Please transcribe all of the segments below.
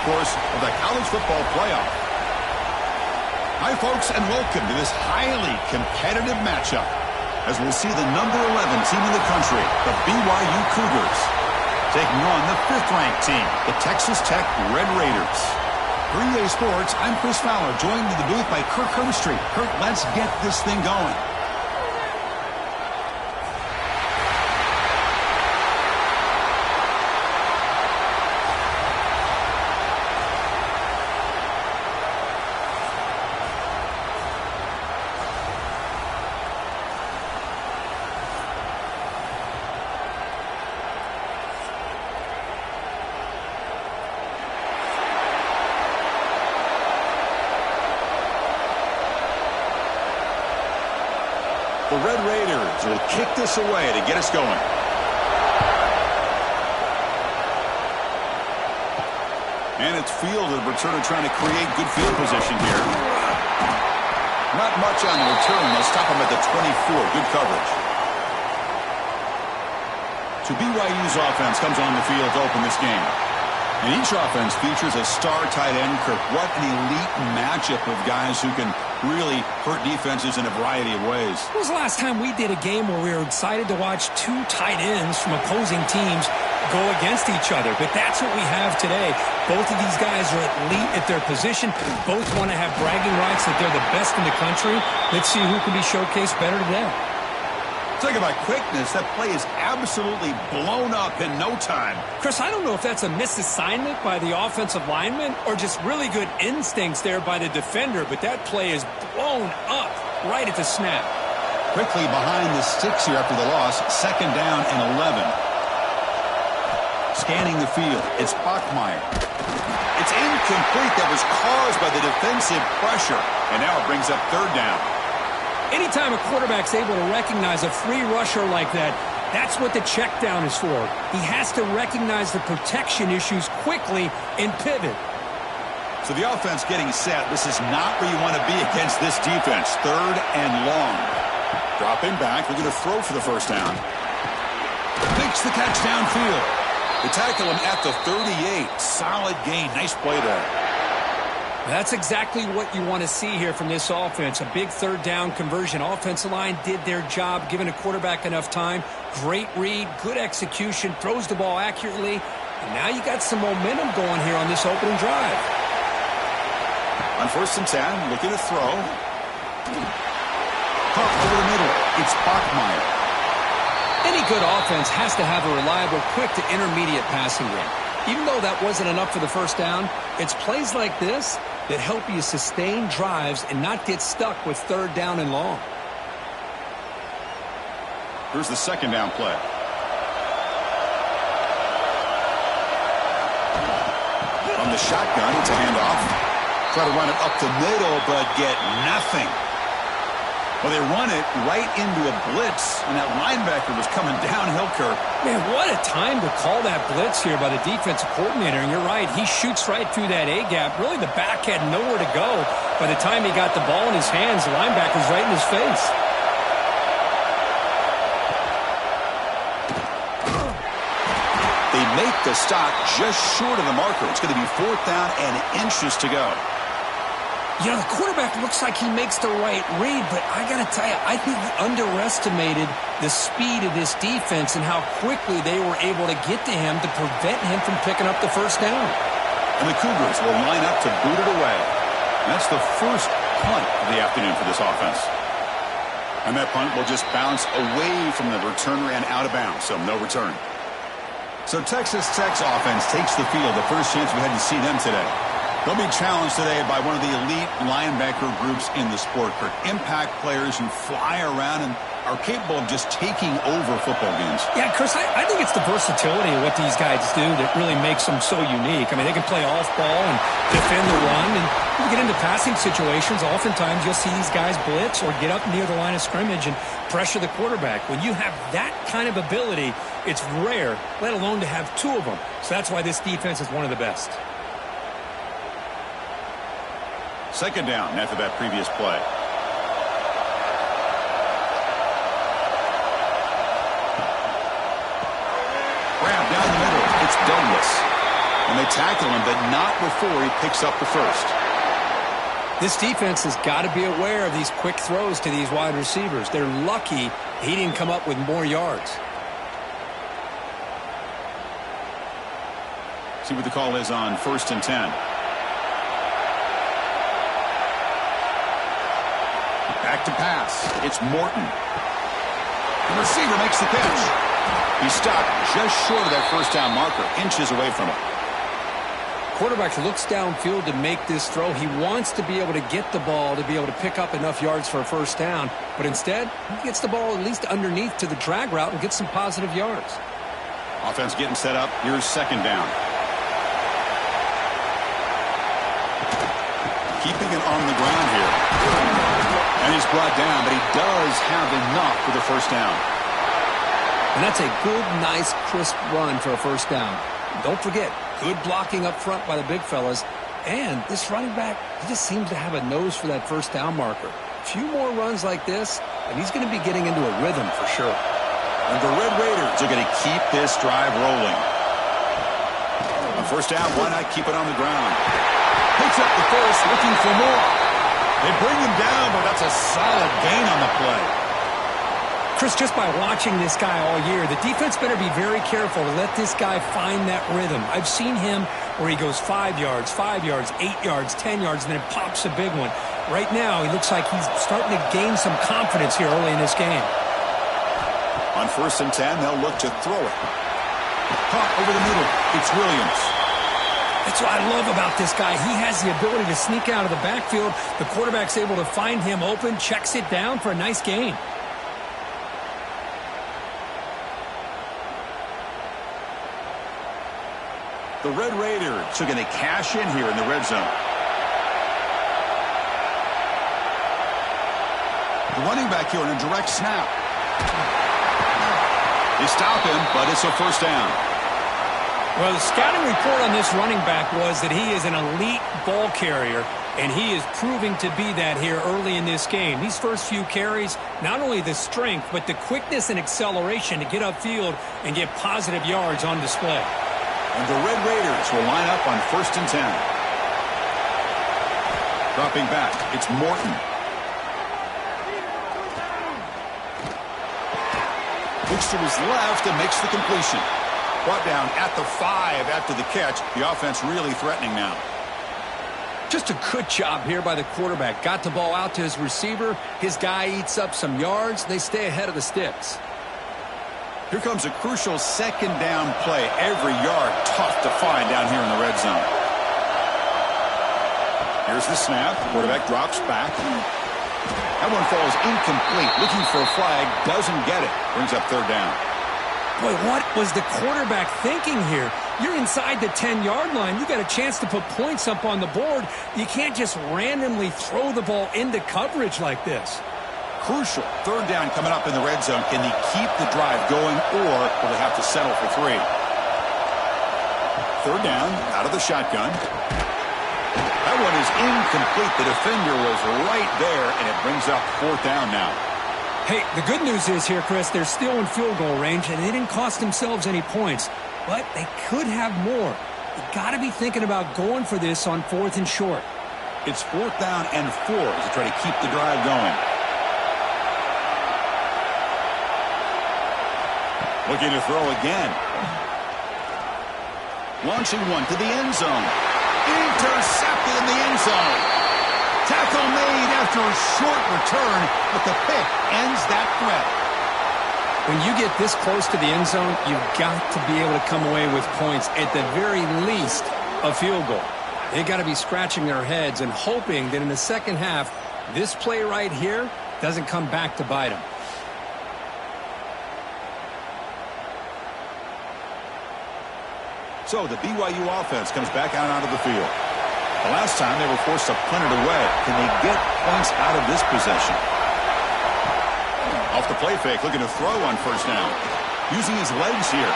course, of the college football playoff. Hi, folks, and welcome to this highly competitive matchup as we'll see the number 11 team in the country, the BYU Cougars, taking on the 5th-ranked team, the Texas Tech Red Raiders. For EA Sports, I'm Chris Fowler, joined in the booth by Kirk Herbstreit. Kirk, let's get this thing going. The Red Raiders will kick this away to get us going. And it's fielded. Returner trying to create good field position here. Not much on the return. They'll stop him at the 24. Good coverage. So BYU's offense comes on the field to open this game. And each offense features a star tight end. Kirk, what an elite matchup of guys who can really hurt defenses in a variety of ways. When was the last time we did a game where we were excited to watch two tight ends from opposing teams go against each other? But that's what we have today. Both of these guys are elite at their position. Both want to have bragging rights that they're the best in the country. Let's see who can be showcased better today. Talk about quickness. That play is absolutely blown up in no time. Chris, I don't know if that's a misassignment by the offensive lineman or just really good instincts there by the defender, but that play is blown up right at the snap. Quickly behind the sticks here after the loss. 2nd down and 11. Scanning the field. It's Bachmeier. It's incomplete. That was caused by the defensive pressure. And now it brings up 3rd down. Anytime a quarterback's able to recognize a free rusher like that, that's what the check down is for. He has to recognize the protection issues quickly and pivot. So the offense getting set. This is not where you want to be against this defense. 3rd and long. Dropping back. We're going to throw for the 1st down. Makes the catch downfield. They tackle him at the 38. Solid gain. Nice play there. That's exactly what you want to see here from this offense. A big 3rd down conversion. Offensive line did their job, giving a quarterback enough time. Great read, good execution, throws the ball accurately. And now you got some momentum going here on this opening drive. On 1st and 10, looking to throw. Pump over the middle. It's Bachmeier. Any good offense has to have a reliable, quick to intermediate passing game. Even though that wasn't enough for the 1st down, it's plays like this that help you sustain drives and not get stuck with 3rd down and long. Here's the 2nd down play. On the shotgun, it's a handoff. Try to run it up the middle, but get nothing. Well, they run it right into a blitz, and that linebacker was coming downhill, Kirk. Man, what a time to call that blitz here by the defensive coordinator. And you're right, he shoots right through that A-gap. Really, the back had nowhere to go. By the time he got the ball in his hands, the linebacker's right in his face. They make the stop just short of the marker. It's going to be 4th down and inches to go. You know, the quarterback looks like he makes the right read, but I got to tell you, I think he underestimated the speed of this defense and how quickly they were able to get to him to prevent him from picking up the 1st down. And the Cougars will line up to boot it away. And that's the first punt of the afternoon for this offense. And that punt will just bounce away from the returner and out of bounds, so no return. So Texas Tech's offense takes the field. The first chance we had to see them today. They'll be challenged today by one of the elite linebacker groups in the sport. Impact players who fly around and are capable of just taking over football games. Yeah, Chris, I think it's the versatility of what these guys do that really makes them so unique. I mean, they can play off ball and defend the run. And when you get into passing situations, oftentimes you'll see these guys blitz or get up near the line of scrimmage and pressure the quarterback. When you have that kind of ability, it's rare, let alone to have 2 of them. So that's why this defense is one of the best. 2nd down after that previous play. Grab down the middle. It's Douglas. And they tackle him, but not before he picks up the first. This defense has got to be aware of these quick throws to these wide receivers. They're lucky he didn't come up with more yards. See what the call is on 1st and 10. Back to pass. It's Morton. The receiver makes the catch. He stopped just short of that first down marker, inches away from it. Quarterback looks downfield to make this throw. He wants to be able to get the ball to be able to pick up enough yards for a first down. But instead, he gets the ball at least underneath to the drag route and gets some positive yards. Offense getting set up. Here's 2nd down. Keeping it on the ground here. And he's brought down, but he does have enough for the first down. And that's a good, nice, crisp run for a first down. Don't forget, good blocking up front by the big fellas. And this running back, he just seems to have a nose for that first down marker. A few more runs like this, and he's going to be getting into a rhythm for sure. And the Red Raiders are going to keep this drive rolling. On first down, why not keep it on the ground? Picks up the first, looking for more. They bring him down, but that's a solid gain on the play. Chris, just by watching this guy all year, the defense better be very careful to let this guy find that rhythm. I've seen him where he goes 5 yards, 8 yards, 10 yards, and then pops a big one. Right now, he looks like he's starting to gain some confidence here early in this game. On 1st and 10, they'll look to throw it. Caught over the middle. It's Williams. That's what I love about this guy. He has the ability to sneak out of the backfield. The quarterback's able to find him open, checks it down for a nice gain. The Red Raiders are going to cash in here in the red zone. The running back here on a direct snap. They stop him, but it's a first down. Well, the scouting report on this running back was that he is an elite ball carrier, and he is proving to be that here early in this game. These first few carries, not only the strength, but the quickness and acceleration to get upfield and get positive yards on display. And the Red Raiders will line up on 1st and 10. Dropping back, it's Morton. Looks to his left and makes the completion. Brought down at the 5 after the catch. The offense really threatening now. Just a good job here by the quarterback. Got the ball out to his receiver. His guy eats up some yards. They stay ahead of the sticks. Here comes a crucial 2nd down play. Every yard tough to find down here in the red zone. Here's the snap. Quarterback drops back. That one falls incomplete. Looking for a flag. Doesn't get it. Brings up 3rd down. Boy, what was the quarterback thinking here? You're inside the 10-yard line. You got a chance to put points up on the board. You can't just randomly throw the ball into coverage like this. Crucial 3rd down coming up in the red zone. Can he keep the drive going, or will they have to settle for 3? 3rd down, out of the shotgun. That one is incomplete. The defender was right there, and it brings up 4th down now. Hey, the good news is here, Chris, they're still in field goal range, and they didn't cost themselves any points. But they could have more. You got to be thinking about going for this on 4th and short. It's 4th down and 4 to try to keep the drive going. Looking to throw again. Launching one to the end zone. Intercepted in the end zone. Tackle made after a short return, but the pick ends that threat. When you get this close to the end zone, you've got to be able to come away with points, at the very least, a field goal. They got to be scratching their heads and hoping that in the second half, this play right here doesn't come back to bite them. So the BYU offense comes back out onto the field. The last time they were forced to punt it away. Can they get points out of this possession? Off the play fake, looking to throw on 1st down. Using his legs here.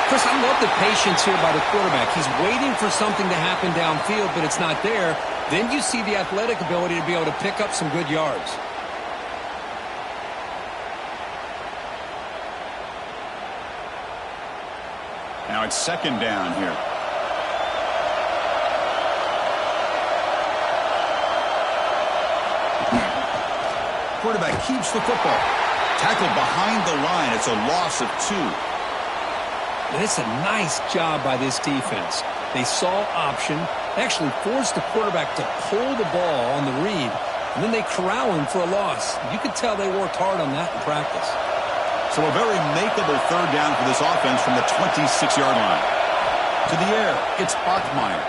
Chris, I love the patience here by the quarterback. He's waiting for something to happen downfield, but it's not there. Then you see the athletic ability to be able to pick up some good yards. Now it's 2nd down here. quarterback keeps the football. Tackled behind the line. It's a loss of 2. And it's a nice job by this defense. They saw option, actually forced the quarterback to pull the ball on the read, and then they corral him for a loss. You could tell they worked hard on that in practice. So a very makeable third down for this offense from the 26-yard line. To the air, it's Bachmeier.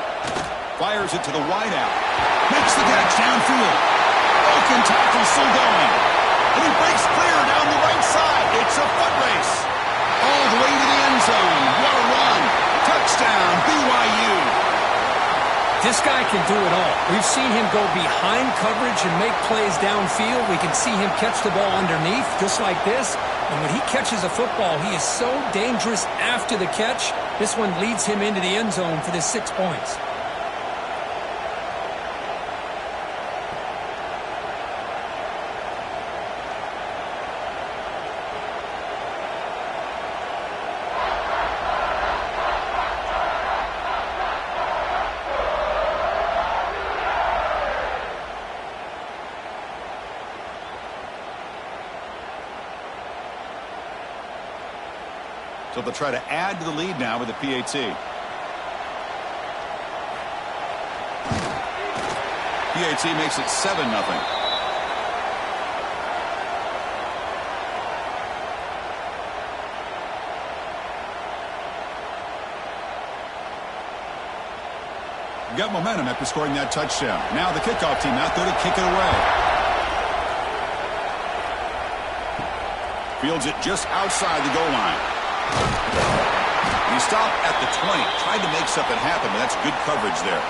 Fires it to the wideout. Makes the catch downfield. Broken tackle still going. And he breaks clear down the right side. It's a foot race. All the way to the end zone. What a run. Touchdown, BYU. This guy can do it all. We've seen him go behind coverage and make plays downfield. We can see him catch the ball underneath just like this. And when he catches a football, he is so dangerous after the catch. This one leads him into the end zone for the 6 points. So they'll try to add to the lead now with the PAT. PAT makes it 7-0. Got momentum after scoring that touchdown. Now the kickoff team out there to kick it away. Fields it just outside the goal line. He stopped at the 20. Tried to make something happen, but that's good coverage there.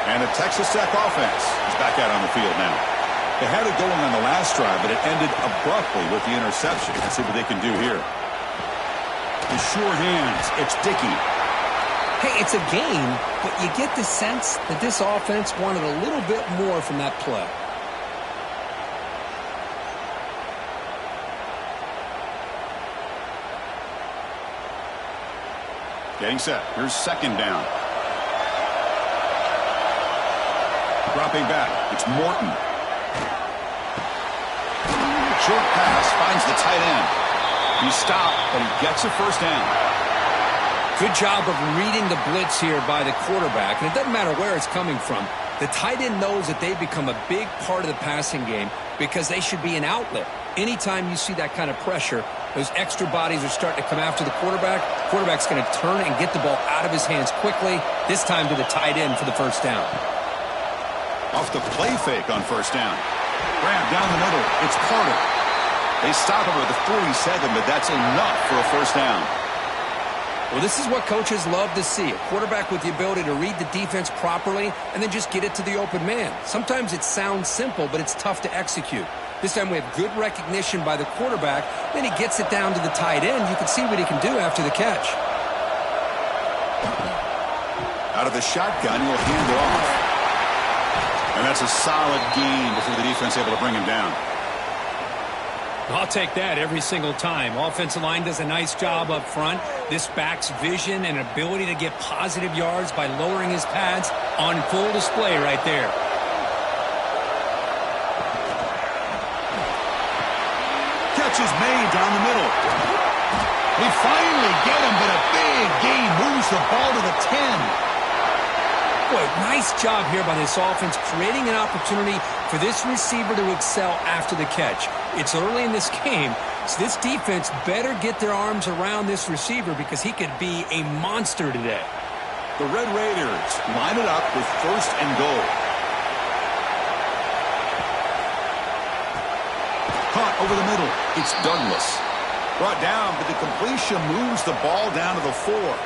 And the Texas Tech offense is back out on the field now. They had it going on the last drive, but it ended abruptly with the interception. Let's see what they can do here. The sure hands. It's Dickey. Hey, it's a game, but you get the sense that this offense wanted a little bit more from that play. Getting set. Here's second down. Dropping back. It's Morton. Short pass finds the tight end. He stopped, but he gets a first down. Good job of reading the blitz here by the quarterback. And it doesn't matter where it's coming from. The tight end knows that they've become a big part of the passing game because they should be an outlet. Anytime you see that kind of pressure, those extra bodies are starting to come after the quarterback. Quarterback's going to turn and get the ball out of his hands quickly, this time to the tight end for the first down. Off the play fake on first down. Grab down the middle. It's Carter. They stop him at the 47, but that's enough for a first down. Well, this is what coaches love to see. A quarterback with the ability to read the defense properly and then just get it to the open man. Sometimes it sounds simple, but it's tough to execute. This time we have good recognition by the quarterback. Then he gets it down to the tight end. You can see what he can do after the catch. Out of the shotgun, he'll hand it off. And that's a solid gain before the defense able to bring him down. I'll take that every single time. Offensive line does a nice job up front. This back's vision and ability to get positive yards by lowering his pads on full display right there. Catch is made down the middle. They finally get him, but a big gain moves the ball to the 10. Boy, nice job here by this offense, creating an opportunity for this receiver to excel after the catch. It's early in this game, so this defense better get their arms around this receiver because he could be a monster today. The Red Raiders line it up with first and goal. Caught over the middle. It's Douglas. Brought down, but the completion moves the ball down to the 4.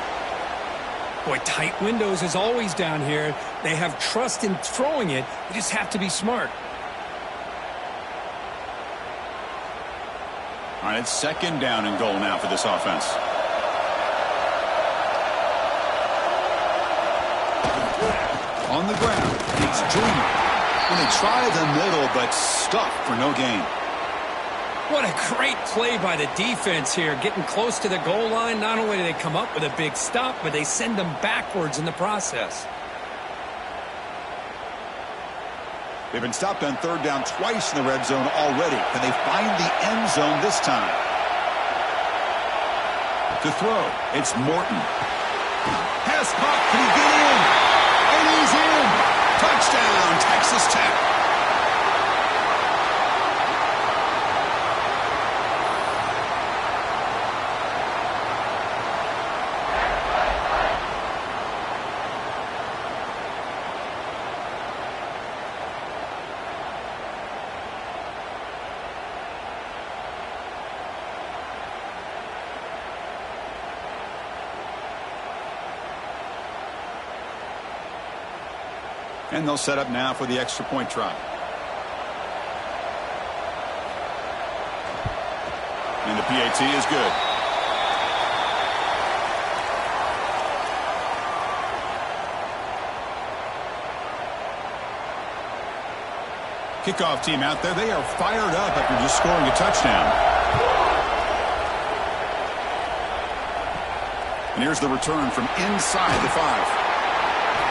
Boy, tight windows is always down here. They have trust in throwing it. They just have to be smart. All right, it's second down and goal now for this offense. On the ground, it's Junior. And they try the middle, but stuffed for no gain. What a great play by the defense here. Getting close to the goal line, not only do they come up with a big stop, but they send them backwards in the process. They've been stopped on third down twice in the red zone already. Can they find the end zone this time? To throw, it's Morton. Pass caught. Can he get in? And he's in. Touchdown, Texas Tech. And they'll set up now for the extra point try. And the PAT is good. Kickoff team out there. They are fired up after just scoring a touchdown. And here's the return from inside the 5.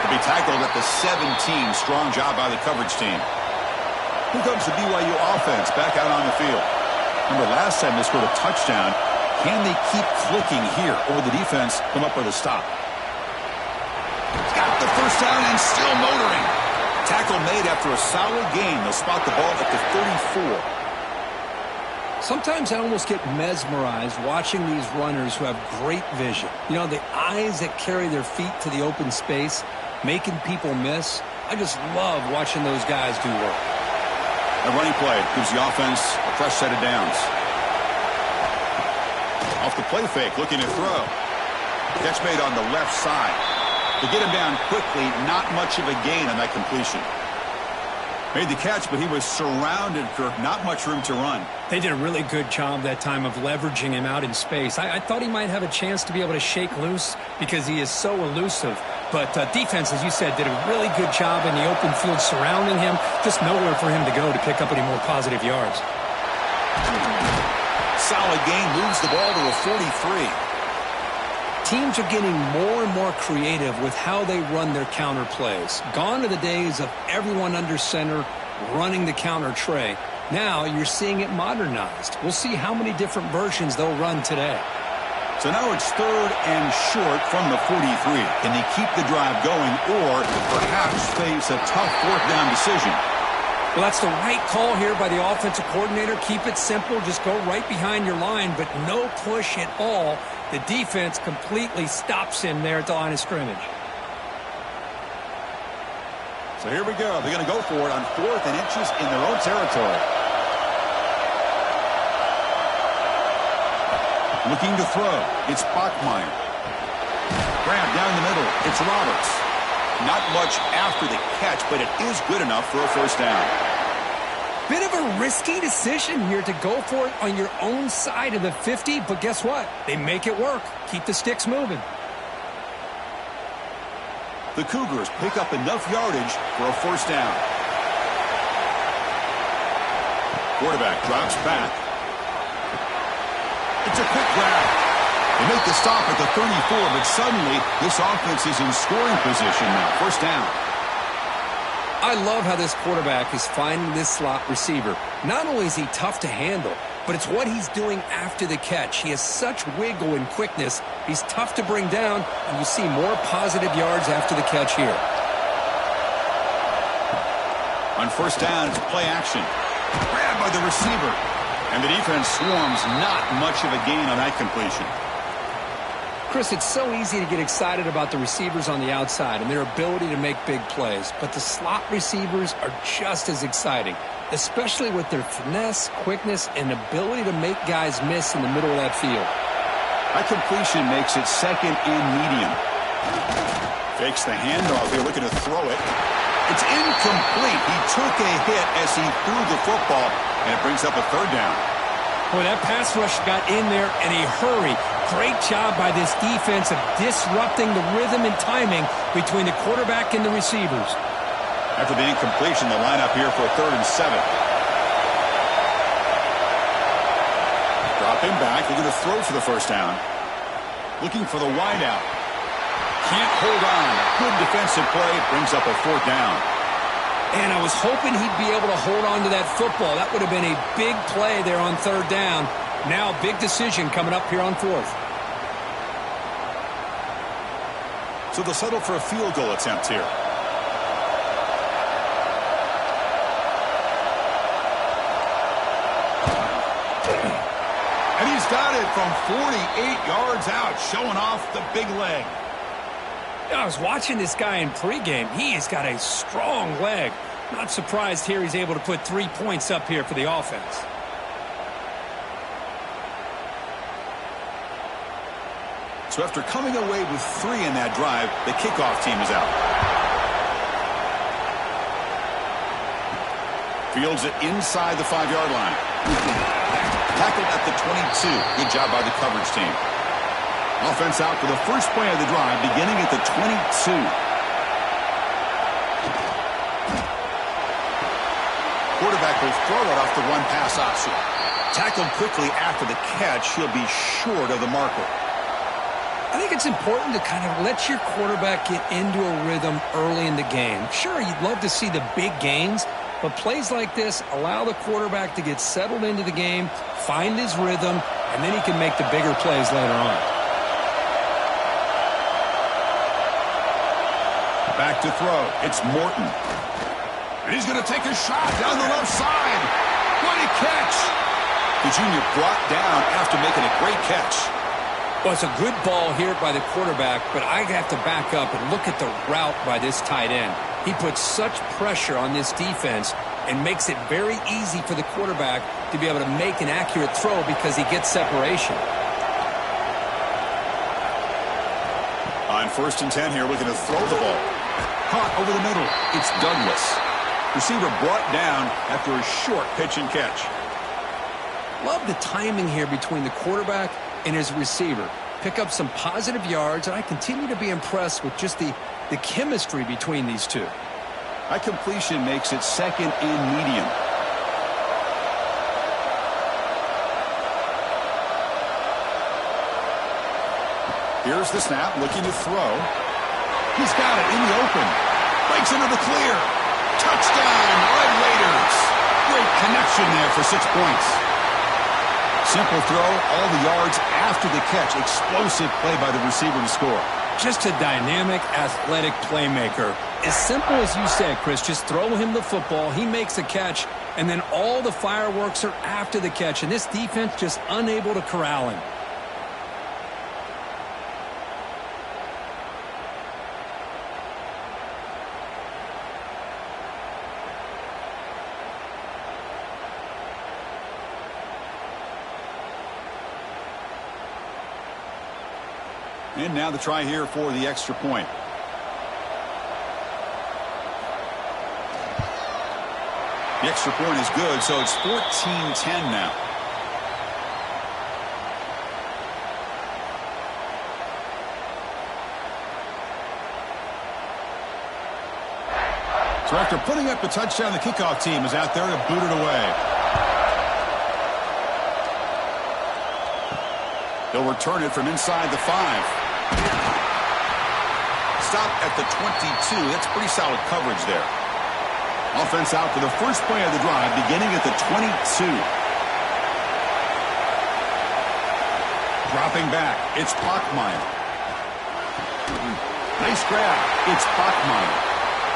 To be tackled at the 17. Strong job by the coverage team. Here comes the BYU offense back out on the field. Remember last time they scored a touchdown. Can they keep clicking here, or will the defense come up with a stop? Got the first down and still motoring. Tackle made after a solid gain. They'll spot the ball at the 34. Sometimes I almost get mesmerized watching these runners who have great vision. You know, the eyes that carry their feet to the open space, making people miss. I just love watching those guys do work. A running play gives the offense a fresh set of downs. Off the play fake, looking to throw. Catch made on the left side. To get him down quickly, not much of a gain on that completion. Made the catch, but he was surrounded for not much room to run. They did a really good job that time of leveraging him out in space. I thought he might have a chance to be able to shake loose because he is so elusive. But defense, as you said, did a really good job in the open field surrounding him. Just nowhere for him to go to pick up any more positive yards. Solid gain, moves the ball to a 43. Teams are getting more and more creative with how they run their counter plays. Gone are the days of everyone under center running the counter tray. Now you're seeing it modernized. We'll see how many different versions they'll run today. So now it's third and short from the 43. Can they keep the drive going or perhaps face a tough fourth down decision? Well, that's the right call here by the offensive coordinator. Keep it simple. Just go right behind your line, but no push at all. The defense completely stops him there at the line of scrimmage. So here we go. They're going to go for it on 4th and inches in their own territory. Looking to throw. It's Bachmeier. Grab down the middle. It's Roberts. Not much after the catch, but it is good enough for a first down. Bit of a risky decision here to go for it on your own side of the 50, but guess what? They make it work. Keep the sticks moving. The Cougars pick up enough yardage for a first down. Quarterback drops back. It's a quick grab. They make the stop at the 34, but suddenly this offense is in scoring position now. First down. I love how this quarterback is finding this slot receiver. Not only is he tough to handle, but it's what he's doing after the catch. He has such wiggle and quickness. He's tough to bring down, and you see more positive yards after the catch here. On first down, it's play action. Grabbed by the receiver. And the defense swarms, not much of a gain on that completion. Chris, it's so easy to get excited about the receivers on the outside and their ability to make big plays, but the slot receivers are just as exciting, especially with their finesse, quickness, and ability to make guys miss in the middle of that field. That completion makes it second and medium. Fakes the handoff here, looking to throw it. It's incomplete. He took a hit as he threw the football, and it brings up a third down. Boy, that pass rush got in there in a hurry. Great job by this defense of disrupting the rhythm and timing between the quarterback and the receivers. After the incompletion, the lineup here for a 3rd and 7. Drop him back. They're going to throw for the first down. Looking for the wideout. Can't hold on. Good defensive play. Brings up a 4th down. And I was hoping he'd be able to hold on to that football. That would have been a big play there on third down. Now, big decision coming up here on fourth. So they'll settle for a field goal attempt here. And he's got it from 48 yards out, showing off the big leg. I was watching this guy in pregame. He has got a strong leg. Not surprised here he's able to put 3 points up here for the offense. So after coming away with 3 in that drive, the kickoff team is out. Fields it inside the 5-yard line. Tackled at the 22. Good job by the coverage team. Offense out for the first play of the drive, beginning at the 22. Quarterback will throw it off the run-pass option. Tackled quickly after the catch. He'll be short of the marker. I think it's important to kind of let your quarterback get into a rhythm early in the game. Sure, you'd love to see the big gains, but plays like this allow the quarterback to get settled into the game, find his rhythm, and then he can make the bigger plays later on. Back to throw. It's Morton. And he's going to take a shot down the left side. What a catch. The junior brought down after making a great catch. Well, it's a good ball here by the quarterback, but I have to back up and look at the route by this tight end. He puts such pressure on this defense and makes it very easy for the quarterback to be able to make an accurate throw because he gets separation. On 1st and 10 here, looking to throw the ball. Caught over the middle. It's Douglas. Receiver brought down after a short pitch and catch. Love the timing here between the quarterback and his receiver. Pick up some positive yards, and I continue to be impressed with just the chemistry between these two. That completion makes it 2nd and medium. Here's the snap, looking to throw. He's got it in the open. Breaks into the clear. Touchdown, Red Raiders. Great connection there for 6 points. Simple throw, all the yards after the catch. Explosive play by the receiver to score. Just a dynamic, athletic playmaker. As simple as you said, Chris, just throw him the football. He makes a catch, and then all the fireworks are after the catch, and this defense just unable to corral him. And now the try here for the extra point. The extra point is good, so it's 14-10 now. So after putting up a touchdown, the kickoff team is out there to boot it away. They'll return it from inside the 5. Stop at the 22. That's pretty solid coverage there. Offense out for the first play of the drive, beginning at the 22. Dropping back, it's Bachmeier. Nice grab. It's Bachmeier.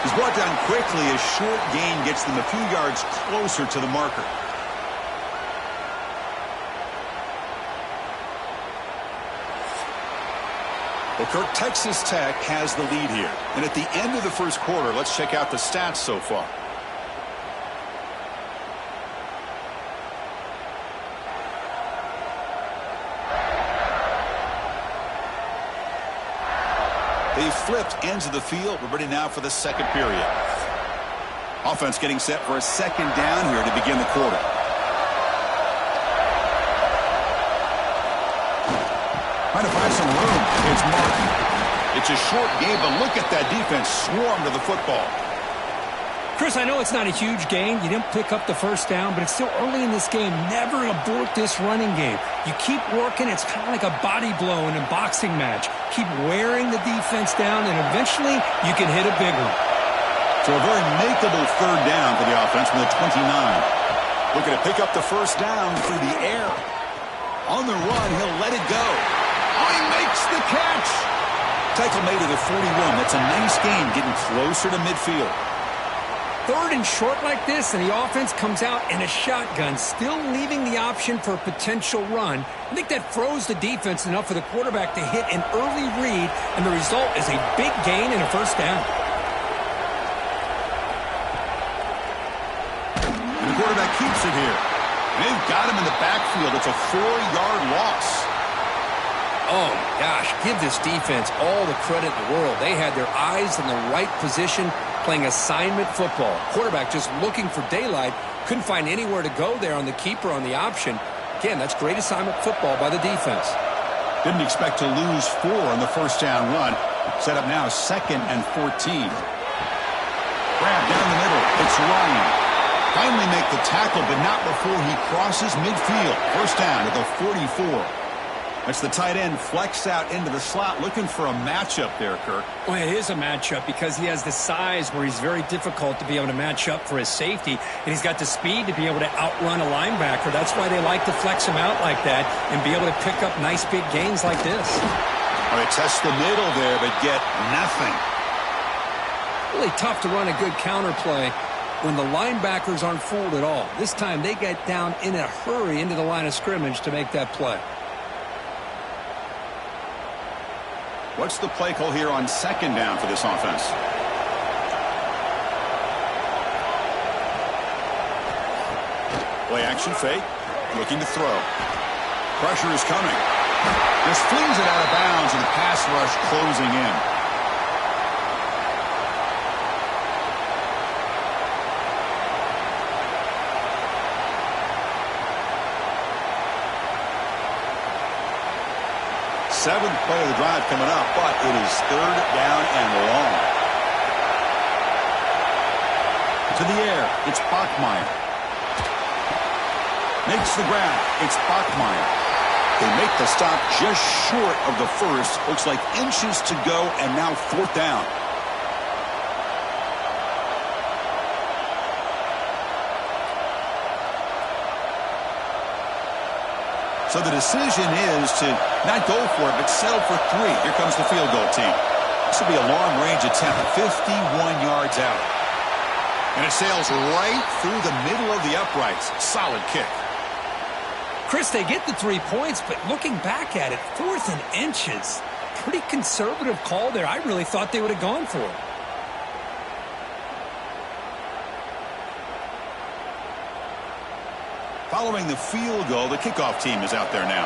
He's brought down quickly. A short gain gets them a few yards closer to the marker. Well, Kirk, Texas Tech has the lead here. And at the end of the first quarter, let's check out the stats so far. They flipped ends of the field. We're ready now for the second period. Offense getting set for a second down here to begin the quarter. Trying to find some room. It's Martin. It's a short game, but look at that defense swarm to the football. Chris, I know it's not a huge gain. You didn't pick up the first down, but it's still early in this game. Never abort this running game. You keep working. It's kind of like a body blow in a boxing match. Keep wearing the defense down, and eventually you can hit a big one. So a very makeable third down for the offense with a 29. Looking to pick up the first down through the air. On the run, he'll let it go. Oh, he makes the catch. Tackle made at the 41. That's a nice gain, getting closer to midfield. Third and short like this, and the offense comes out in a shotgun, still leaving the option for a potential run. I think that froze the defense enough for the quarterback to hit an early read, and the result is a big gain and a first down. And the quarterback keeps it here. And they've got him in the backfield. It's a 4-yard loss. Oh, gosh, give this defense all the credit in the world. They had their eyes in the right position, playing assignment football. Quarterback just looking for daylight. Couldn't find anywhere to go there on the keeper on the option. Again, that's great assignment football by the defense. Didn't expect to lose 4 on the first down run. Set up now 2nd and 14. Grab down the middle. It's Ryan. Finally make the tackle, but not before he crosses midfield. First down at the 44. That's the tight end flexed out into the slot, looking for a matchup there, Kirk. Well, it is a matchup because he has the size where he's very difficult to be able to match up for his safety, and he's got the speed to be able to outrun a linebacker. That's why they like to flex him out like that and be able to pick up nice big gains like this. All right, test the middle there, but get nothing. Really tough to run a good counter play when the linebackers aren't fooled at all. This time they get down in a hurry into the line of scrimmage to make that play. What's the play call here on 2nd down for this offense? Play action fake. Looking to throw. Pressure is coming. Just flings it out of bounds, and the pass rush closing in. Seventh play of the drive coming up, but it is 3rd down and long. To the air, it's Bachmeier. Makes the grab, it's Bachmeier. They make the stop just short of the first. Looks like inches to go, and now 4th down. So the decision is to not go for it, but settle for 3. Here comes the field goal team. This will be a long-range attempt, 51 yards out. And it sails right through the middle of the uprights. Solid kick. Chris, they get the 3 points, but looking back at it, 4th and inches. Pretty conservative call there. I really thought they would have gone for it. Following the field goal, the kickoff team is out there now.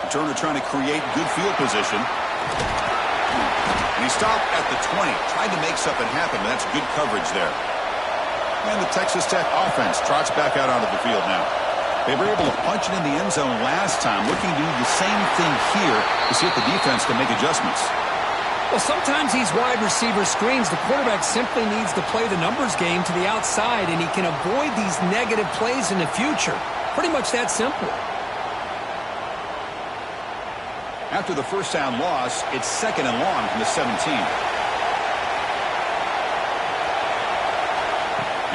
Returner trying to create good field position. And he stopped at the 20. Tried to make something happen, but that's good coverage there. And the Texas Tech offense trots back out onto the field now. They were able to punch it in the end zone last time, looking to do the same thing here to see if the defense can make adjustments. Well, sometimes these wide receiver screens, the quarterback simply needs to play the numbers game to the outside, and he can avoid these negative plays in the future. Pretty much that simple. After the first down loss, it's 2nd and long from the 17.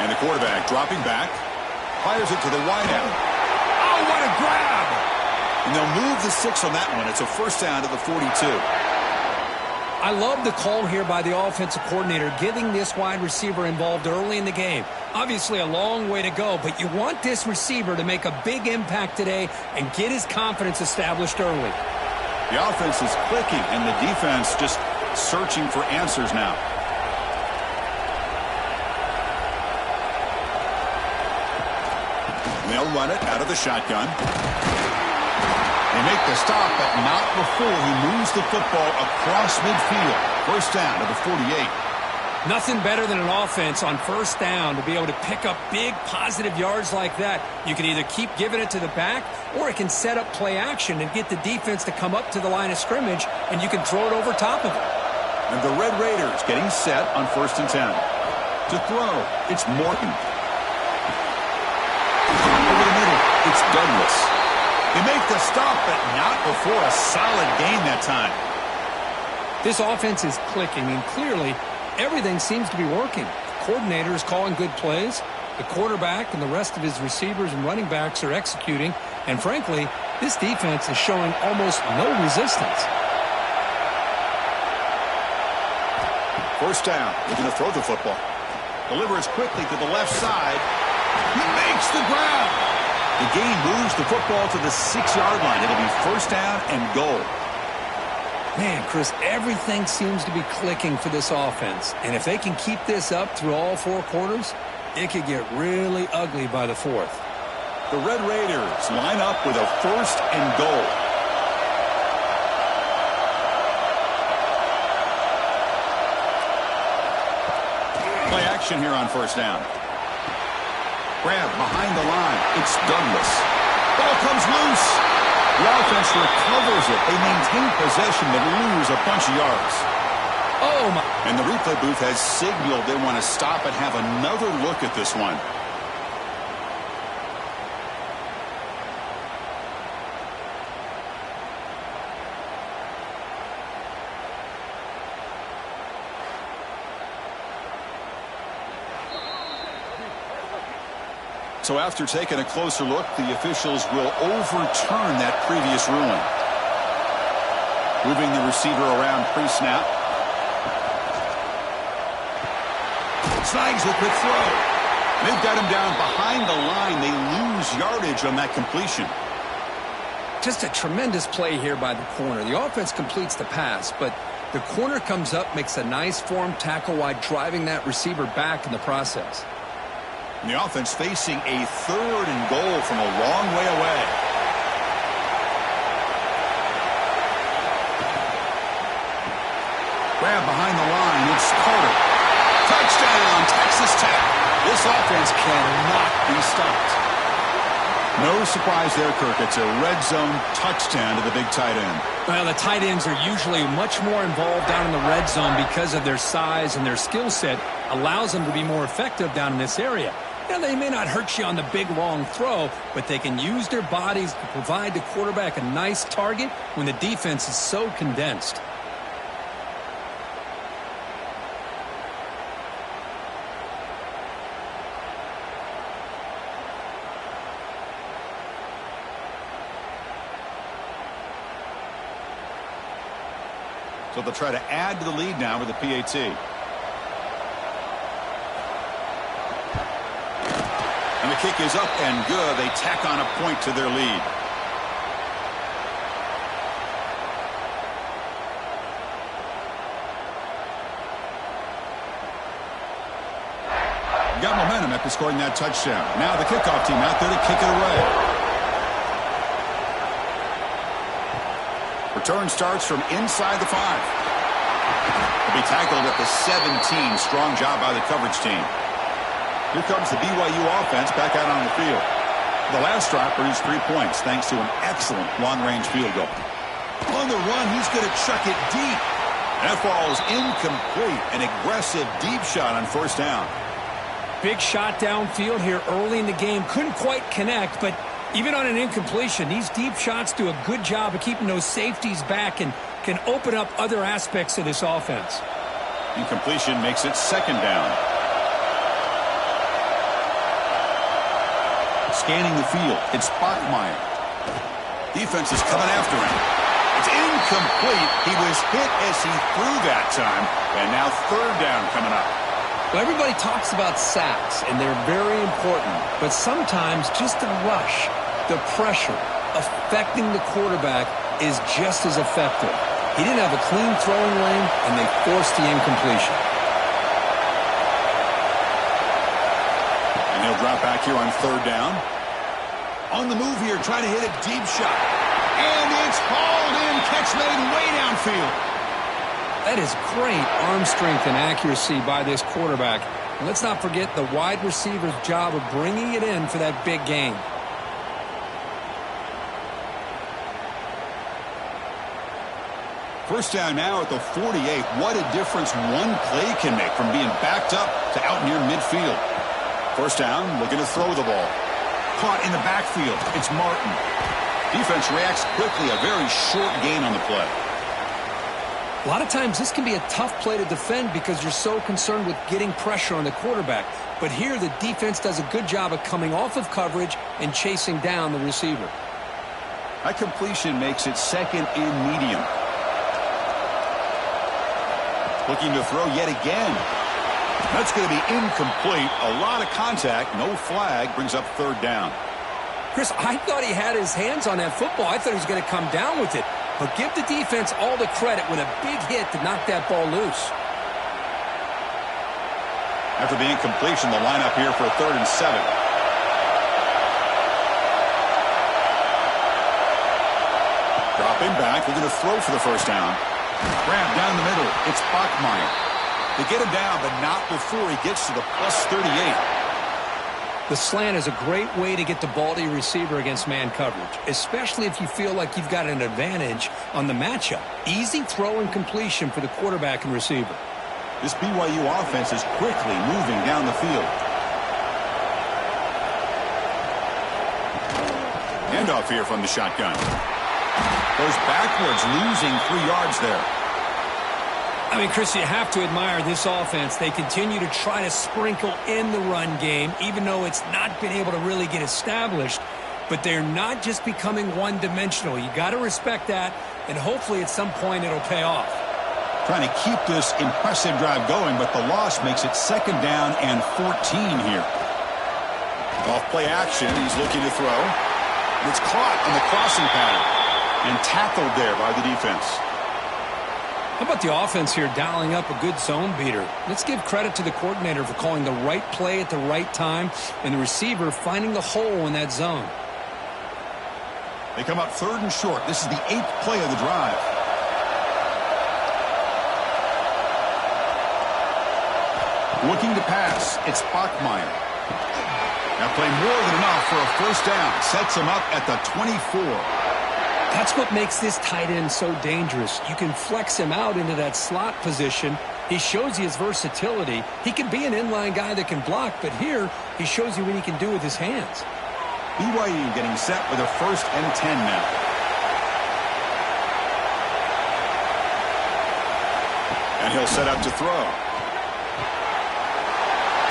And the quarterback dropping back, fires it to the wideout. Oh, what a grab! And they'll move the 6 on that one. It's a first down to the 42. I love the call here by the offensive coordinator, getting this wide receiver involved early in the game. Obviously a long way to go, but you want this receiver to make a big impact today and get his confidence established early. The offense is clicking, and the defense just searching for answers now. They'll run it out of the shotgun. They make the stop, but not before he moves the football across midfield. First down to the 48. Nothing better than an offense on first down to be able to pick up big positive yards like that. You can either keep giving it to the back, or it can set up play action and get the defense to come up to the line of scrimmage, and you can throw it over top of it. And the Red Raiders getting set on 1st and 10. To throw, it's Morton. Over the middle, it's Douglas. They make the stop, but not before a solid gain that time. This offense is clicking, and clearly everything seems to be working. The coordinator is calling good plays. The quarterback and the rest of his receivers and running backs are executing. And frankly, this defense is showing almost no resistance. First down. They're going to throw the football. Delivers quickly to the left side. He makes the ground. The gain moves the football to the 6-yard line. It'll be first down and goal. Man, Chris, everything seems to be clicking for this offense. And if they can keep this up through all 4 quarters, it could get really ugly by the 4th. The Red Raiders line up with a first and goal. Play action here on first down. Grab behind the line. It's Douglas. Ball comes loose. The offense recovers it. They maintain possession but lose a bunch of yards. Oh, my. And the replay booth has signaled they want to stop and have another look at this one. So after taking a closer look, the officials will overturn that previous ruling. Moving the receiver around pre-snap. Snags a quick throw. They've got him down behind the line. They lose yardage on that completion. Just a tremendous play here by the corner. The offense completes the pass, but the corner comes up, makes a nice form tackle while driving that receiver back in the process. And the offense facing a third and goal from a long way away. Grab behind the line. It's Carter. Touchdown, Texas Tech. This offense cannot be stopped. No surprise there, Kirk. It's a red zone touchdown to the big tight end. Well, the tight ends are usually much more involved down in the red zone because of their size, and their skill set allows them to be more effective down in this area. Now, they may not hurt you on the big, long throw, but they can use their bodies to provide the quarterback a nice target when the defense is so condensed. So they'll try to add to the lead now with the PAT. And the kick is up and good. They tack on a point to their lead. Got momentum after scoring that touchdown. Now the kickoff team out there to kick it away. Return starts from inside the 5. Will be tackled at the 17. Strong job by the coverage team. Here comes the BYU offense back out on the field. The last drive produced 3 points thanks to an excellent long-range field goal. On the run, he's going to chuck it deep. That falls incomplete. An aggressive deep shot on first down. Big shot downfield here early in the game. Couldn't quite connect, but even on an incompletion, these deep shots do a good job of keeping those safeties back and can open up other aspects of this offense. Incompletion makes it second down. Scanning the field, it's Bachmeier. Defense is coming after him. It's incomplete. He was hit as he threw that time, and now third down coming up. Well, everybody talks about sacks, and they're very important, but sometimes just the rush, the pressure, affecting the quarterback is just as effective. He didn't have a clean throwing lane, and they forced the incompletion. And he'll drop back here on third down. On the move here, trying to hit a deep shot. And it's hauled in, catch made way downfield. That is great arm strength and accuracy by this quarterback. And let's not forget the wide receiver's job of bringing it in for that big gain. First down now at the 48. What a difference one play can make from being backed up to out near midfield. First down, looking to throw the ball. Caught in the backfield. It's Martin. Defense reacts quickly. A very short gain on the play. A lot of times this can be a tough play to defend because you're so concerned with getting pressure on the quarterback. But here the defense does a good job of coming off of coverage and chasing down the receiver. That completion makes it second and medium. Looking to throw yet again. That's going to be incomplete. A lot of contact. No flag. Brings up third down. Chris, I thought he had his hands on that football. I thought he was going to come down with it. But give the defense all the credit with a big hit to knock that ball loose. After the incompletion, the lineup here for a 3rd and 7. Dropping back, looking to throw for the first down. Grab down the middle. It's Bachmeier. They get him down, but not before he gets to the plus 38. The slant is a great way to get the ball to your receiver against man coverage, especially if you feel like you've got an advantage on the matchup. Easy throw and completion for the quarterback and receiver. This BYU offense is quickly moving down the field. Handoff here from the shotgun. Goes backwards, losing 3 yards there. I mean, Chris, you have to admire this offense. They continue to try to sprinkle in the run game, even though it's not been able to really get established. But they're not just becoming one-dimensional. You got to respect that, and hopefully at some point it'll pay off. Trying to keep this impressive drive going, but the loss makes it 2nd down and 14 here. Off play action, he's looking to throw. It's caught on the crossing pattern and tackled there by the defense. How about the offense here dialing up a good zone beater? Let's give credit to the coordinator for calling the right play at the right time and the receiver finding the hole in that zone. They come up 3rd and short. This is the 8th play of the drive. Looking to pass. It's Bachmeier. Now play more than enough for a first down. Sets him up at the 24. That's what makes this tight end so dangerous. You can flex him out into that slot position. He shows you his versatility. He can be an inline guy that can block, but here he shows you what he can do with his hands. BYU getting set with a 1st and 10 now. And he'll set up to throw.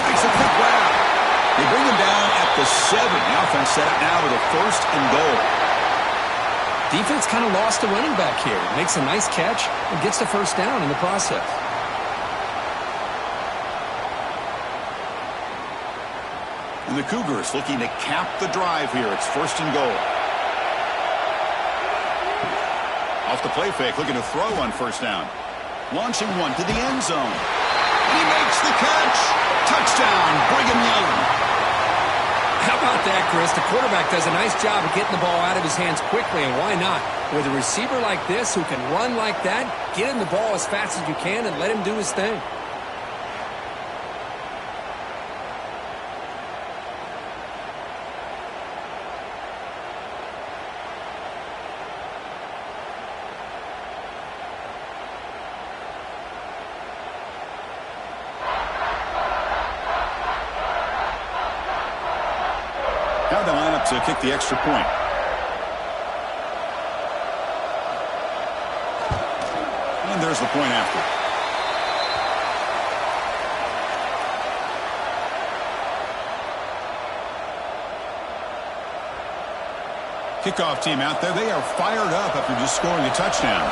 Makes a quick grab. They bring him down at the 7. The offense set up now with a 1st and goal. Defense kind of lost the running back here. Makes a nice catch and gets the first down in the process. And the Cougars looking to cap the drive here. It's 1st and goal. Off the play fake, looking to throw on first down. Launching one to the end zone. And he makes the catch. Touchdown, Brigham Young. How about that, Chris? The quarterback does a nice job of getting the ball out of his hands quickly, and why not? With a receiver like this who can run like that, get him the ball as fast as you can and let him do his thing. Now the lineup to kick the extra point. And there's the point after. Kickoff team out there. They are fired up after just scoring a touchdown.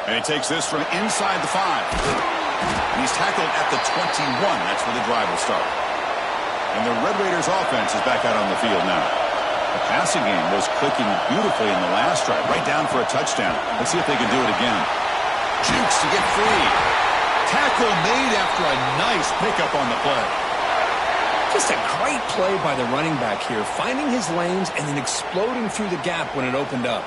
And he takes this from inside the 5. And he's tackled at the 21. That's where the drive will start. And the Red Raiders offense is back out on the field now. The passing game was clicking beautifully in the last drive, right down for a touchdown. Let's see if they can do it again. Jukes to get free. Tackle made after a nice pickup on the play. Just a great play by the running back here, finding his lanes and then exploding through the gap when it opened up.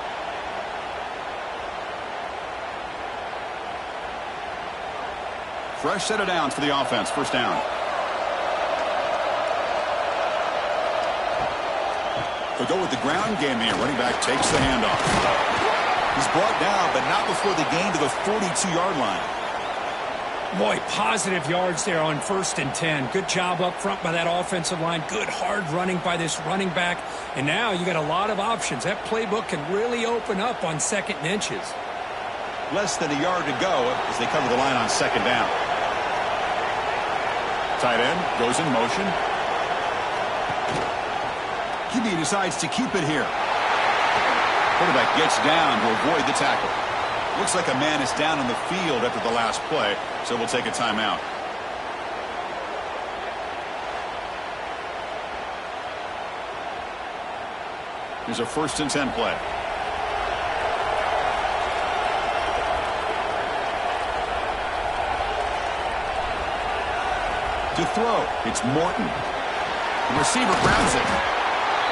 Fresh set of downs for the offense. First down. They'll go with the ground game here. Running back takes the handoff. He's brought down, but not before the gain to the 42-yard line. Boy, positive yards there on 1st and 10. Good job up front by that offensive line. Good hard running by this running back. And now you got a lot of options. That playbook can really open up on 2nd and inches. Less than a yard to go as they cover the line on 2nd down. Tight end goes in motion. QB decides to keep it here. Quarterback gets down to avoid the tackle. Looks like a man is down on the field after the last play, so we'll take a timeout. Here's a 1st and 10 play. To throw, it's Morton. The receiver grabs it.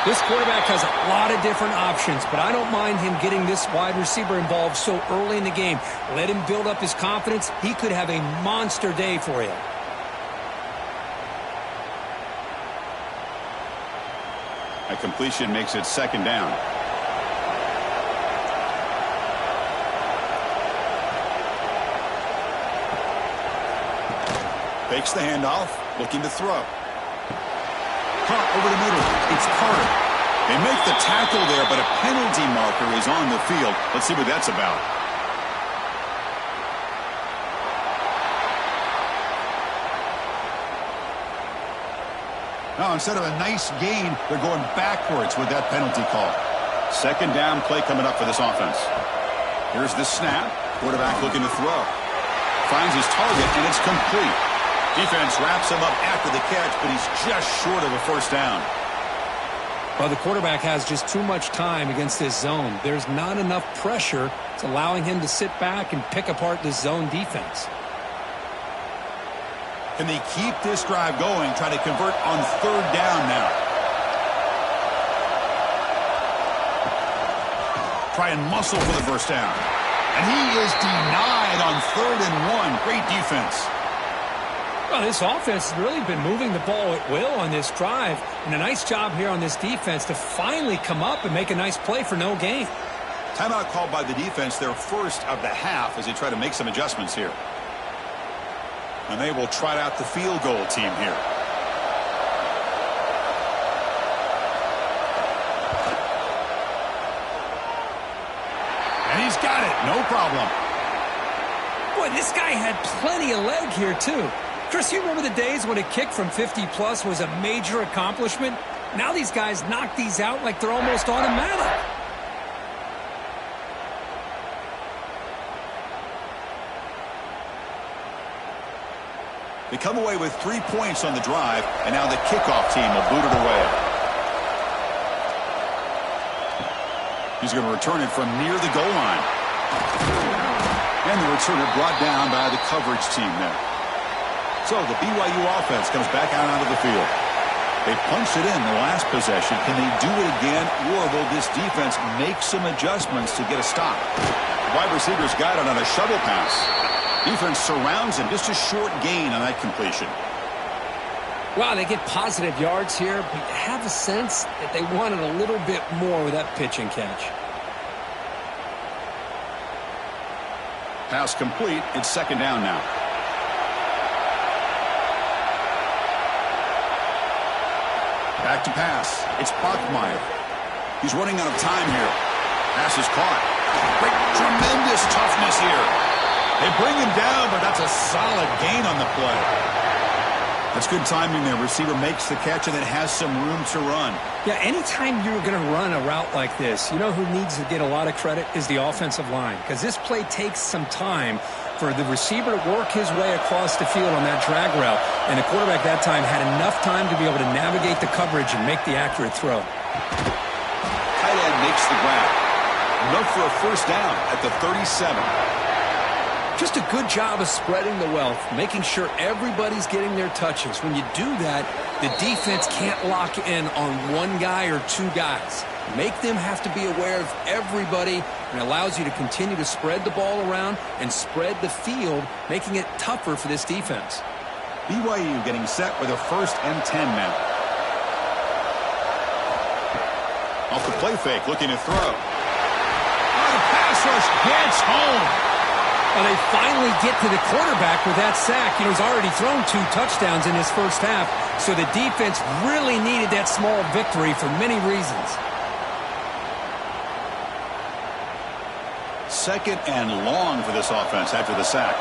This quarterback has a lot of different options, but I don't mind him getting this wide receiver involved so early in the game. Let him build up his confidence. He could have a monster day for you. A completion makes it 2nd down. Fakes the handoff, looking to throw. Caught over the middle. It's Carter. They make the tackle there, but a penalty marker is on the field. Let's see what that's about. Now, instead of a nice gain, they're going backwards with that penalty call. 2nd down play coming up for this offense. Here's the snap. Quarterback looking to throw. Finds his target, and it's complete. Defense wraps him up after the catch, but he's just short of a 1st down. Well, the quarterback has just too much time against this zone. There's not enough pressure. It's allowing him to sit back and pick apart this zone defense. Can they keep this drive going, try to convert on 3rd down now? Try and muscle for the 1st down. And he is denied on 3rd and 1. Great defense. Well, this offense has really been moving the ball at will on this drive. And a nice job here on this defense to finally come up and make a nice play for no gain. Timeout called by the defense, their 1st of the half, as they try to make some adjustments here. And they will trot out the field goal team here. And he's got it. No problem. Boy, this guy had plenty of leg here, too. Chris, you remember the days when a kick from 50-plus was a major accomplishment? Now these guys knock these out like they're almost automatic. They come away with 3 points on the drive, and now the kickoff team will boot it away. He's going to return it from near the goal line. And the returner brought down by the coverage team there. So the BYU offense comes back out onto the field. They punched it in the last possession. Can they do it again, or will this defense make some adjustments to get a stop? The wide receivers got it on a shovel pass. Defense surrounds him. Just a short gain on that completion. Wow, they get positive yards here, but you have a sense that they wanted a little bit more with that pitch and catch. Pass complete. It's 2nd down now. Back to pass. It's Bachmeier. He's running out of time here. Pass is caught. Great, tremendous toughness here. They bring him down, but that's a solid gain on the play. That's good timing there. Receiver makes the catch and it has some room to run. Yeah, anytime you're going to run a route like this, you know who needs to get a lot of credit is the offensive line. Because this play takes some time for the receiver to work his way across the field on that drag route. And the quarterback that time had enough time to be able to navigate the coverage and make the accurate throw. Tight end makes the grab. Enough for a 1st down at the 37. Just a good job of spreading the wealth, making sure everybody's getting their touches. When you do that, the defense can't lock in on one guy or two guys. Make them have to be aware of everybody, and allows you to continue to spread the ball around and spread the field, making it tougher for this defense. BYU getting set with a 1st and 10 now. Off the play fake, looking to throw. Oh, the pass rush gets home. Well, they finally get to the quarterback with that sack. He's already thrown 2 touchdowns in his first half, so the defense really needed that small victory for many reasons. Second and long for this offense after the sack.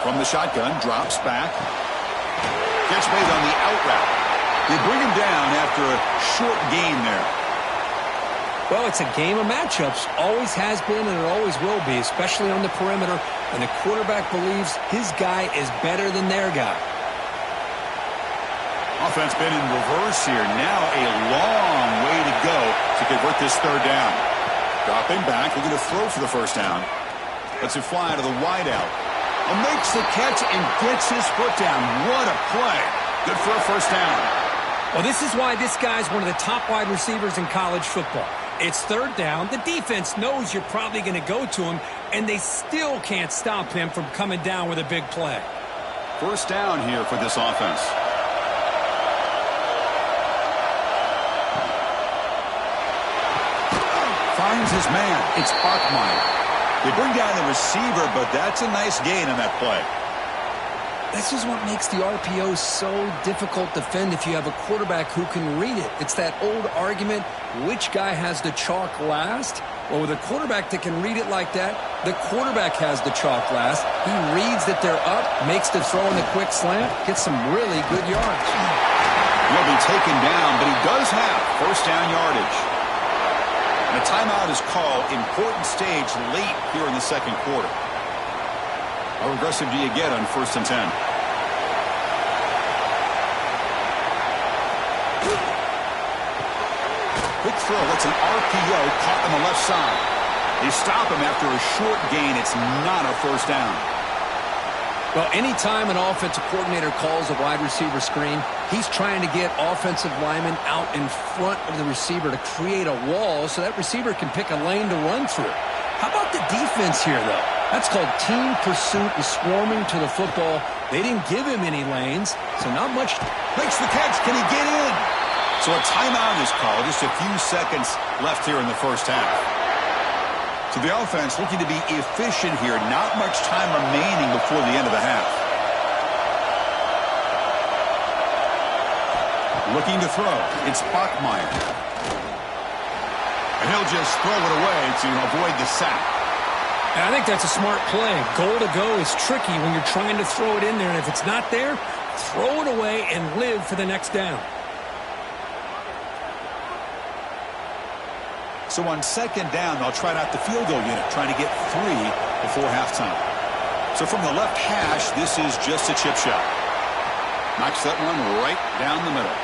From the shotgun, drops back. Catch made on the out route. They bring him down after a short gain there. Well, it's a game of matchups. Always has been and it always will be, especially on the perimeter. And the quarterback believes his guy is better than their guy. Offense been in reverse here. Now a long way to go to convert this third down. Dropping back, looking to throw for the first down. Lets it fly to the wideout. Makes the catch and gets his foot down. What a play. Good for a first down. Well, this is why this guy's one of the top wide receivers in college football. It's third down. The defense knows you're probably going to go to him, and they still can't stop him from coming down with a big play. First down here for this offense. Finds his man. It's Bachmeier. They bring down the receiver, but that's a nice gain on that play. This is what makes the RPO so difficult to defend if you have a quarterback who can read it. It's that old argument, which guy has the chalk last? Well, with a quarterback that can read it like that, the quarterback has the chalk last. He reads that they're up, makes the throw in the quick slant, gets some really good yards. He'll be taken down, but he does have first down yardage. And a timeout is called. Important stage late here in the second quarter. How aggressive do you get on 1st and 10? Quick throw. That's an RPO caught on the left side. They stop him after a short gain. It's not a first down. Well, anytime an offensive coordinator calls a wide receiver screen, he's trying to get offensive linemen out in front of the receiver to create a wall so that receiver can pick a lane to run through. How about the defense here, though? That's called team pursuit and swarming to the football. They didn't give him any lanes, so not much. Makes the catch. Can he get in? So a timeout is called. Just a few seconds left here in the first half. So the offense looking to be efficient here. Not much time remaining before the end of the half. Looking to throw. It's Bachmeier. And he'll just throw it away to avoid the sack. And I think that's a smart play. Goal to go is tricky when you're trying to throw it in there. And if it's not there, throw it away and live for the next down. So on second down, they'll try out the field goal unit, trying to get 3 before halftime. So from the left hash, this is just a chip shot. Knocks that one right down the middle.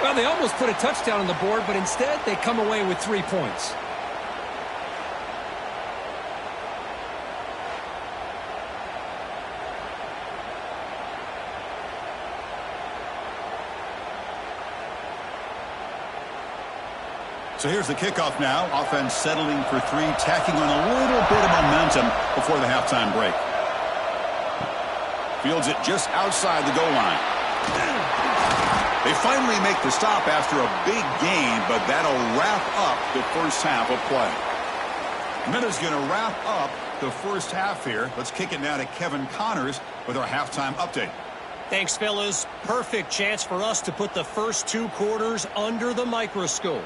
Well, they almost put a touchdown on the board, but instead they come away with 3 points. So here's the kickoff now. Offense settling for 3, tacking on a little bit of momentum before the halftime break. Fields it just outside the goal line. They finally make the stop after a big gain, but that'll wrap up the first half of play. Minna's going to wrap up the first half here. Let's kick it now to Kevin Connors with our halftime update. Thanks, fellas. Perfect chance for us to put the first 2 quarters under the microscope.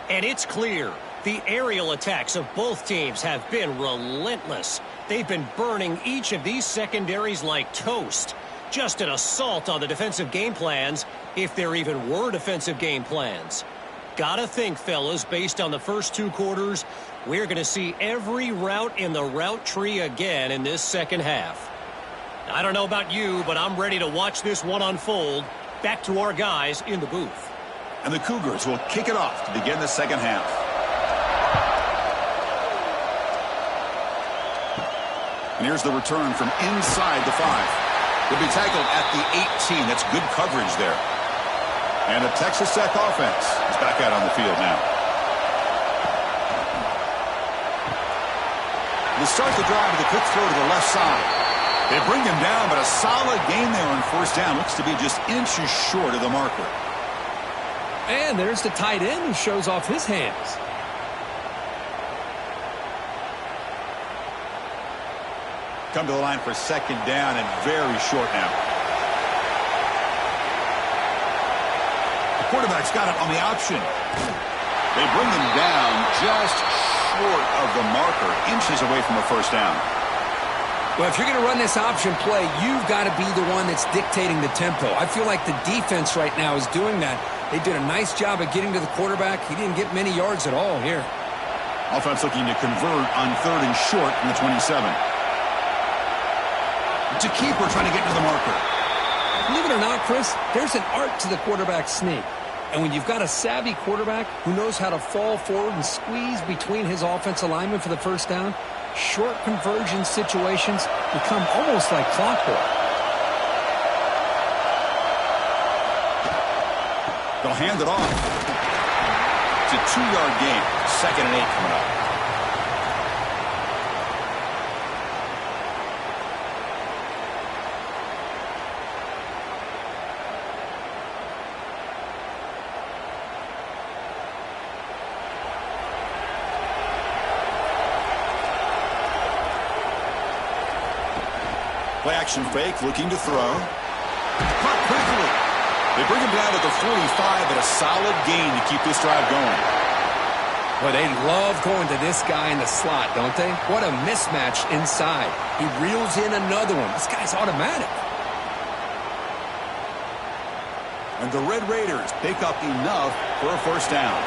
And it's clear, the aerial attacks of both teams have been relentless. They've been burning each of these secondaries like toast. Just an assault on the defensive game plans, if there even were defensive game plans. Gotta think, fellas, based on the first 2 quarters, we're going to see every route in the route tree again in this second half. I don't know about you, but I'm ready to watch this one unfold. Back to our guys in the booth. And the Cougars will kick it off to begin the second half. And here's the return from inside the 5. He'll be tackled at the 18. That's good coverage there. And the Texas Tech offense is back out on the field now. They start the drive with a quick throw to the left side. They bring him down, but a solid gain there on first down. Looks to be just inches short of the marker. And there's the tight end who shows off his hands. come to the line for second down and very short now. The quarterback's got it on the option. They bring him down just short of the marker, inches away from a first down. Well, if you're going to run this option play, you've got to be the one that's dictating the tempo. I feel like the defense right now is doing that. They did a nice job of getting to the quarterback. He didn't get many yards at all here. Offense looking to convert on 3rd and short from the 27. It's a keeper trying to get to the marker. Believe it or not, Chris, there's an art to the quarterback sneak. And when you've got a savvy quarterback who knows how to fall forward and squeeze between his offensive linemen for the first down, short conversion situations become almost like clockwork. They'll hand it off. It's a 2-yard gain. 2nd and 8 coming up. Play action fake, looking to throw. Caught quickly. They bring him down to the 45, but a solid gain to keep this drive going. Well, they love going to this guy in the slot, don't they? What a mismatch inside. He reels in another one. This guy's automatic. And the Red Raiders pick up enough for a first down.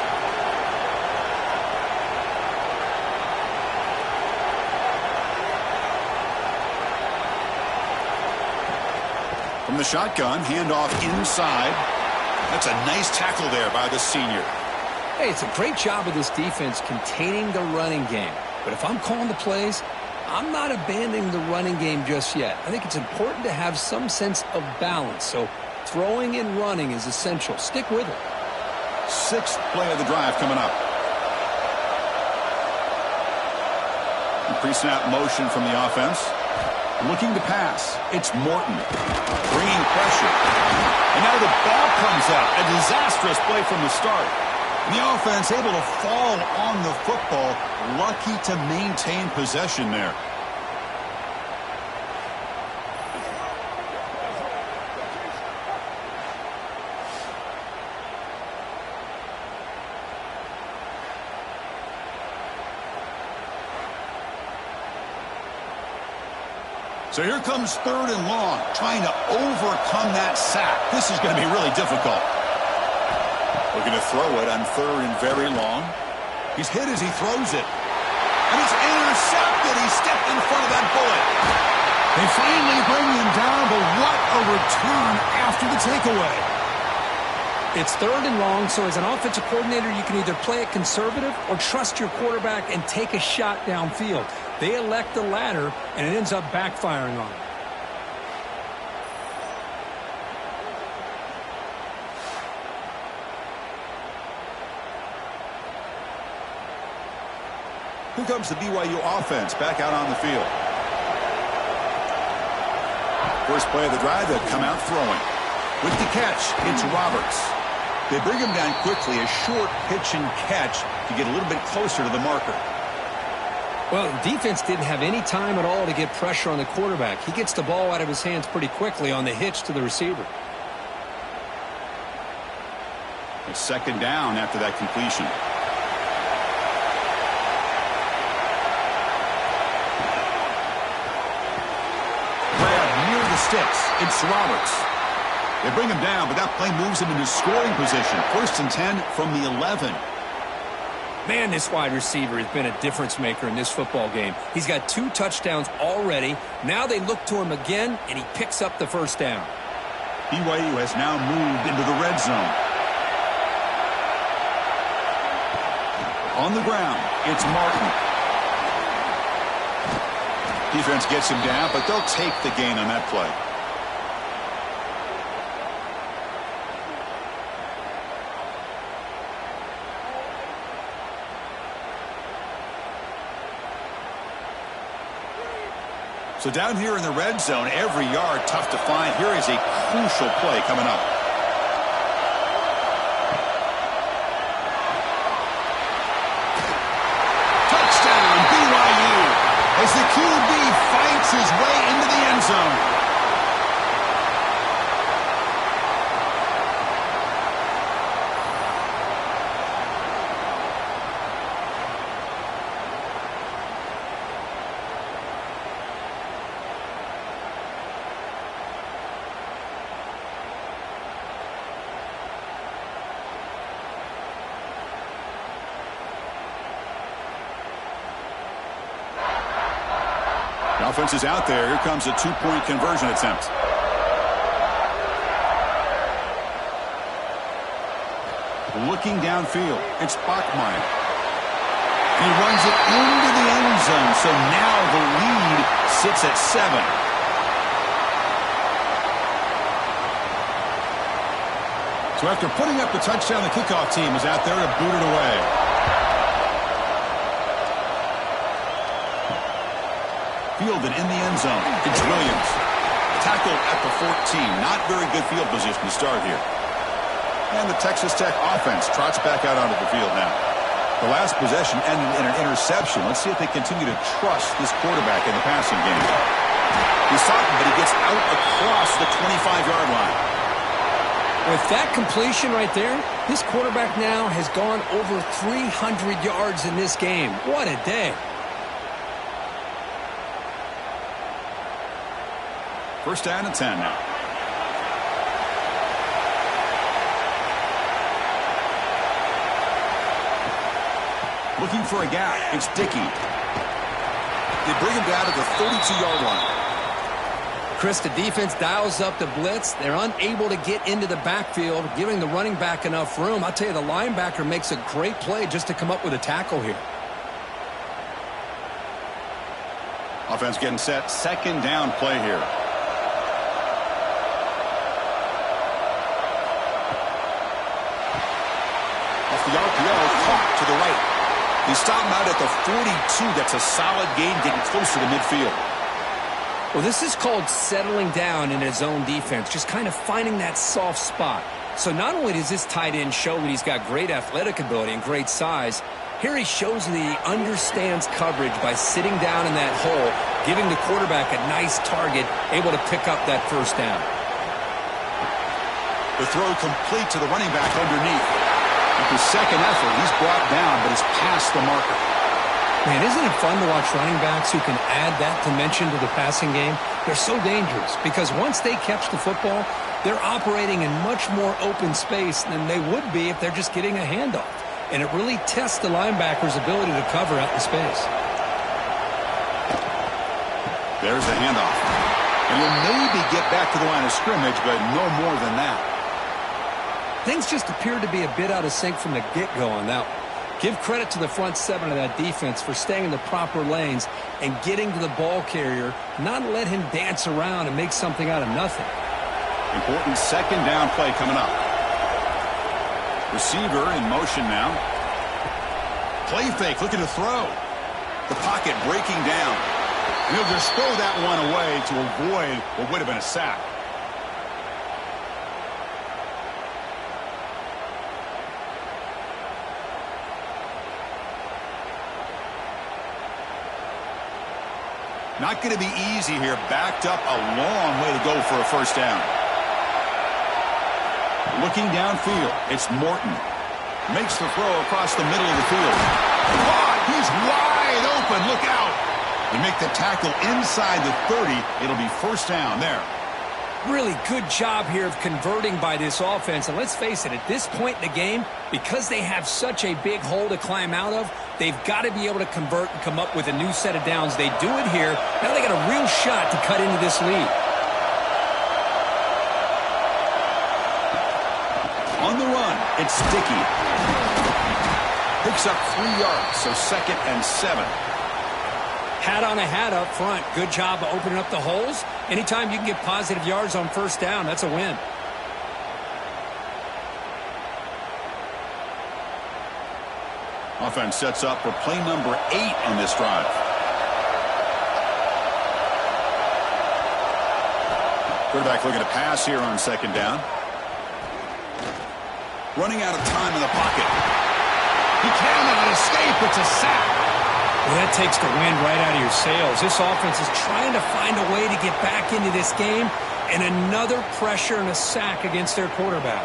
From the shotgun, handoff inside. That's a nice tackle there by the senior. Hey, it's a great job of this defense containing the running game. But if I'm calling the plays, I'm not abandoning the running game just yet. I think it's important to have some sense of balance. So throwing and running is essential. Stick with it. 6th play of the drive coming up. Pre-snap motion from the offense. Looking to pass. It's Morton. Bringing pressure. And now the ball comes out. A disastrous play from the start. And the offense able to fall on the football. Lucky to maintain possession there. So here comes 3rd and long, trying to overcome that sack. This is going to be really difficult. Looking to throw it on 3rd and very long. He's hit as he throws it. And it's intercepted. He stepped in front of that bullet. They finally bring him down, but what a return after the takeaway. It's 3rd and long, so as an offensive coordinator, you can either play it conservative or trust your quarterback and take a shot downfield. They elect the latter, and it ends up backfiring on them. Here comes the BYU offense back out on the field. First play of the drive, they'll come out throwing. With the catch, it's Roberts. They bring him down quickly, a short pitch and catch to get a little bit closer to the marker. Well, the defense didn't have any time at all to get pressure on the quarterback. He gets the ball out of his hands pretty quickly on the hitch to the receiver. A 2nd down after that completion. Grab near the sticks. It's Roberts. They bring him down, but that play moves him into scoring position. 1st and 10 from the 11. Man, this wide receiver has been a difference maker in this football game. He's got 2 touchdowns already. Now they look to him again, and he picks up the first down. BYU has now moved into the red zone. On the ground, it's Martin. Defense gets him down, but they'll take the gain on that play. So down here in the red zone, every yard tough to find. Here is a crucial play coming up. Touchdown, BYU. As the QB fights his way Offense is out there. Here comes a two-point conversion attempt. Looking downfield, it's Bachmeier. He runs it into the end zone, so now the lead sits at 7. So after putting up the touchdown, the kickoff team is out there to boot it away. Fielded in the end zone. It's Williams. Tackled at the 14. Not very good field position to start here. And the Texas Tech offense trots back out onto the field now. The last possession ended in an interception. Let's see if they continue to trust this quarterback in the passing game. He's talking, but he gets out across the 25-yard line. With that completion right there, this quarterback now has gone over 300 yards in this game. What a day. First down and 10 now. Looking for a gap. It's Dickey. They bring him down to the 32-yard line. Chris, the defense dials up the blitz. They're unable to get into the backfield, giving the running back enough room. I'll tell you, the linebacker makes a great play just to come up with a tackle here. Offense getting set. Second down play here. Off the RPO, caught to the right. He stopped him out at the 42. That's a solid gain, getting closer to midfield. Well, this is called settling down in his own defense, just kind of finding that soft spot. So not only does this tight end show that he's got great athletic ability and great size, here he shows that he understands coverage by sitting down in that hole, giving the quarterback a nice target, able to pick up that first down. The throw complete to the running back underneath. With his second effort, he's brought down, but is past the marker. Man, isn't it fun to watch running backs who can add that dimension to the passing game? They're so dangerous because once they catch the football, they're operating in much more open space than they would be if they're just getting a handoff. And it really tests the linebacker's ability to cover out the space. There's the handoff. And he'll maybe get back to the line of scrimmage, but no more than that. Things just appeared to be a bit out of sync from the get-go on that one. Give credit to the front seven of that defense for staying in the proper lanes and getting to the ball carrier, not let him dance around and make something out of nothing. Important second down play coming up. Receiver in motion now. Play fake, looking to throw. The pocket breaking down. And he'll just throw that one away to avoid what would have been a sack. Not going to be easy here. Backed up a long way to go for a first down. Looking downfield, it's Morton. Makes the throw across the middle of the field. Caught! He's wide open. Look out. They make the tackle inside the 30. It'll be first down there. Really good job here of converting by this offense. And let's face it, at this point in the game, because they have such a big hole to climb out of, they've got to be able to convert and come up with a new set of downs. They do it here. Now they got a real shot to cut into this lead. On the run, it's Dickey. Picks up 3 yards, so 2nd and 7. Hat on a hat up front. Good job of opening up the holes. Anytime you can get positive yards on first down, that's a win. Offense sets up for play number 8 on this drive. Quarterback looking to pass here on second down. Running out of time in the pocket. He cannot escape. It's a sack. Well, that takes the wind right out of your sails. This offense is trying to find a way to get back into this game, and another pressure and a sack against their quarterback.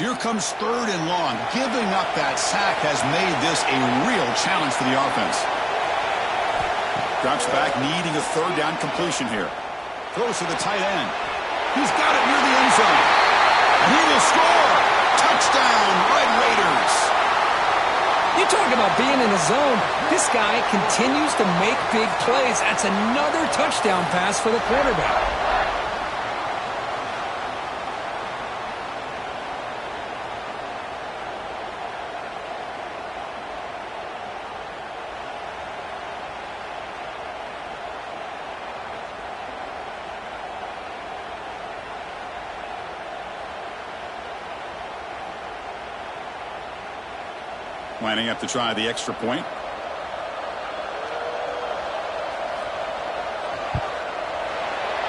So here comes 3rd and long. Giving up that sack has made this a real challenge for the offense. Drops back, needing a third down completion here. Throws to the tight end. He's got it near the end zone. And he will score. Touchdown, Red Raiders. You talk about being in a zone. This guy continues to make big plays. That's another touchdown pass for the quarterback. Lining up to try the extra point.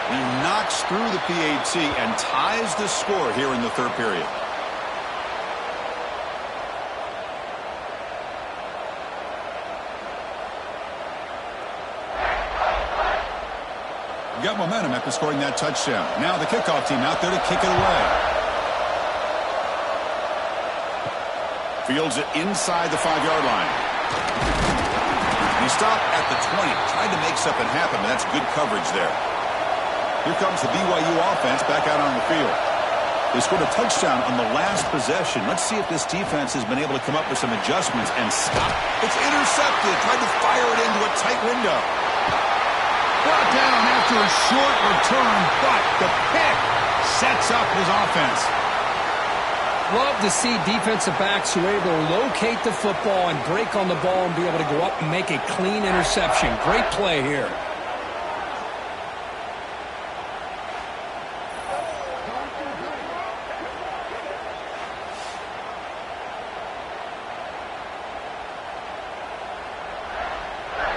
He knocks through the PAT and ties the score here in the third period. Got momentum after scoring that touchdown. Now the kickoff team out there to kick it away. Fields it inside the 5-yard line. He stopped at the 20. Tried to make something happen, but that's good coverage there. Here comes the BYU offense back out on the field. They scored a touchdown on the last possession. Let's see if this defense has been able to come up with some adjustments and stop. It's intercepted. Tried to fire it into a tight window. Brought down after a short return, but the pick sets up his offense. Love to see defensive backs who are able to locate the football and break on the ball and be able to go up and make a clean interception. Great play here.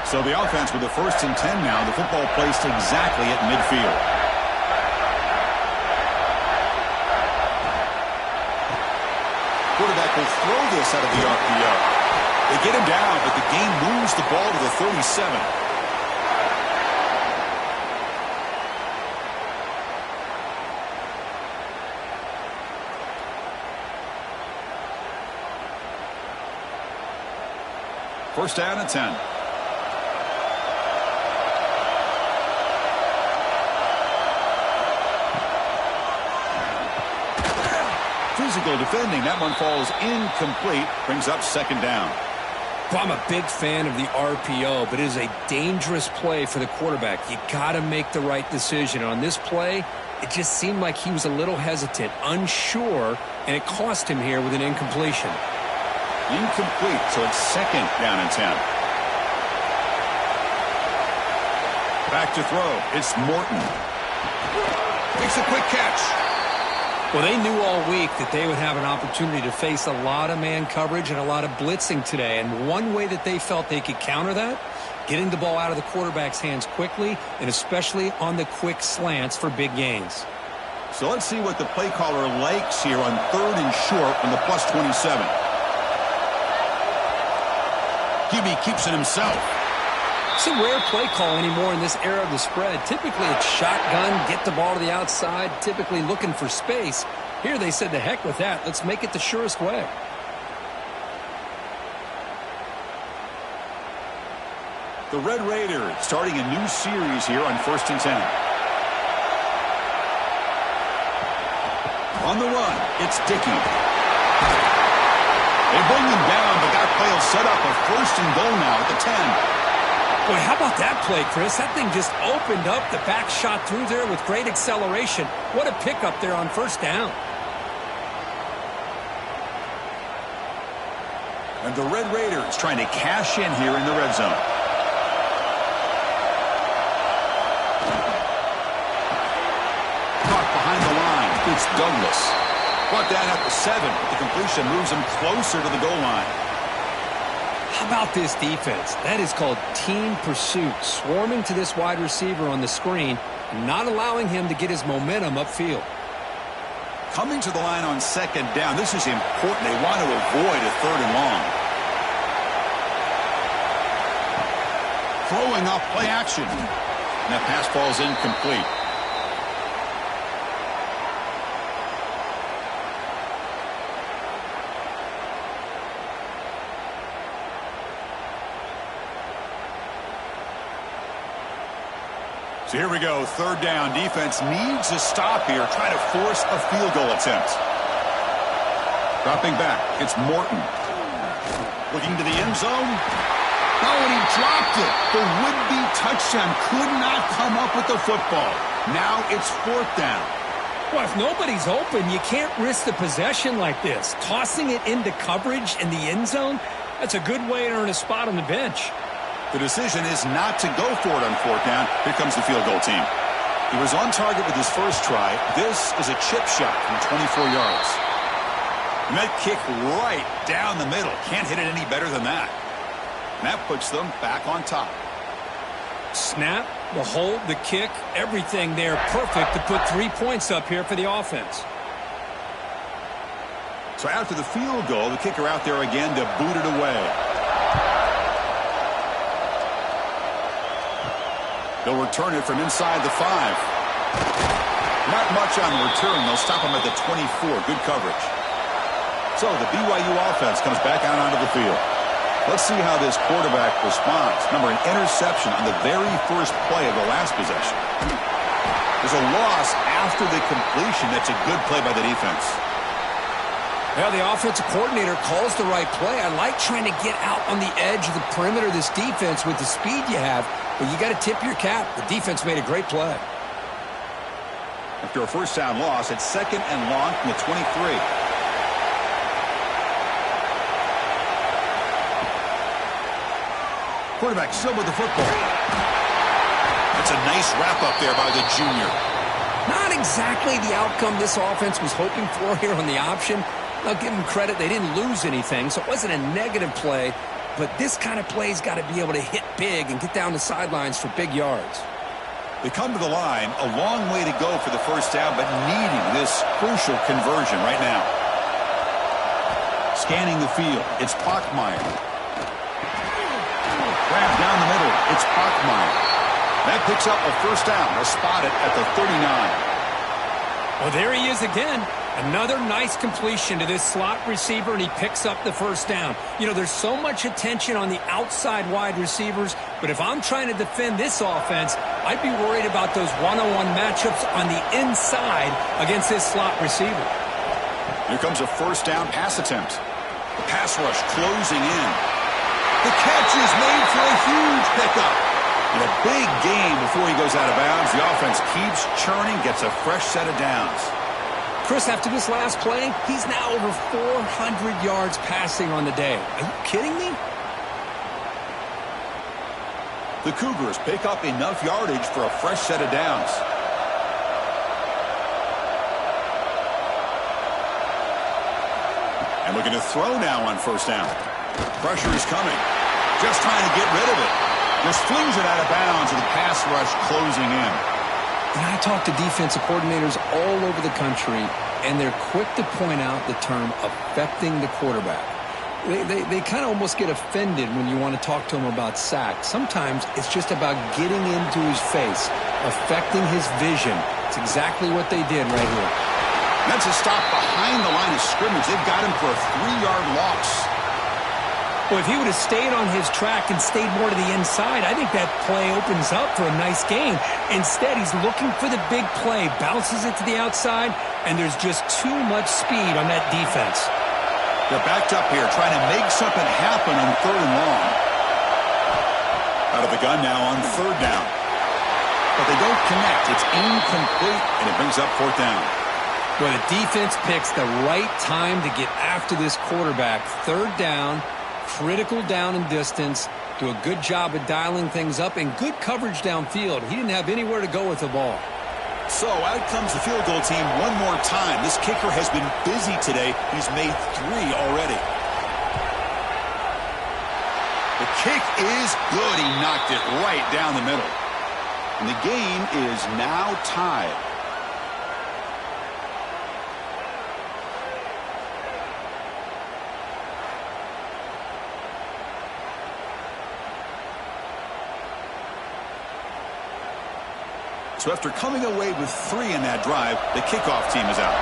So the offense with the 1st and 10 now. The football placed exactly at midfield. Quarterback will throw this out of the RPO. They get him down, but the game moves the ball to the 37. First down and 10. Physical defending. That one falls incomplete. Brings up second down. Well, I'm a big fan of the RPO, but it is a dangerous play for the quarterback. You got to make the right decision. On this play, it just seemed like he was a little hesitant, unsure, and it cost him here with an incompletion. Incomplete, so it's second down and 10. Back to throw. It's Morton. Makes a quick catch. Well, they knew all week that they would have an opportunity to face a lot of man coverage and a lot of blitzing today. And one way that they felt they could counter that, getting the ball out of the quarterback's hands quickly, and especially on the quick slants for big gains. So let's see what the play caller likes here on 3rd and short on the plus 27. QB keeps it himself. It's a rare play call anymore in this era of the spread. Typically it's shotgun, get the ball to the outside, typically looking for space. Here they said, to heck with that. Let's make it the surest way. The Red Raiders starting a new series here on 1st and 10. On the run, it's Dickey. They bring him down, but that play will set up a 1st and goal now at the 10. Boy, how about that play, Chris? That thing just opened up. The back shot through there with great acceleration. What a pickup there on 1st down. And the Red Raiders trying to cash in here in the red zone. Caught behind the line. It's Douglas. Brought down at the 7, but the completion moves him closer to the goal line. How about this defense? That is called team pursuit. Swarming to this wide receiver on the screen, not allowing him to get his momentum upfield. Coming to the line on 2nd down. This is important. They want to avoid a 3rd and long. Throwing off play action. And that pass falls incomplete. So here we go, third down. Defense needs a stop here, trying to force a field goal attempt. Dropping back, it's Morton. Looking to the end zone. Oh, and he dropped it. The would-be touchdown could not come up with the football. Now it's fourth down. Well, if nobody's open, you can't risk the possession like this. Tossing it into coverage in the end zone, that's a good way to earn a spot on the bench. The decision is not to go for it on fourth down. Here comes the field goal team. He was on target with his first try. This is a chip shot from 24 yards. And that kick right down the middle. Can't hit it any better than that. And that puts them back on top. Snap, the hold, the kick, everything there perfect to put 3 points up here for the offense. So after the field goal, the kicker out there again to boot it away. They'll return it from inside the 5. Not much on the return. They'll stop him at the 24. Good coverage. So the BYU offense comes back out onto the field. Let's see how this quarterback responds. Remember, an interception on the very first play of the last possession. There's a loss after the completion. That's a good play by the defense. Well, the offensive coordinator calls the right play. I like trying to get out on the edge of the perimeter of this defense with the speed you have, but you got to tip your cap. The defense made a great play. After a first down loss, it's second and long from the 23. Quarterback still with the football. That's a nice wrap-up there by the junior. Not exactly the outcome this offense was hoping for here on the option. I'll give them credit. They didn't lose anything, so it wasn't a negative play. But this kind of play's got to be able to hit big and get down the sidelines for big yards. They come to the line, a long way to go for the first down, but needing this crucial conversion right now. Scanning the field, it's Pockmeyer. Grab down the middle, it's Pockmeyer. That picks up a first down. They'll spot it at the 39. Well, there he is again. Another nice completion to this slot receiver, and he picks up the first down. You know, there's so much attention on the outside wide receivers, but if I'm trying to defend this offense, I'd be worried about those one-on-one matchups on the inside against this slot receiver. Here comes a first down pass attempt. The pass rush closing in. The catch is made for a huge pickup. And a big gain before he goes out of bounds. The offense keeps churning, gets a fresh set of downs. Chris, after this last play, he's now over 400 yards passing on the day. Are you kidding me? The Cougars pick up enough yardage for a fresh set of downs. And looking to throw now on first down. Pressure is coming. Just trying to get rid of it. Just flings it out of bounds with the pass rush closing in. And I talk to defensive coordinators all over the country, and they're quick to point out the term affecting the quarterback. They kind of almost get offended when you want to talk to them about sacks. Sometimes it's just about getting into his face, affecting his vision. It's exactly what they did right here. That's a stop behind the line of scrimmage. They've got him for a 3-yard loss. Well, if he would have stayed on his track and stayed more to the inside, I think that play opens up for a nice gain. Instead, he's looking for the big play, bounces it to the outside, and there's just too much speed on that defense. They're backed up here, trying to make something happen on third and long. Out of the gun now on third down. But they don't connect. It's incomplete, and it brings up fourth down. Well, the defense picks the right time to get after this quarterback. Third down. Critical down and distance, do a good job of dialing things up, and good coverage downfield. He didn't have anywhere to go with the ball. So out comes the field goal team one more time. This kicker has been busy today. He's made 3 already. The kick is good. He knocked it right down the middle. And the game is now tied. So after coming away with 3 in that drive, the kickoff team is out.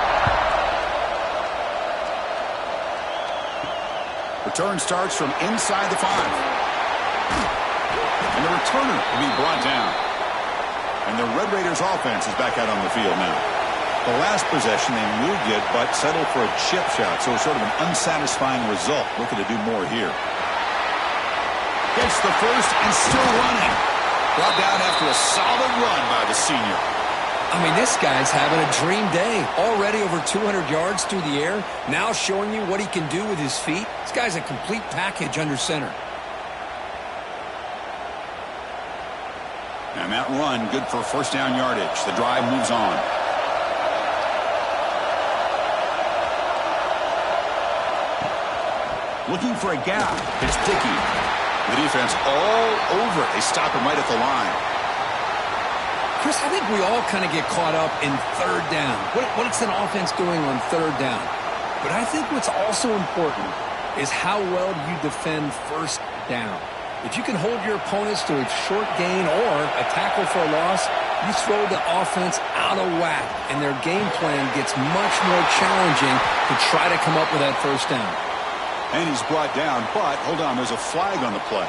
Return starts from inside the 5. And the returner will be brought down. And the Red Raiders offense is back out on the field now. The last possession, they moved it, but settled for a chip shot, so sort of an unsatisfying result. Looking to do more here. Gets the first and still running. Brought down after a solid run by the senior. I mean, this guy's having a dream day. Already over 200 yards through the air. Now showing you what he can do with his feet. This guy's a complete package under center. And that run, good for first down yardage. The drive moves on. Looking for a gap. It's Dickey. The defense all over it. They stop him right at the line. Chris, I think we all kind of get caught up in third down. What's an offense doing on third down? But I think what's also important is how well you defend first down. If you can hold your opponents to a short gain or a tackle for a loss, you throw the offense out of whack, and their game plan gets much more challenging to try to come up with that first down. And he's brought down, but hold on, there's a flag on the play.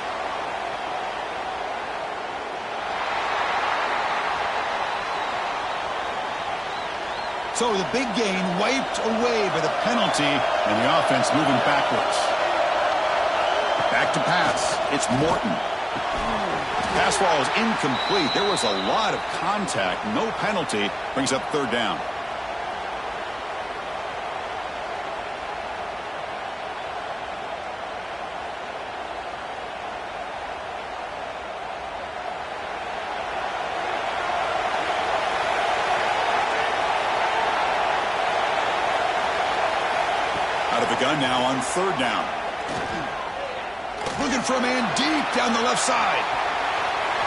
So the big gain wiped away by the penalty, and the offense moving backwards. Back to pass. It's Morton. Pass ball is incomplete. There was a lot of contact. No penalty. Brings up third down. Out of the gun now on third down. Looking for a man deep down the left side.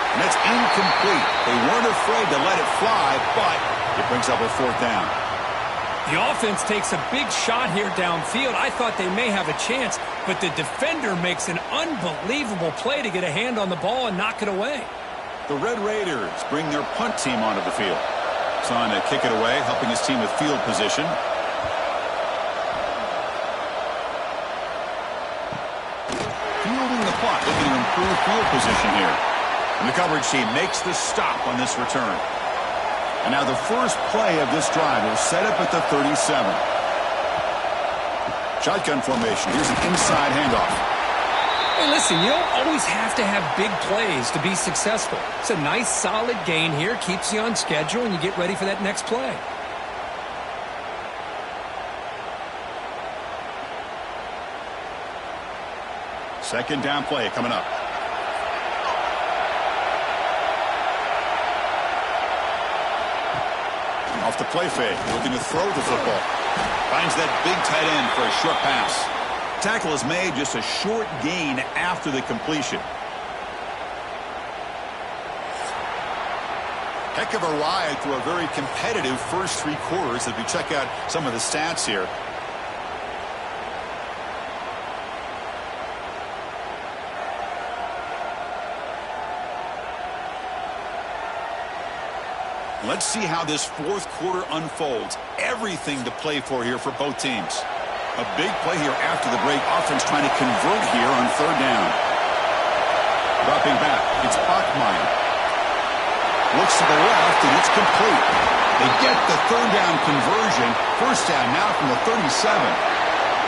And that's incomplete. They weren't afraid to let it fly, but it brings up a fourth down. The offense takes a big shot here downfield. I thought they may have a chance, but the defender makes an unbelievable play to get a hand on the ball and knock it away. The Red Raiders bring their punt team onto the field. It's on to kick it away, helping his team with field position. Fielding the punt, looking to improve field position here. And the coverage team makes the stop on this return. And now the first play of this drive will set up at the 37. Shotgun formation. Here's an inside handoff. Hey, listen, you don't always have to have big plays to be successful. It's a nice, solid gain here. Keeps you on schedule, and you get ready for that next play. Second down play coming up. Off the play fake, looking to throw the football. Finds that big tight end for a short pass. Tackle is made, just a short gain after the completion. Heck of a ride through a very competitive first three quarters as we check out some of the stats here. Let's see how this fourth quarter unfolds. Everything to play for here for both teams. A big play here after the break. Offense trying to convert here on third down. Dropping back. It's Bachmeyer. Looks to the left, and it's complete. They get the third down conversion. First down now from the 37.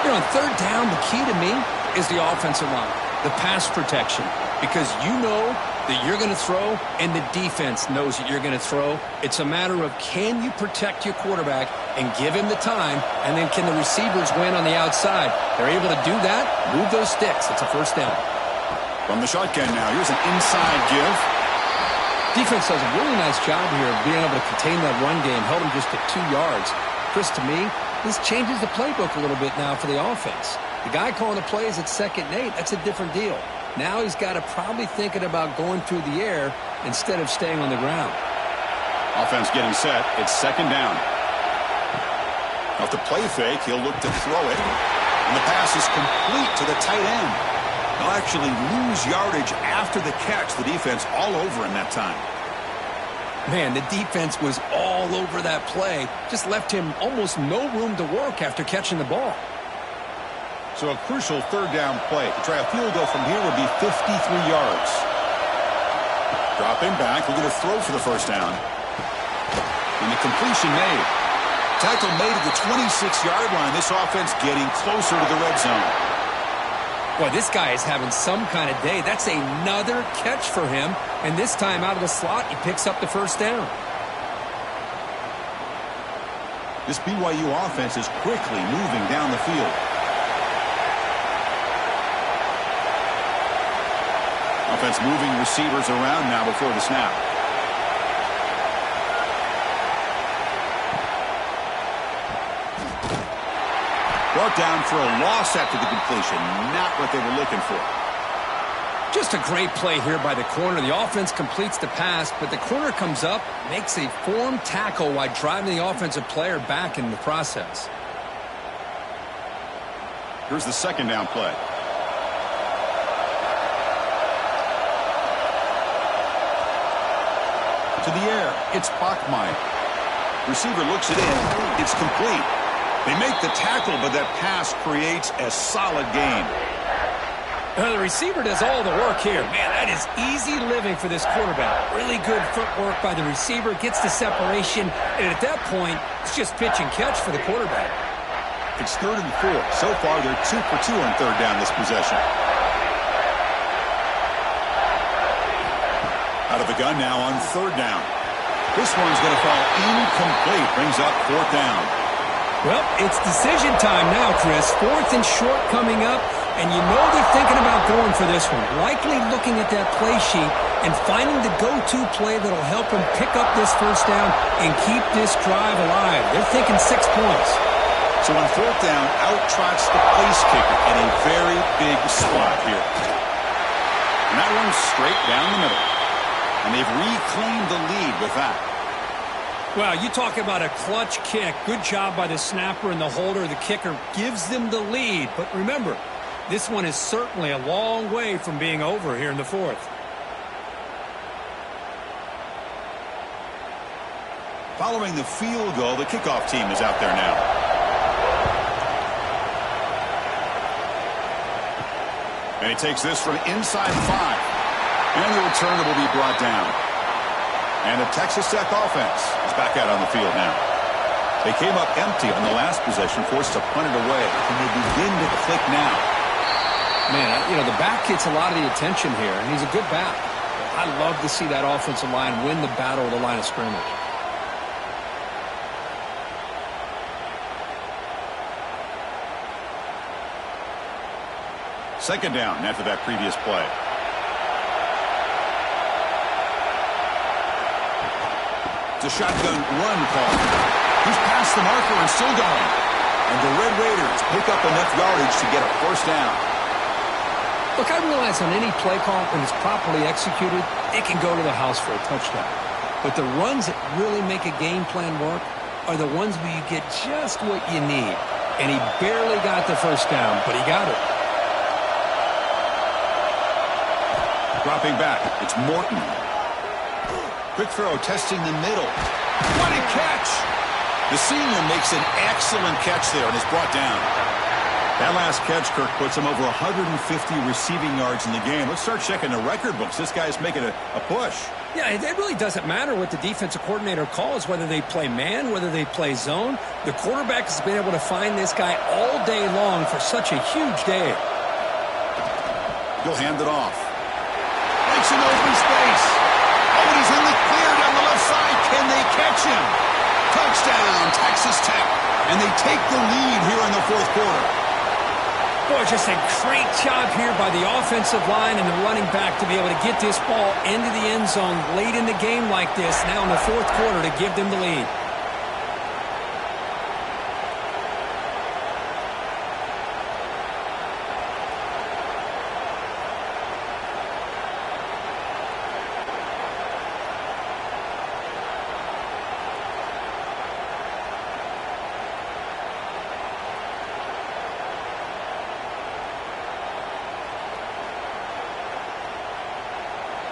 You know, on third down, the key to me is the offensive line, the pass protection, because you know that you're going to throw, and the defense knows that you're going to throw. It's a matter of, can you protect your quarterback and give him the time, and then can the receivers win on the outside? They're able to do that, move those sticks. It's a first down. From the shotgun now, here's an inside give. Defense does a really nice job here of being able to contain that run game, held him just at 2 yards. Chris, to me, this changes the playbook a little bit now for the offense. The guy calling the plays at 2nd and 8, that's a different deal. Now he's got to probably thinking about going through the air instead of staying on the ground. Offense getting set. It's second down. Off the play fake, he'll look to throw it. And the pass is complete to the tight end. He'll actually lose yardage after the catch. The defense all over him that time. Man, the defense was all over that play. Just left him almost no room to work after catching the ball. So a crucial third down play. To try a field goal from here would be 53 yards. Dropping back, looking to throw for the first down. And the completion made. Tackle made at the 26-yard line. This offense getting closer to the red zone. Boy, this guy is having some kind of day. That's another catch for him. And this time out of the slot, he picks up the first down. This BYU offense is quickly moving down the field. Offense moving receivers around now before the snap. Brought down for a loss after the completion. Not what they were looking for. Just a great play here by the corner. The offense completes the pass, but the corner comes up, makes a formed tackle while driving the offensive player back in the process. Here's the second down play. To the air, it's Bachmeier. Receiver looks it in. It's complete. They make the tackle, but that pass creates a solid gain. The receiver does all the work here. Man, that is easy living for this quarterback. Really good footwork by the receiver, gets the separation, and at that point, it's just pitch and catch for the quarterback. It's 3rd and 4. So far, they're 2 for 2 on third down this possession. Out of the gun now on third down. This one's going to fall incomplete. Brings up 4th down. Well, it's decision time now, Chris. 4th and short coming up, and you know they're thinking about going for this one. Likely looking at that play sheet and finding the go-to play that'll help them pick up this first down and keep this drive alive. They're thinking 6 points. So on 4th down, out trots the place kicker in a very big spot here. And that one's straight down the middle. And they've reclaimed the lead with that. Well, you talk about a clutch kick. Good job by the snapper and the holder. The kicker gives them the lead. But remember, this one is certainly a long way from being over here in the 4th. Following the field goal, the kickoff team is out there now. And he takes this from inside the 5. And the returner will be brought down. And the Texas Tech offense is back out on the field now. They came up empty on the last possession, forced to punt it away. And they begin to click now. Man, you know, the back gets a lot of the attention here, and he's a good back. I love to see that offensive line win the battle of the line of scrimmage. Second down after that previous play. It's a shotgun run call. He's past the marker and still going. And the Red Raiders pick up enough yardage to get a first down. Look, I realize on any play call, when it's properly executed, it can go to the house for a touchdown. But the runs that really make a game plan work are the ones where you get just what you need. And he barely got the first down, but he got it. Dropping back, it's Morton. Quick throw, testing the middle. What a catch! The senior makes an excellent catch there and is brought down. That last catch, Kirk, puts him over 150 receiving yards in the game. Let's start checking the record books. This guy's making a push. Yeah, it really doesn't matter what the defensive coordinator calls, whether they play man, whether they play zone. The quarterback has been able to find this guy all day long for such a huge day. He'll hand it off. Makes an open space. Oh, and he's in the clear down the left side. Can they catch him? Touchdown, Texas Tech. And they take the lead here in the 4th quarter. Boy, just a great job here by the offensive line and the running back to be able to get this ball into the end zone late in the game like this, now in the 4th quarter, to give them the lead.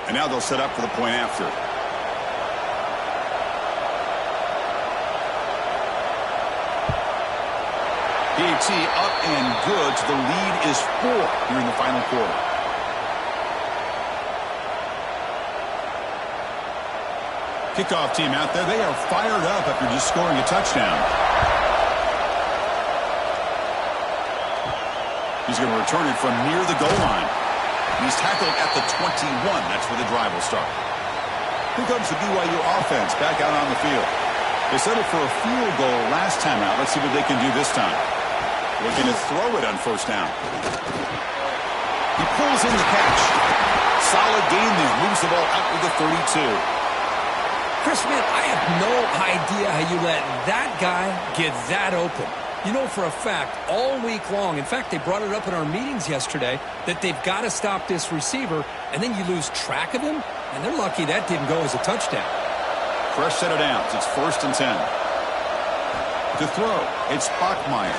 And now they'll set up for the point after. PAT up and good. So the lead is 4 here in the final quarter. Kickoff team out there, they are fired up after just scoring a touchdown. He's going to return it from near the goal line. He's tackled at the 21. That's where the drive will start. Here comes the BYU offense back out on the field. They settled for a field goal last time out. Let's see what they can do this time. Looking to throw it on first down. He pulls in the catch. Solid gain there. Moves the ball out to the 32. Chris, man, I have no idea how you let that guy get that open. You know for a fact, all week long, in fact, they brought it up in our meetings yesterday, that they've got to stop this receiver, and then you lose track of him, and they're lucky that didn't go as a touchdown. Fresh set of downs. It's 1st and 10. To throw, it's Bachmeier.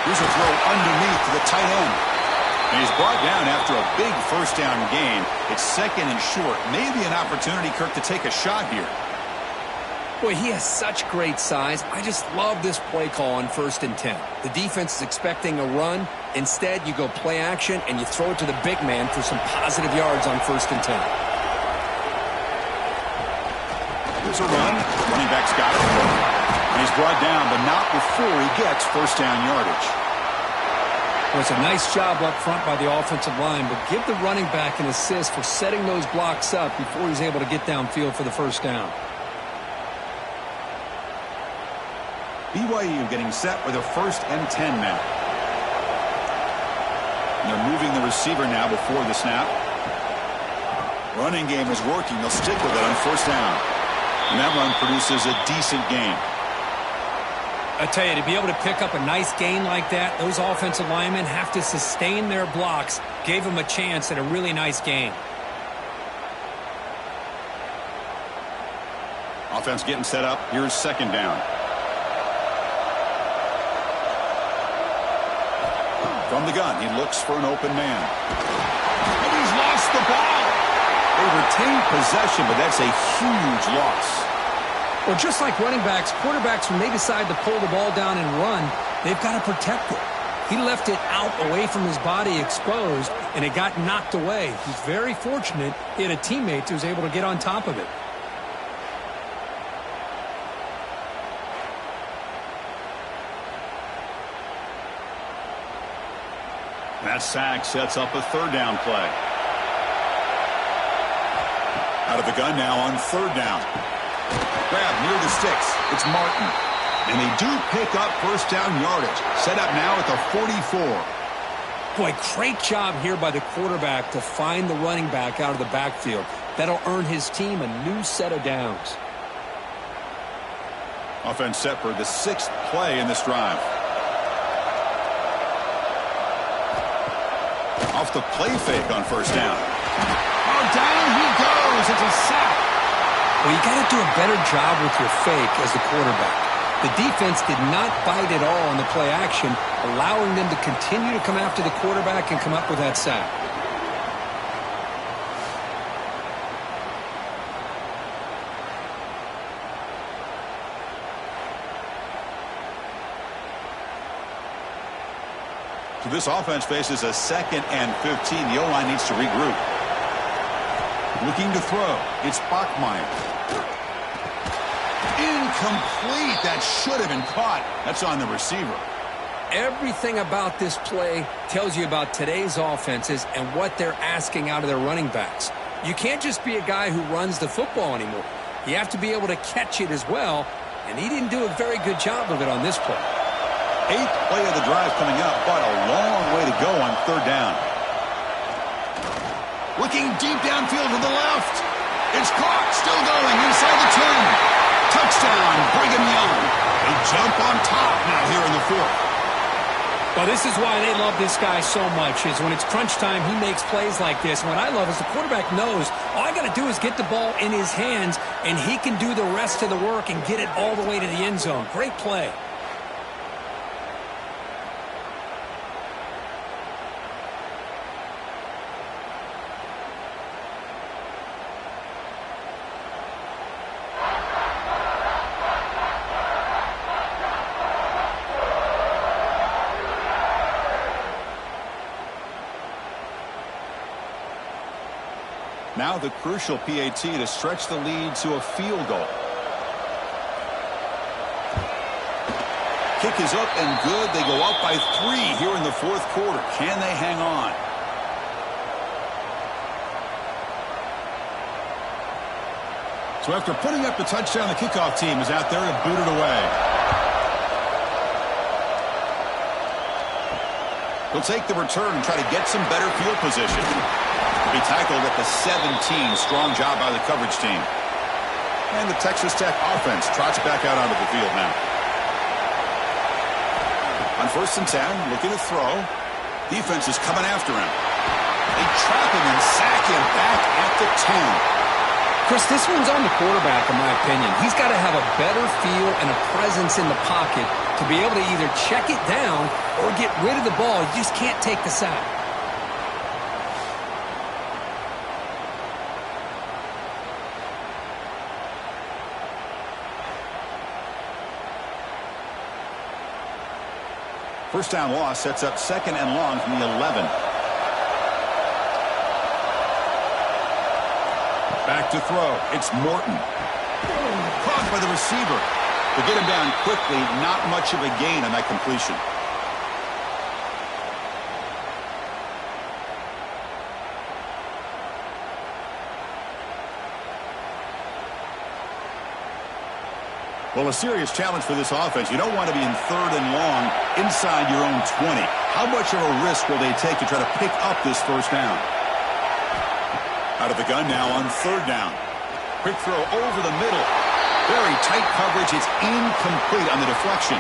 Here's a throw underneath to the tight end. And he's brought down after a big first down gain. It's 2nd and short. Maybe an opportunity, Kirk, to take a shot here. Boy, he has such great size. I just love this play call on 1st and 10. The defense is expecting a run. Instead, you go play action, and you throw it to the big man for some positive yards on 1st and 10. Here's a run. Running back's got it. And he's brought down, but not before he gets first down yardage. Well, it's a nice job up front by the offensive line, but give the running back an assist for setting those blocks up before he's able to get downfield for the first down. BYU getting set with a 1st and 10 now. And they're moving the receiver now before the snap. Running game is working. They'll stick with it on first down. And that run produces a decent gain. I tell you, to be able to pick up a nice gain like that, those offensive linemen have to sustain their blocks. Gave them a chance at a really nice gain. Offense getting set up. Here's 2nd down. From the gun, he looks for an open man. And he's lost the ball. They retain possession, but that's a huge loss. Well, just like running backs, quarterbacks, when they decide to pull the ball down and run, they've got to protect it. He left it out away from his body exposed, and it got knocked away. He's very fortunate he had a teammate who was able to get on top of it. That sack sets up a 3rd down play. Out of the gun now on 3rd down. Grab near the sticks. It's Martin. And they do pick up first down yardage. Set up now at the 44. Boy, great job here by the quarterback to find the running back out of the backfield. That'll earn his team a new set of downs. Offense set for the 6th play in this drive. Off the play fake on first down. Oh, down he goes. It's a sack. Well, you got to do a better job with your fake as the quarterback. The defense did not bite at all on the play action, allowing them to continue to come after the quarterback and come up with that sack. So this offense faces a 2nd and 15. The O-line needs to regroup. Looking to throw. It's Bachmeier. Incomplete. That should have been caught. That's on the receiver. Everything about this play tells you about today's offenses and what they're asking out of their running backs. You can't just be a guy who runs the football anymore. You have to be able to catch it as well, and he didn't do a very good job of it on this play. 8th play of the drive coming up, but a long way to go on 3rd down. Looking deep downfield to the left. It's caught. Still going inside the 10. Touchdown, Brigham Young. They jump on top now here in the 4th. Well, this is why they love this guy so much, is when it's crunch time, he makes plays like this. And what I love is the quarterback knows all I got to do is get the ball in his hands, and he can do the rest of the work and get it all the way to the end zone. Great play. Now the crucial PAT to stretch the lead to a field goal. Kick is up and good. They go up by 3 here in the fourth quarter. Can they hang on? So after putting up the touchdown, the kickoff team is out there to boot it away. He'll take the return and try to get some better field position. He'll be tackled at the 17. Strong job by the coverage team. And the Texas Tech offense trots back out onto the field now. On 1st and 10, looking to throw. Defense is coming after him. They trap him and sack him back at the 10. Chris, this one's on the quarterback, in my opinion. He's got to have a better feel and a presence in the pocket to be able to either check it down or get rid of the ball. You just can't take the sack. First down loss sets up 2nd and long from the 11. Back to throw. It's Morton. Caught by the receiver. To get him down quickly, not much of a gain on that completion. Well, a serious challenge for this offense. You don't want to be in 3rd and long inside your own 20. How much of a risk will they take to try to pick up this first down? Out of the gun now on 3rd down. Quick throw over the middle. Very tight coverage. It's incomplete on the deflection.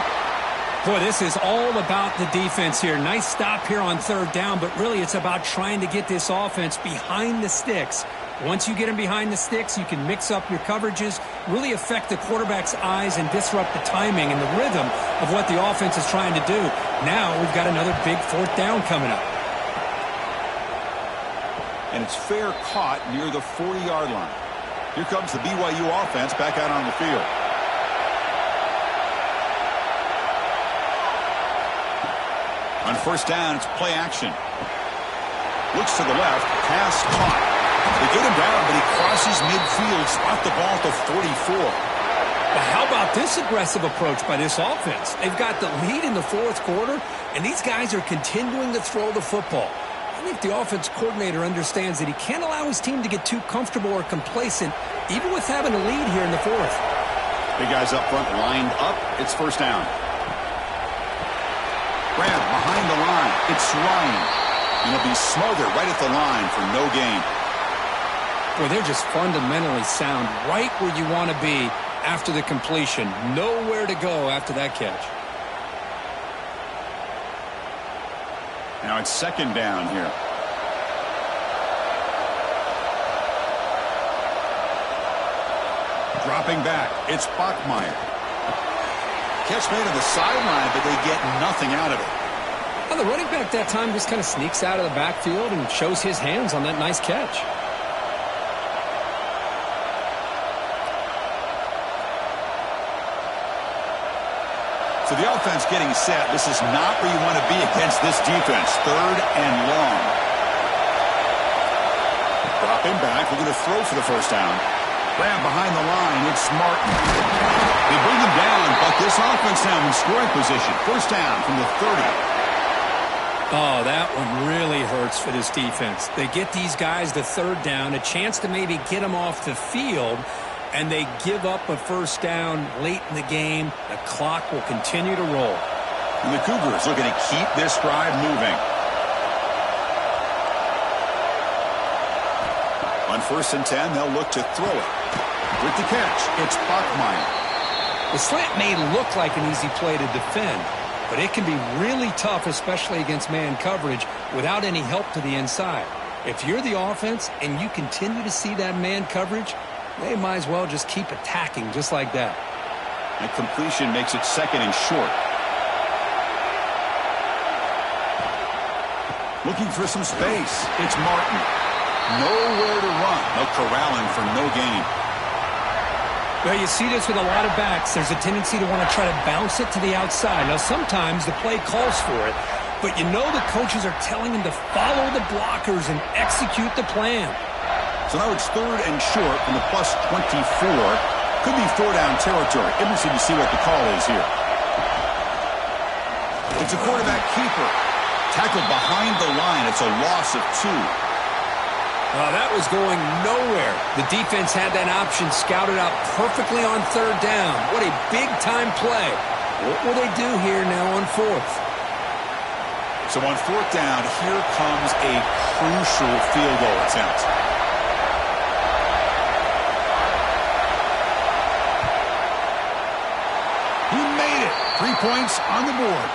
Boy, this is all about the defense here. Nice stop here on 3rd down, but really it's about trying to get this offense behind the sticks. Once you get them behind the sticks, you can mix up your coverages, really affect the quarterback's eyes and disrupt the timing and the rhythm of what the offense is trying to do. Now we've got another big 4th down coming up. And it's fair caught near the 40-yard line. Here comes the BYU offense back out on the field. On 1st down, it's play action. Looks to the left, pass caught. They get him down, but he crosses midfield, spot the ball at the 44. Well, how about this aggressive approach by this offense? They've got the lead in the 4th quarter, and these guys are continuing to throw the football. I think the offense coordinator understands that he can't allow his team to get too comfortable or complacent, even with having a lead here in the 4th. Big guys up front lined up. It's 1st down. Grab behind the line. It's Ryan. And he'll be smothered right at the line for no gain. Boy, they're just fundamentally sound right where you want to be after the completion. Nowhere to go after that catch. Now it's 2nd down here. Dropping back. It's Bachmeier. Catch made on the sideline, but they get nothing out of it. Well, the running back that time just kind of sneaks out of the backfield and shows his hands on that nice catch. So the offense getting set. This is not where you want to be against this defense. 3rd and long. Dropping back. We're going to throw for the 1st down. Grab behind the line. It's Martin. They bring him down, but this offense now in scoring position. 1st down from the 30. Oh, that one really hurts for this defense. They get these guys the 3rd down, a chance to maybe get them off the field, and they give up a 1st down late in the game. The clock will continue to roll. And the Cougars looking to keep this drive moving. On 1st and 10, they'll look to throw it. With the catch, it's Bachmeier. The slant may look like an easy play to defend, but it can be really tough, especially against man coverage, without any help to the inside. If you're the offense and you continue to see that man coverage, they might as well just keep attacking just like that. And completion makes it 2nd and short. Looking for some space. It's Martin. Nowhere to run. No corralling for no gain. Well, you see this with a lot of backs. There's a tendency to want to try to bounce it to the outside. Now, sometimes the play calls for it, but you know the coaches are telling them to follow the blockers and execute the plan. So now it's 3rd and short from the plus 24. Could be 4-down territory. Interesting to see what the call is here. It's a quarterback keeper. Tackled behind the line. It's a loss of 2. That was going nowhere. The defense had that option scouted out perfectly on 3rd down. What a big-time play. What will they do here now on 4th? So on 4th down, here comes a crucial field goal attempt. He made it. 3 points on the board.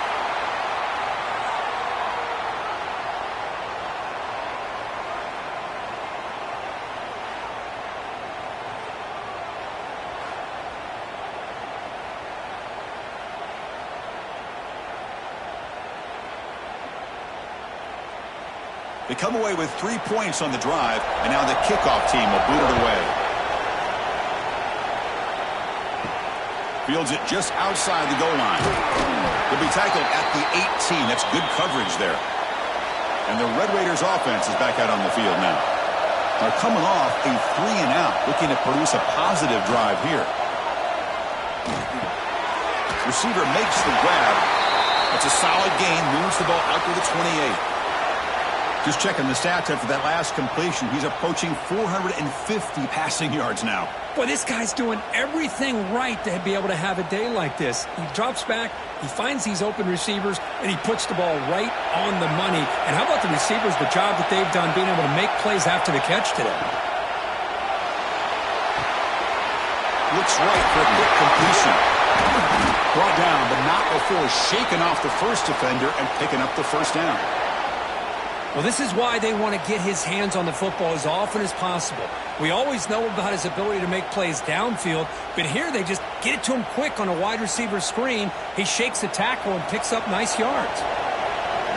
They come away with 3 points on the drive, and now the kickoff team will boot it away. Fields it just outside the goal line. He'll be tackled at the 18. That's good coverage there. And the Red Raiders offense is back out on the field now. They're coming off a 3-and-out, looking to produce a positive drive here. Receiver makes the grab. It's a solid gain, moves the ball out to the 28. Just checking the stats after that last completion. He's approaching 450 passing yards now. Boy, this guy's doing everything right to be able to have a day like this. He drops back, he finds these open receivers, and he puts the ball right on the money. And how about the receivers, the job that they've done being able to make plays after the catch today? Looks right for a quick completion. Brought down, but not before shaking off the first defender and picking up the 1st down. Well, this is why they want to get his hands on the football as often as possible. We always know about his ability to make plays downfield, but here they just get it to him quick on a wide receiver screen. He shakes the tackle and picks up nice yards.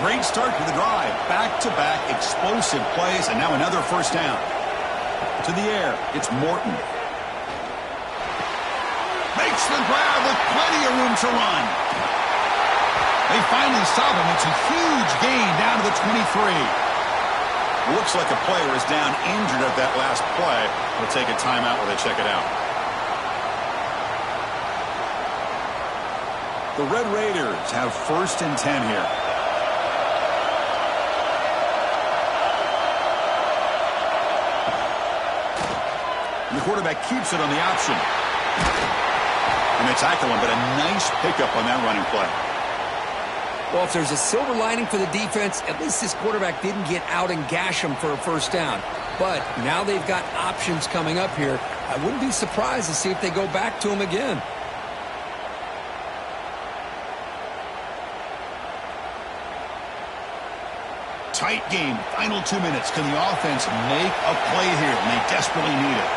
Great start to the drive. Back-to-back explosive plays, and now another 1st down. To the air, it's Morton. Makes the grab with plenty of room to run. They finally stop him. It's a huge gain down to the 23. Looks like a player is down injured at that last play. We'll take a timeout while they check it out. The Red Raiders have 1st and 10 here. And the quarterback keeps it on the option. And they tackle him, but a nice pickup on that running play. Well, if there's a silver lining for the defense, at least this quarterback didn't get out and gash him for a 1st down. But now they've got options coming up here. I wouldn't be surprised to see if they go back to him again. Tight game, final 2 minutes. Can the offense make a play here? And they desperately need it.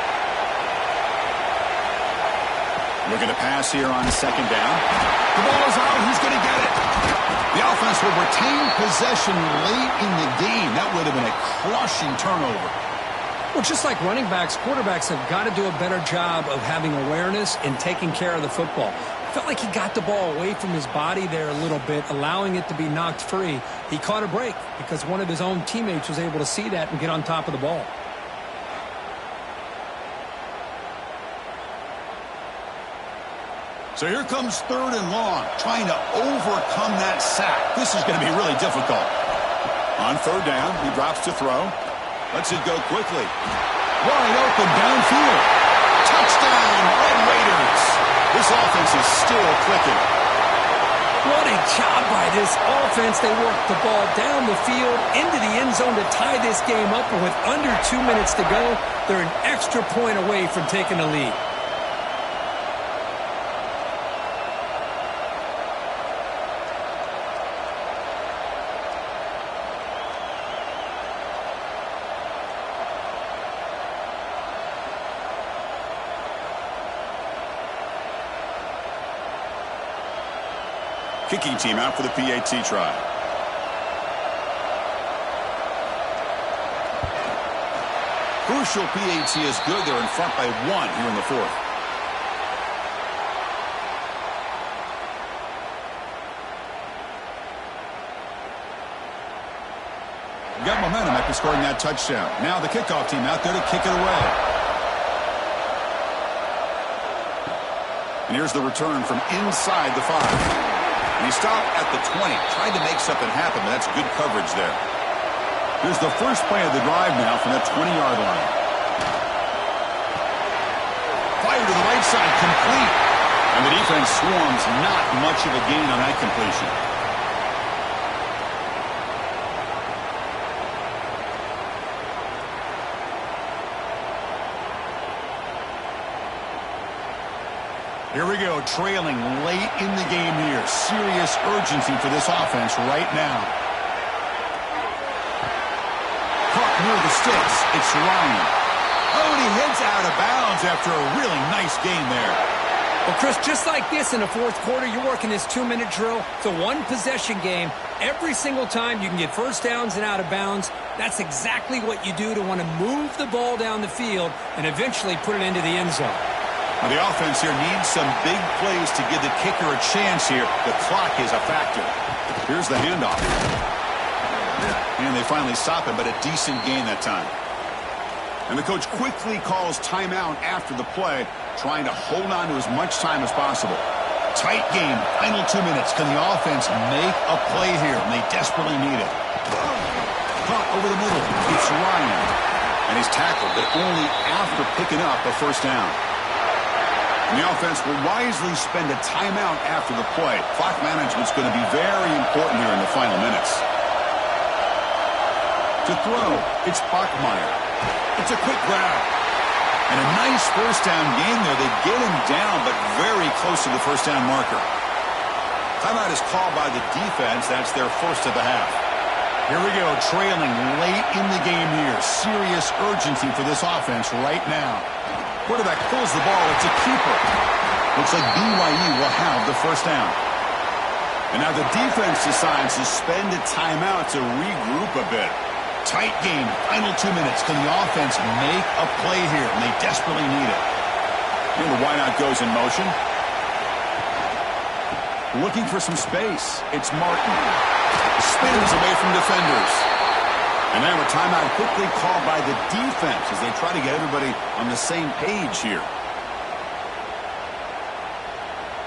Looking to pass here on 2nd down. The ball is out. He's going to get it. The offense will retain possession late in the game. That would have been a crushing turnover. Well, just like running backs, quarterbacks have got to do a better job of having awareness and taking care of the football. Felt like he got the ball away from his body there a little bit, allowing it to be knocked free. He caught a break because one of his own teammates was able to see that and get on top of the ball. So here comes 3rd and long, trying to overcome that sack. This is going to be really difficult. On 3rd down, he drops to throw. Lets it go quickly. Wide open downfield. Touchdown, Red Raiders. This offense is still clicking. What a job by this offense. They worked the ball down the field into the end zone to tie this game up. And with under 2 minutes to go, they're an extra point away from taking the lead. Kicking team out for the PAT try. Crucial PAT is good. They're in front by 1 here in the 4th. Got momentum after scoring that touchdown. Now the kickoff team out there to kick it away. And here's the return from inside the 5. And he stopped at the 20. Tried to make something happen, but that's good coverage there. Here's the first play of the drive now from that 20-yard line. Fire to the right side, complete. And the defense swarms, not much of a gain on that completion. Here we go, trailing late in the game here. Serious urgency for this offense right now. Caught near the sticks. It's Ryan. Oh, and he heads out of bounds after a really nice gain there. Well, Chris, just like this in the fourth quarter, you're working this 2-minute drill. It's a one-possession game. Every single time you can get first downs and out of bounds. That's exactly what you do to want to move the ball down the field and eventually put it into the end zone. Well, the offense here needs some big plays to give the kicker a chance here. The clock is a factor. Here's the handoff. And they finally stop it, but a decent gain that time. And the coach quickly calls timeout after the play, trying to hold on to as much time as possible. Tight game, final 2 minutes. Can the offense make a play here? And they desperately need it. Caught over the middle. It's Ryan. And he's tackled, but only after picking up a first down. And the offense will wisely spend a timeout after the play. Clock management's going to be very important here in the final minutes. To throw, it's Bachmeier. It's a quick grab. And a nice first down gain there. They get him down, but very close to the first down marker. Timeout is called by the defense. That's their first of the half. Here we go, trailing late in the game here. Serious urgency for this offense right now. Quarterback pulls the ball. It's a keeper. Looks like BYU will have the first down. And now the defense decides to spend a timeout to regroup a bit. Tight game, final 2 minutes. Can the offense make a play here? And they desperately need it. And the wideout goes in motion. Looking for some space. It's Martin. Spins away from defenders. And now a timeout quickly called by the defense as they try to get everybody on the same page here.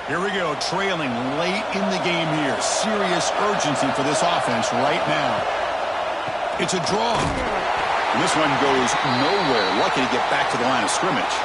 Here we go, trailing late in the game here. Serious urgency for this offense right now. It's a draw. And this one goes nowhere. Lucky to get back to the line of scrimmage.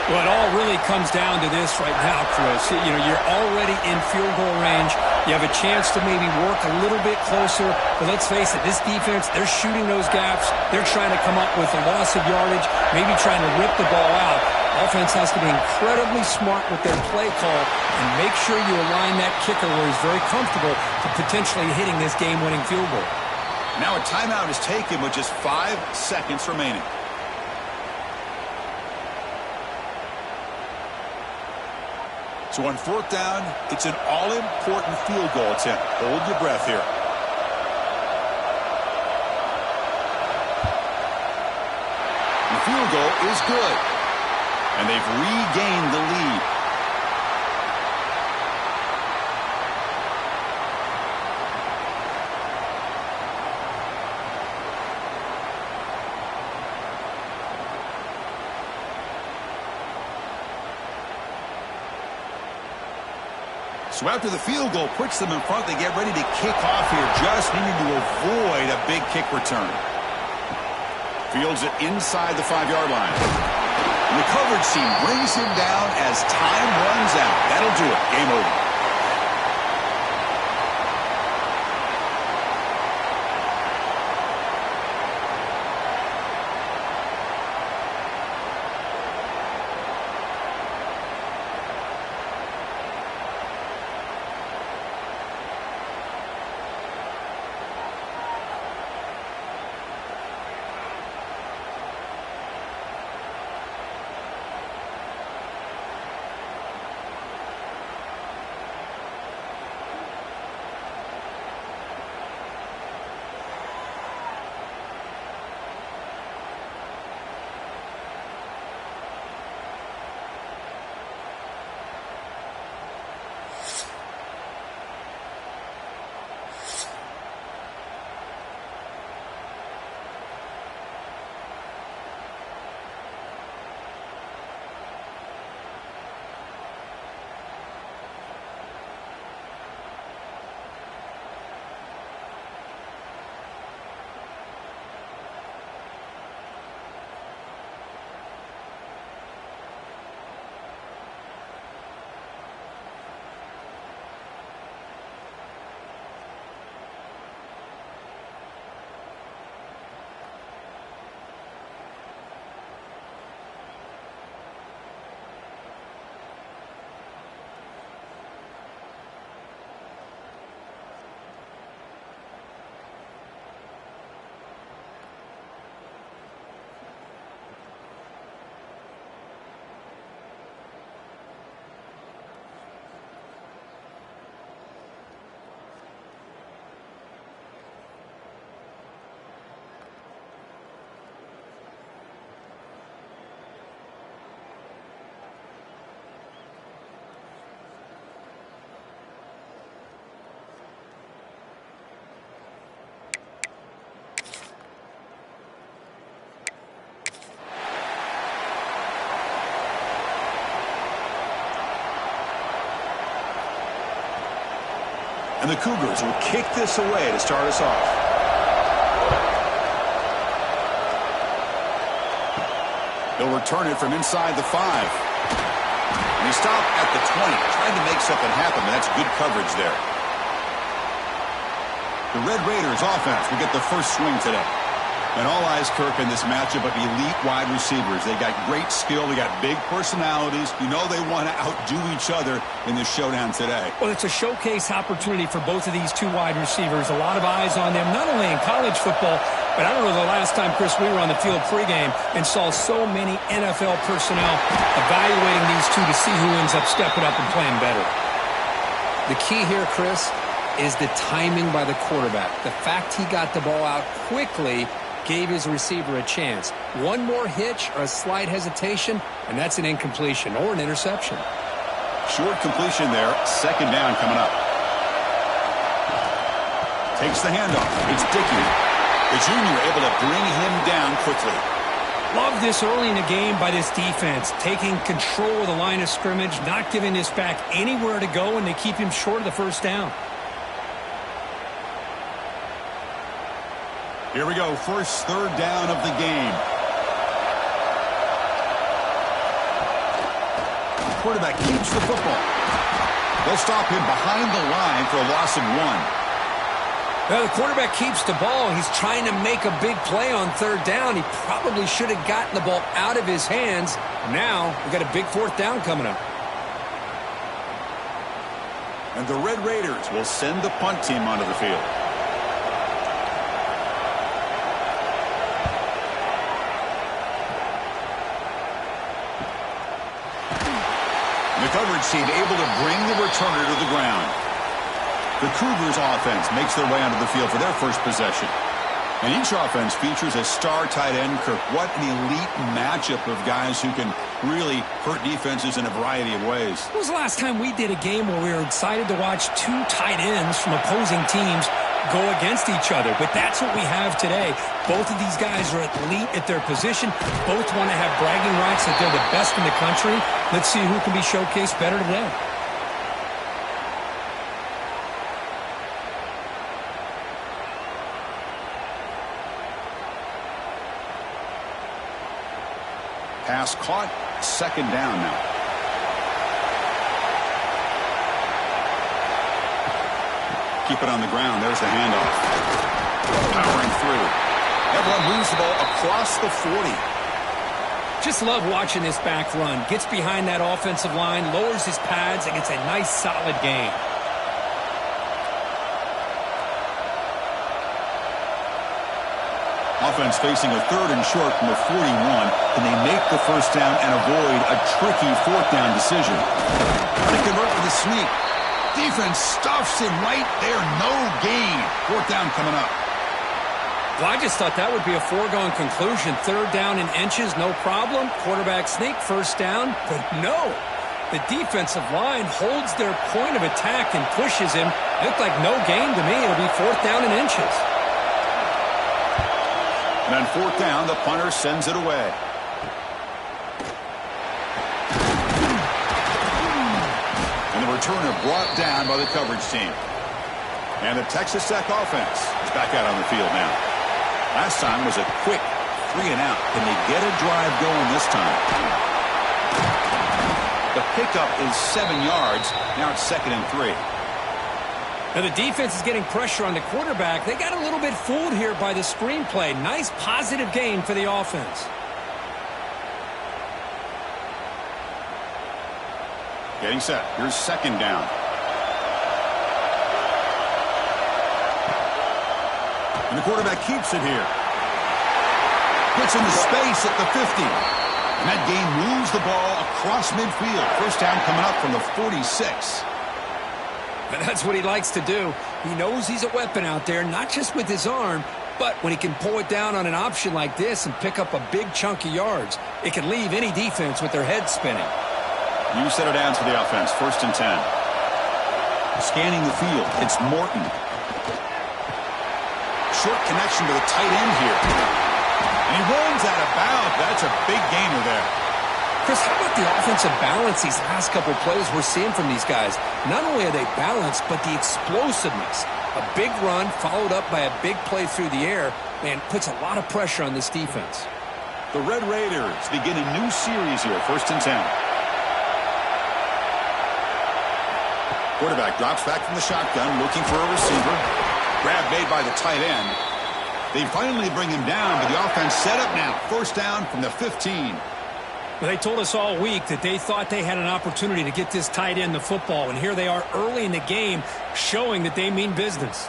Well, it all really comes down to this right now, Chris. You know, you're already in field goal range. You have a chance to maybe work a little bit closer. But let's face it, this defense, they're shooting those gaps. They're trying to come up with a loss of yardage, maybe trying to rip the ball out. Offense has to be incredibly smart with their play call and make sure you align that kicker where he's very comfortable to potentially hitting this game-winning field goal. Now a timeout is taken with just 5 seconds remaining. So on fourth down, it's an all-important field goal attempt. Hold your breath here. The field goal is good. And they've regained the lead. So after the field goal puts them in front, they get ready to kick off here, just needing to avoid a big kick return. Fields it inside the 5-yard line. And the coverage team brings him down as time runs out. That'll do it. Game over. And the Cougars will kick this away to start us off. They'll return it from inside the 5. And he stopped at the 20, trying to make something happen, but that's good coverage there. The Red Raiders offense will get the first swing today. And all eyes, Kirk, in this matchup of elite wide receivers. They got great skill. They got big personalities. You know they want to outdo each other in this showdown today. Well, it's a showcase opportunity for both of these two wide receivers. A lot of eyes on them, not only in college football, but I don't know the last time, Chris, we were on the field pregame and saw so many NFL personnel evaluating these two to see who ends up stepping up and playing better. The key here, Chris, is the timing by the quarterback. The fact he got the ball out quickly gave his receiver a chance. One more hitch or a slight hesitation, and that's an incompletion or an interception. Short completion there. Second down coming up. Takes the handoff. It's Dickey. The junior able to bring him down quickly. Love this early in the game by this defense, taking control of the line of scrimmage, not giving this back anywhere to go, and they keep him short of the first down. Here we go, first third down of the game. Quarterback keeps the football. They'll stop him behind the line for a loss of 1. Well, the quarterback keeps the ball. He's trying to make a big play on third down. He probably should have gotten the ball out of his hands. Now, we've got a big fourth down coming up. And the Red Raiders will send the punt team onto the field. The coverage team able to bring the returner to the ground. The Cougars offense makes their way onto the field for their first possession. And each offense features a star tight end, Kirk. What an elite matchup of guys who can really hurt defenses in a variety of ways. When was the last time we did a game where we were excited to watch two tight ends from opposing teams go against each other? But that's what we have today. Both of these guys are elite at their position. Both want to have bragging rights that they're the best in the country. Let's see who can be showcased better today. Pass caught, second down now. Keep it on the ground. There's the handoff. Powering through. Everyone moves the ball across the 40. Just love watching this back run. Gets behind that offensive line, lowers his pads, and gets a nice solid gain. Offense facing a third and short from the 41. Can they make the first down and avoid a tricky fourth down decision? They convert with a sneak. Defense stuffs him right there. No gain. Fourth down coming up. Well, I just thought that would be a foregone conclusion. Third down in inches, no problem. Quarterback sneak, first down. But no. The defensive line holds their point of attack and pushes him. It looked like no gain to me. It'll be fourth down in inches. And on fourth down, the punter sends it away. And the returner brought down by the coverage team. And the Texas Tech offense is back out on the field now. Last time was a quick 3-and-out. Can they get a drive going this time? The pickup is 7 yards. Now it's 2nd and 3. Now the defense is getting pressure on the quarterback. They got a little bit fooled here by the screenplay. Nice positive gain for the offense. Getting set. Here's second down. And the quarterback keeps it here. Gets into space at the 50. And that gain moves the ball across midfield. First down coming up from the 46. But that's what he likes to do. He knows he's a weapon out there, not just with his arm, but when he can pull it down on an option like this and pick up a big chunk of yards, it can leave any defense with their head spinning. You set it down to the offense. 1st and 10. Scanning the field. It's Morton. Short connection to the tight end here. And he runs out of bounds. That's a big gainer there. Chris, how about the offensive balance these last couple plays we're seeing from these guys? Not only are they balanced, but the explosiveness. A big run followed up by a big play through the air, man, puts a lot of pressure on this defense. The Red Raiders begin a new series here, 1st and 10. Quarterback drops back from the shotgun, looking for a receiver. Grab made by the tight end. They finally bring him down, but the offense set up now. 1st down from the 15. Well, they told us all week that they thought they had an opportunity to get this tight end the football, and here they are early in the game showing that they mean business.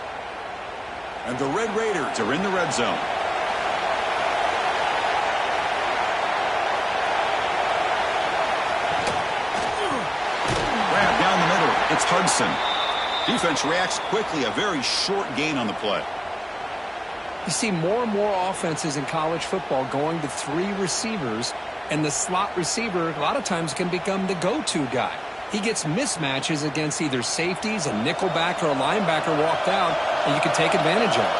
And the Red Raiders are in the red zone. Grab down the middle. It's Hudson. Defense reacts quickly. A very short gain on the play. You see more and more offenses in college football going to 3 receivers, and the slot receiver a lot of times can become the go-to guy. He gets mismatches against either safeties, a nickelback, or a linebacker walked out, and you can take advantage of it.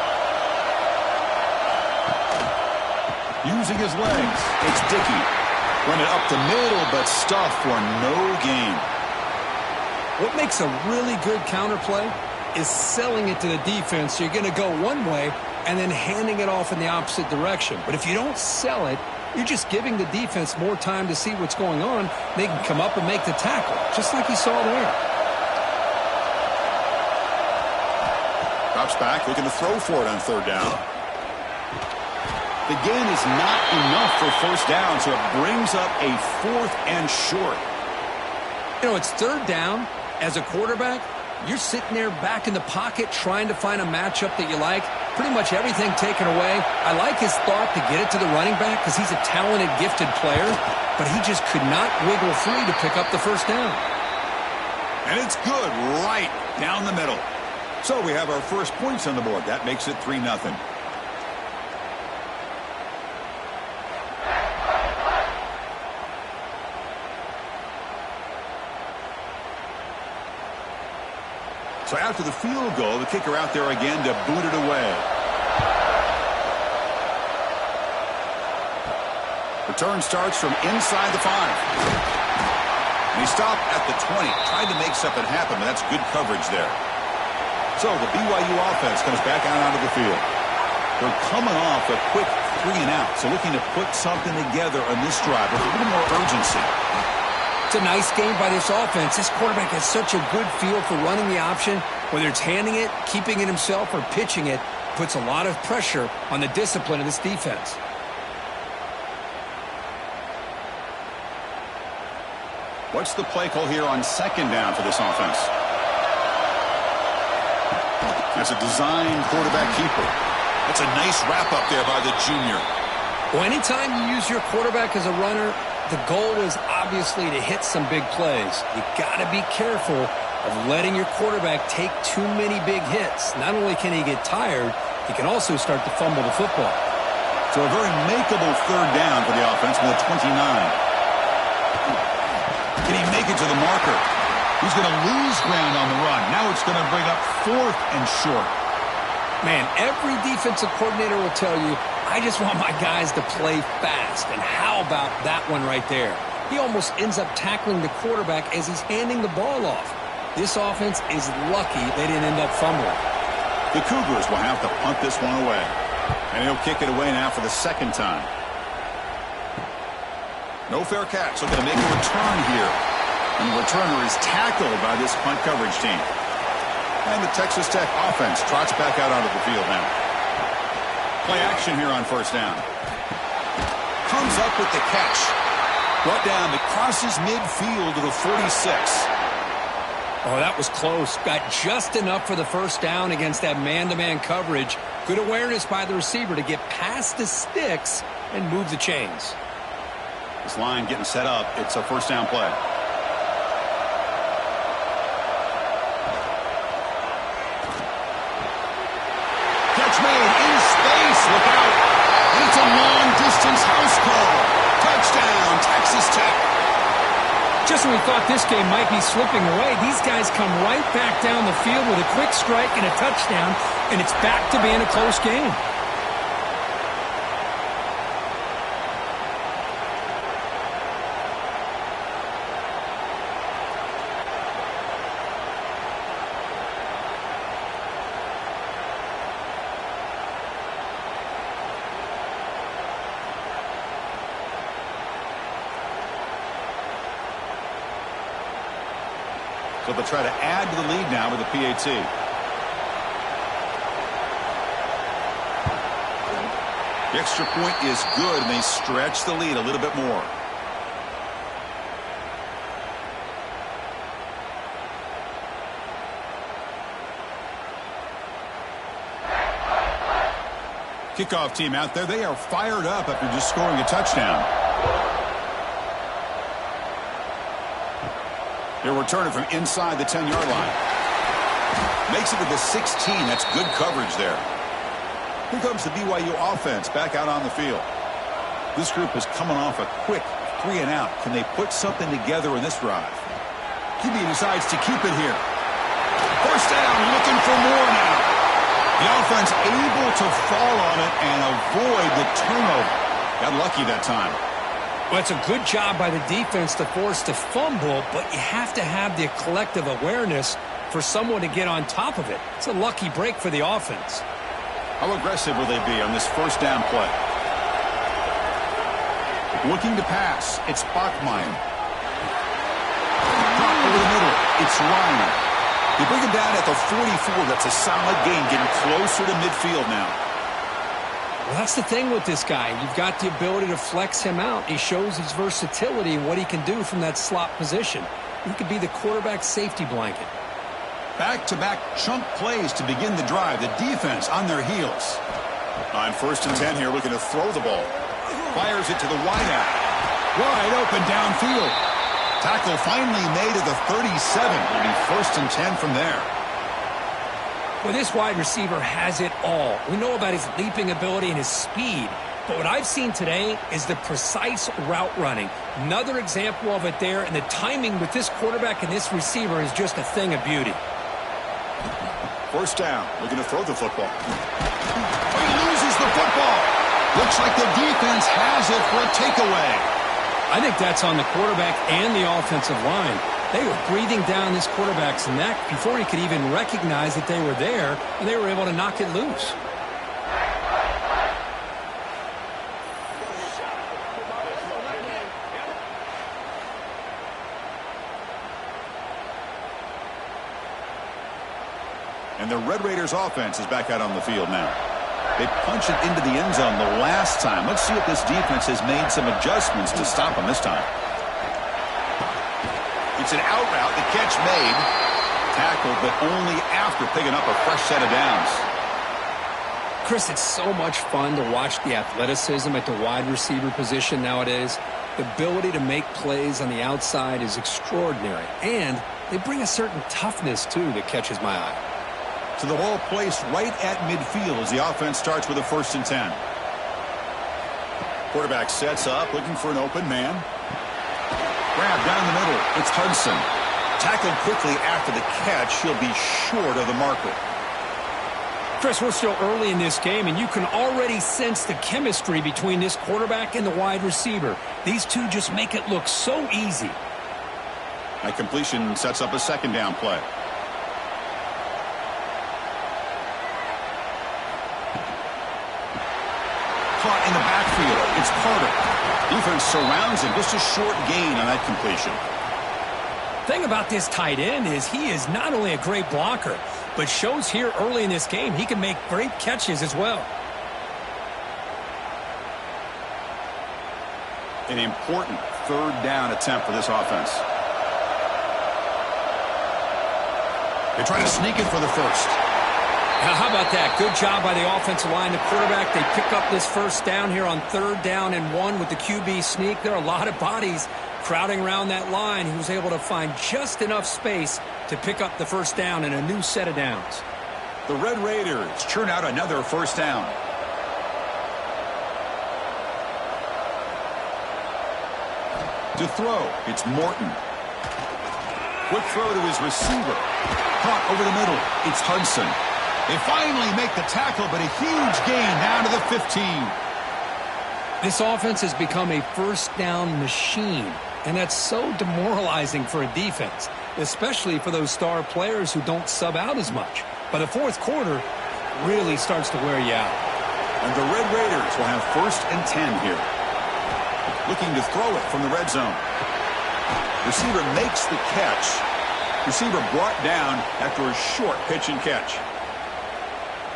Using his legs, it's Dickey. Run it up the middle, but stuffed for no gain. What makes a really good counterplay is selling it to the defense. So you're going to go one way and then handing it off in the opposite direction. But if you don't sell it, you're just giving the defense more time to see what's going on. They can come up and make the tackle, just like you saw there. Drops back, looking to throw for it on 3rd down. The gain is not enough for 1st down, so it brings up a 4th and short. You know, it's 3rd down. As a quarterback, you're sitting there back in the pocket trying to find a matchup that you like. Pretty much everything taken away. I like his thought to get it to the running back because he's a talented, gifted player, but he just could not wiggle free to pick up the 1st down. And it's good right down the middle. So we have our first points on the board. That makes it 3-0. So after the field goal, the kicker out there again to boot it away. Return starts from inside the 5. And he stopped at the 20. Tried to make something happen, but that's good coverage there. So the BYU offense comes back out onto the field. They're coming off a quick 3-and-out, so looking to put something together on this drive with a little more urgency. It's a nice game by this offense. This quarterback has such a good feel for running the option. Whether it's handing it, keeping it himself, or pitching it, puts a lot of pressure on the discipline of this defense. What's the play call here on 2nd down for this offense? That's a designed quarterback keeper. That's a nice wrap-up there by the junior. Well, anytime you use your quarterback as a runner, the goal is obviously to hit some big plays. You got to be careful of letting your quarterback take too many big hits. Not only can he get tired, he can also start to fumble the football. So a very makeable 3rd down for the offense with a 29. Can he make it to the marker? He's going to lose ground on the run. Now it's going to bring up 4th and short. Man, every defensive coordinator will tell you, I just want my guys to play fast. And how about that one right there? He almost ends up tackling the quarterback as he's handing the ball off. This offense is lucky they didn't end up fumbling. The Cougars will have to punt this one away. And he'll kick it away now for the 2nd time. No fair catch. Looking to make a return here. And the returner is tackled by this punt coverage team. And the Texas Tech offense trots back out onto the field now. Play action here on 1st down. Comes up with the catch. Brought down. It crosses midfield to the 46. Oh, that was close. Got just enough for the 1st down against that man-to-man coverage. Good awareness by the receiver to get past the sticks and move the chains. This line getting set up. It's a 1st down play. Catch made in space. Look out. And it's a long-distance house call. Touchdown, Texas Tech. Just when we thought this game might be slipping away, these guys come right back down the field with a quick strike and a touchdown, and it's back to being a close game. but they'll try to add to the lead now with a PAT. The extra point is good, and they stretch the lead a little bit more. Kickoff team out there. They are fired up after just scoring a touchdown. They'll return it from inside the 10-yard line. Makes it to the 16. That's good coverage there. Here comes the BYU offense back out on the field. This group is coming off a quick 3-and-out. Can they put something together in this drive? QB decides to keep it here. First down, looking for more now. The offense able to fall on it and avoid the turnover. Got lucky that time. Well, it's a good job by the defense to force the fumble, but you have to have the collective awareness for someone to get on top of it. It's a lucky break for the offense. How aggressive will they be on this first down play? Looking to pass. It's Bachmeyer. Drop over the middle. It's Ryan. They bring him down at the 44. That's a solid gain, getting closer to midfield now. Well, that's the thing with this guy. You've got the ability to flex him out. He shows his versatility and what he can do from that slot position. He could be the quarterback safety blanket. Back-to-back chunk plays to begin the drive. The defense on their heels. On 1st and 10 here, looking to throw the ball. Fires it to the wideout. Wide open downfield. Tackle finally made at the 37. It'll be 1st and 10 from there. Well, this wide receiver has it all. We know about his leaping ability and his speed. But what I've seen today is the precise route running. Another example of it there. And the timing with this quarterback and this receiver is just a thing of beauty. First down. Looking to throw the football. Oh, he loses the football. Looks like the defense has it for a takeaway. I think that's on the quarterback and the offensive line. They were breathing down this quarterback's neck before he could even recognize that they were there, and they were able to knock it loose. And the Red Raiders offense is back out on the field now. They punch it into the end zone the last time. Let's see if this defense has made some adjustments to stop them this time. It's an out route. The catch made. Tackled, but only after picking up a fresh set of downs. Chris, it's so much fun to watch the athleticism at the wide receiver position nowadays. The ability to make plays on the outside is extraordinary. And they bring a certain toughness, too, that catches my eye. So the ball placed right at midfield as the offense starts with a 1st and 10. Quarterback sets up, looking for an open man. Grab down the middle. It's Hudson. Tackled quickly after the catch. He'll be short of the marker. Chris, we're still early in this game, and you can already sense the chemistry between this quarterback and the wide receiver. These two just make it look so easy. That completion sets up a 2nd down play. Caught in the backfield. It's Carter. Defense surrounds him. Just a short gain on that completion. Thing about this tight end is he is not only a great blocker, but shows here early in this game he can make great catches as well. An important 3rd down attempt for this offense. They try to sneak it for the first. Now, how about that? Good job by the offensive line. The quarterback, they pick up this first down here on 3rd down and 1 with the QB sneak. There are a lot of bodies crowding around that line. He was able to find just enough space to pick up the first down and a new set of downs. The Red Raiders churn out another first down. To throw, it's Morton. Quick throw to his receiver. Caught over the middle. It's Hudson. They finally make the tackle, but a huge gain down to the 15. This offense has become a first down machine, and that's so demoralizing for a defense, especially for those star players who don't sub out as much. By the 4th quarter, it really starts to wear you out. And the Red Raiders will have 1st and 10 here. Looking to throw it from the red zone. Receiver makes the catch. Receiver brought down after a short pitch and catch.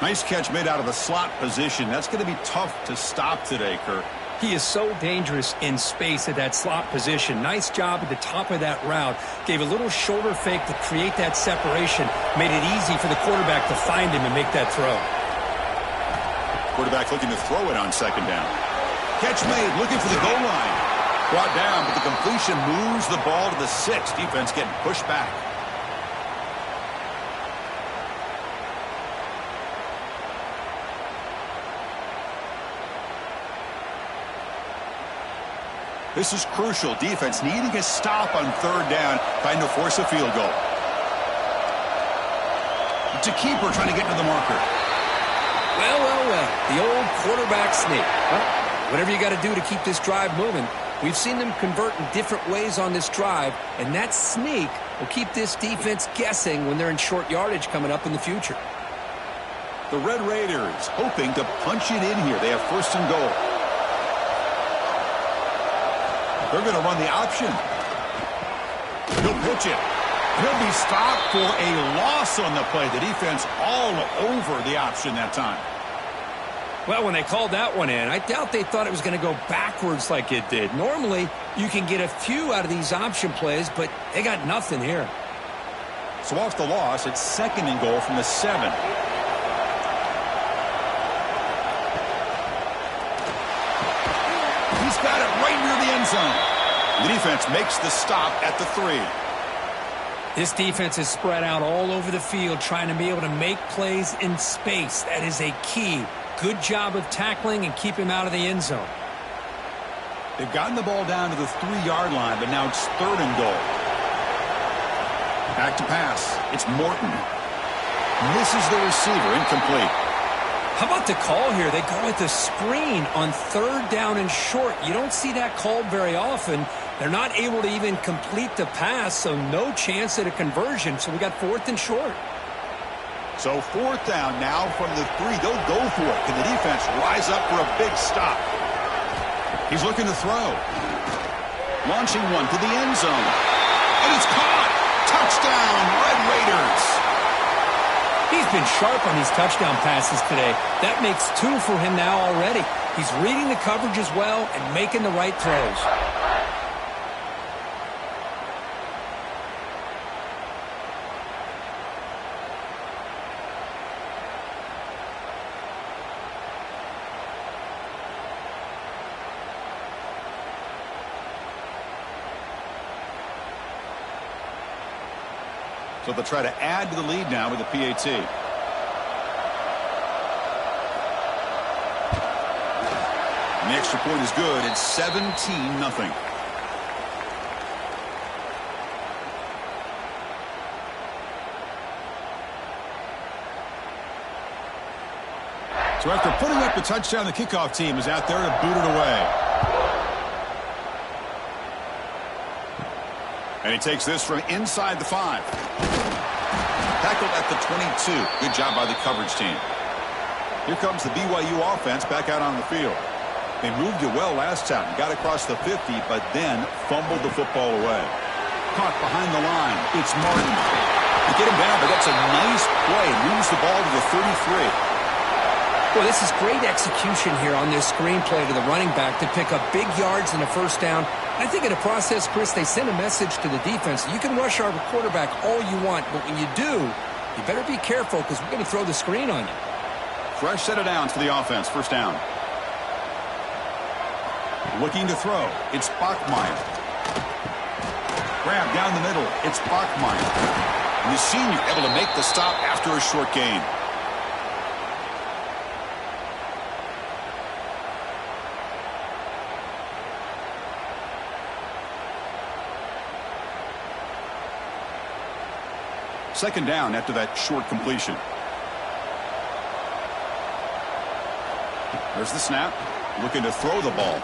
Nice catch made out of the slot position. That's going to be tough to stop today, Kirk. He is so dangerous in space at that slot position. Nice job at the top of that route. Gave a little shoulder fake to create that separation. Made it easy for the quarterback to find him and make that throw. Quarterback looking to throw it on second down. Catch made, looking for the goal line. Brought down, but the completion moves the ball to the 6. Defense getting pushed back. This is crucial. Defense needing a stop on third down, trying to force a field goal. To keeper trying to get to the marker. Well, well, well. The old quarterback sneak. Well, whatever you got to do to keep this drive moving. We've seen them convert in different ways on this drive, and that sneak will keep this defense guessing when they're in short yardage coming up in the future. The Red Raiders hoping to punch it in here. They have first and goal. They're going to run the option. He'll pitch it. He'll be stopped for a loss on the play. The defense all over the option that time. Well, when they called that one in, I doubt they thought it was going to go backwards like it did. Normally, you can get a few out of these option plays, but they got nothing here. So off the loss, it's second and goal from the 7. He's got it right near the end zone. The defense makes the stop at the 3. This defense is spread out all over the field, trying to be able to make plays in space. That is a key. Good job of tackling and keep him out of the end zone. They've gotten the ball down to the 3-yard line, but now it's third and goal. Back to pass. It's Morton. Misses the receiver. Incomplete. How about the call here? They go with the screen on third down and short. You don't see that called very often. They're not able to even complete the pass, so no chance at a conversion. So we got fourth and short. So fourth down now from the 3. They'll go for it. Can the defense rise up for a big stop? He's looking to throw. Launching one to the end zone. And it's caught. Touchdown, Red Raiders. He's been sharp on these touchdown passes today. That makes 2 for him now already. He's reading the coverage as well and making the right throws. So they'll try to add to the lead now with the PAT. And the extra point is good. It's 17-0. So after putting up the touchdown, the kickoff team is out there to boot it away. And he takes this from inside the 5. Tackled at the 22. Good job by the coverage team. Here comes the BYU offense back out on the field. They moved it well last time. Got across the 50, but then fumbled the football away. Caught behind the line. It's Martin. They get him down, but that's a nice play. Moves the ball to the 33. Well, this is great execution here on this screenplay to the running back to pick up big yards and a first down. I think in the process, Chris, they send a message to the defense. You can rush our quarterback all you want, but when you do, you better be careful because we're going to throw the screen on you. Fresh set of downs for the offense. First down. Looking to throw. It's Bachmeier. Grab down the middle. It's Bachmeier. And the senior able to make the stop after a short gain. Second down after that short completion. There's the snap. Looking to throw the ball.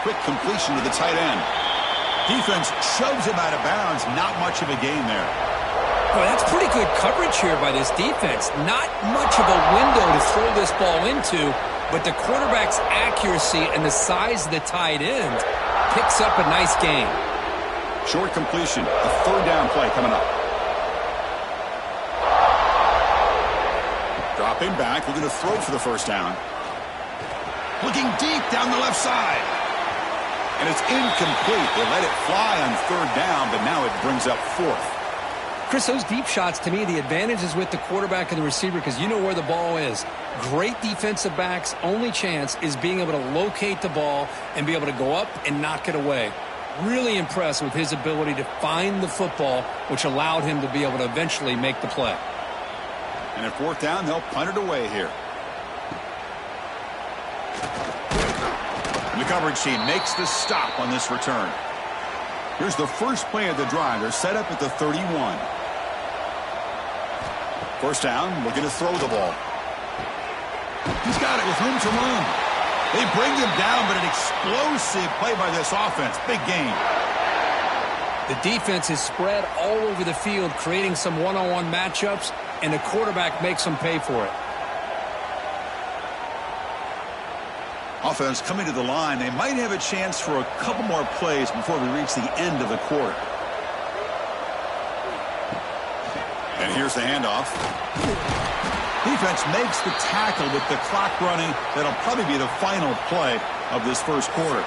Quick completion to the tight end. Defense shoves him out of bounds. Not much of a gain there. Boy, that's pretty good coverage here by this defense. Not much of a window to throw this ball into, but the quarterback's accuracy and the size of the tight end picks up a nice gain. Short completion. A third down play coming up. Dropping back, looking to throw for the first down. Looking deep down the left side. And it's incomplete. They let it fly on third down, but now it brings up fourth. Chris, those deep shots, to me, the advantage is with the quarterback and the receiver because you know where the ball is. Great defensive backs' only chance is being able to locate the ball and be able to go up and knock it away. Really impressed with his ability to find the football, which allowed him to be able to eventually make the play. And at fourth down, they'll punt it away here. And the coverage team makes the stop on this return. Here's the first play of the drive. They're set up at the 31. First down, looking to throw the ball. He's got it with room to run. They bring him down, but an explosive play by this offense. Big gain. The defense is spread all over the field, creating some one-on-one matchups, and the quarterback makes them pay for it. Offense coming to the line. They might have a chance for a couple more plays before we reach the end of the quarter. And here's the handoff. Defense makes the tackle with the clock running. That'll probably be the final play of this first quarter.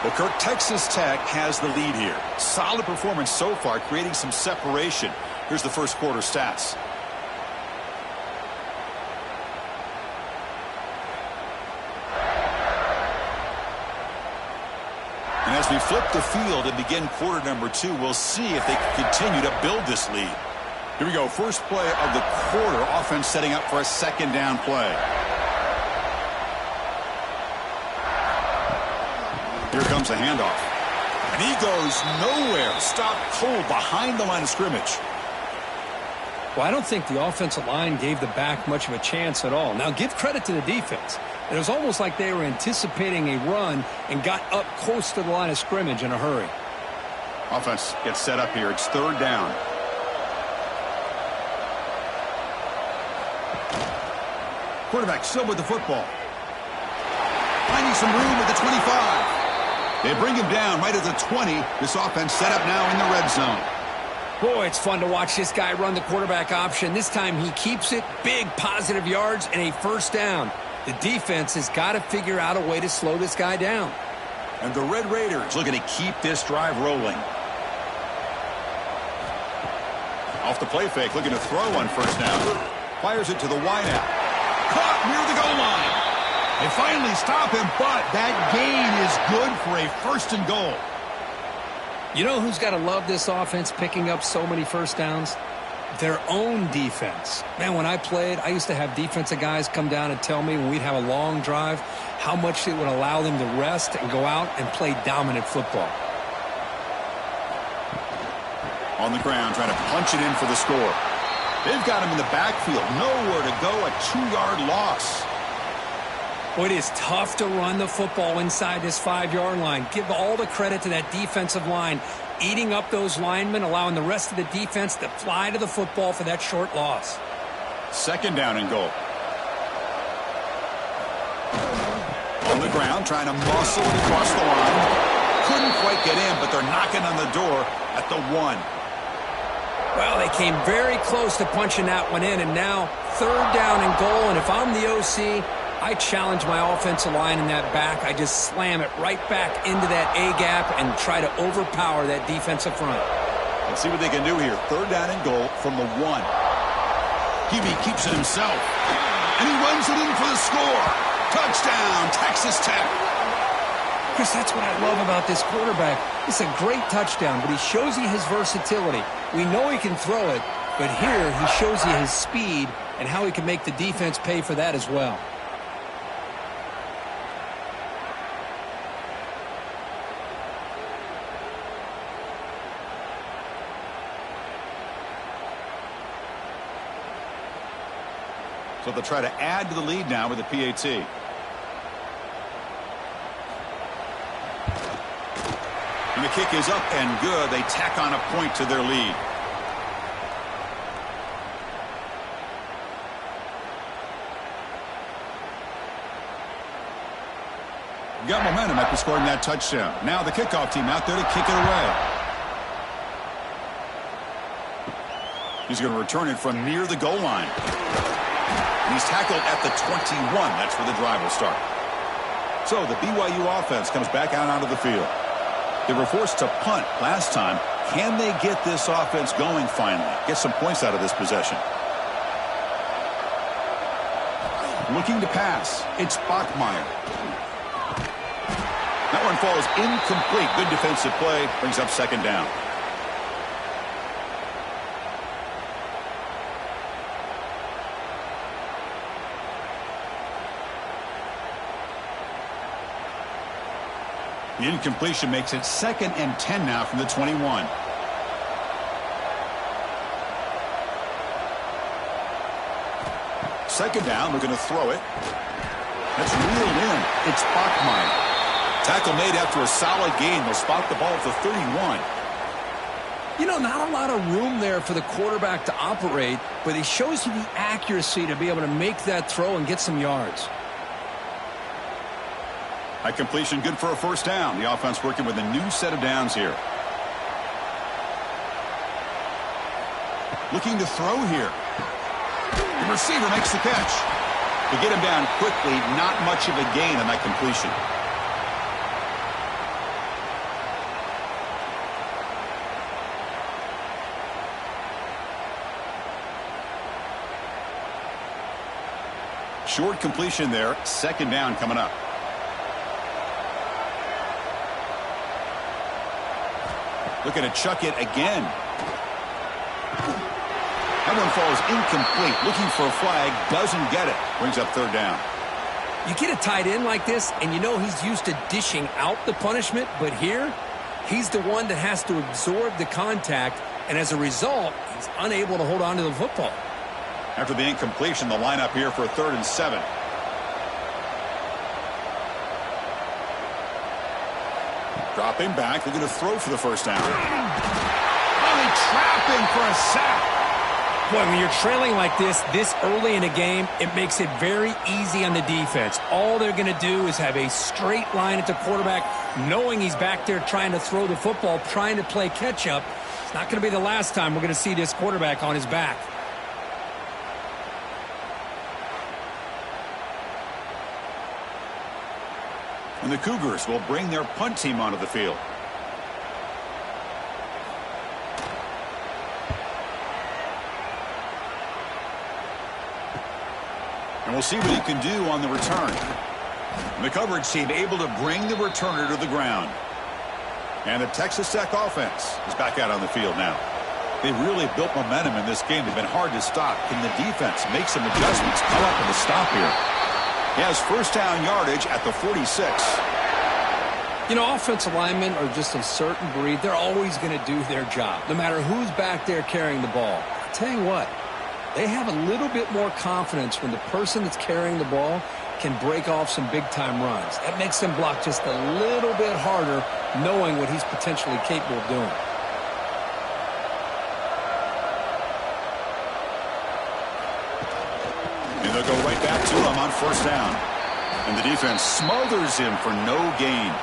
Well, Kirk, Texas Tech has the lead here. Solid performance so far, creating some separation. Here's the first quarter stats. And as we flip the field and begin quarter number 2, we'll see if they can continue to build this lead. Here we go. First play of the quarter. Offense setting up for a second down play. Here comes a handoff. And he goes nowhere. Stopped cold behind the line of scrimmage. Well, I don't think the offensive line gave the back much of a chance at all. Now, give credit to the defense. It was almost like they were anticipating a run and got up close to the line of scrimmage in a hurry. Offense gets set up here. It's third down. Quarterback still with the football. Finding some room at the 25. They bring him down right at the 20. This offense set up now in the red zone. Boy, it's fun to watch this guy run the quarterback option. This time he keeps it. Big positive yards and a first down. The defense has got to figure out a way to slow this guy down. And the Red Raiders looking to keep this drive rolling. Off the play fake, looking to throw on first down. Fires it to the wideout. Caught near the goal line. They finally stop him, but that gain is good for a first and goal. You know who's got to love this offense picking up so many first downs? Their own defense. Man, when I played, I used to have defensive guys come down and tell me when we'd have a long drive how much it would allow them to rest and go out and play dominant football. On the ground, trying to punch it in for the score. They've got him in the backfield. Nowhere to go, a 2-yard loss. Boy, it is tough to run the football inside this 5-yard line. Give all the credit to that defensive line, eating up those linemen, allowing the rest of the defense to fly to the football for that short loss. Second down and goal. On the ground, trying to muscle it across the line. Couldn't quite get in, but they're knocking on the door at the 1. Well, they came very close to punching that one in, and now third down and goal. And if I'm the OC, I challenge my offensive line in that back. I just slam it right back into that A-gap and try to overpower that defensive front. Let's see what they can do here. Third down and goal from the 1. Hebe keeps it himself. And he runs it in for the score. Touchdown, Texas Tech. Chris, that's what I love about this quarterback. It's a great touchdown, but he shows you his versatility. We know he can throw it, but here he shows you his speed and how he can make the defense pay for that as well. So they'll try to add to the lead now with the PAT. And the kick is up and good. They tack on a point to their lead. Got momentum after scoring that touchdown. Now the kickoff team out there to kick it away. He's going to return it from near the goal line. And he's tackled at the 21. That's where the drive will start. So the BYU offense comes back out onto the field. They were forced to punt last time. Can they get this offense going finally? Get some points out of this possession. Looking to pass. It's Bachmeier. That one falls incomplete. Good defensive play. Brings up second down. The incompletion makes it 2nd and 10 now from the 21. Second down, we're going to throw it. That's reeled in. It's Bachmeier. Tackle made after a solid gain. They'll spot the ball at the 31. You know, not a lot of room there for the quarterback to operate, but he shows you the accuracy to be able to make that throw and get some yards. High completion, good for a first down. The offense working with a new set of downs here. Looking to throw here. The receiver makes the catch. To get him down quickly, not much of a gain on that completion. Short completion there. Second down coming up. Looking to chuck it again. That one falls incomplete. Looking for a flag. Doesn't get it. Brings up third down. You get a tight end like this, and you know he's used to dishing out the punishment, but here, he's the one that has to absorb the contact, and as a result, he's unable to hold on to the football. After the incompletion, the lineup here for 3rd and 7. Dropping back. They're going to throw for the first down. Oh, they trap him for a sack. Boy, when you're trailing like this early in a game, it makes it very easy on the defense. All they're going to do is have a straight line at the quarterback, knowing he's back there trying to throw the football, trying to play catch-up. It's not going to be the last time we're going to see this quarterback on his back. And the Cougars will bring their punt team onto the field. And we'll see what he can do on the return. And the coverage team able to bring the returner to the ground. And the Texas Tech offense is back out on the field now. They've really built momentum in this game. They've been hard to stop. Can the defense make some adjustments? Come up with a stop here. He has first down yardage at the 46. You know, offensive linemen are just a certain breed. They're always going to do their job, no matter who's back there carrying the ball. I'll tell you what, they have a little bit more confidence when the person that's carrying the ball can break off some big-time runs. That makes them block just a little bit harder, knowing what he's potentially capable of doing. And they'll go right back to him on first down. And the defense smothers him for no gain.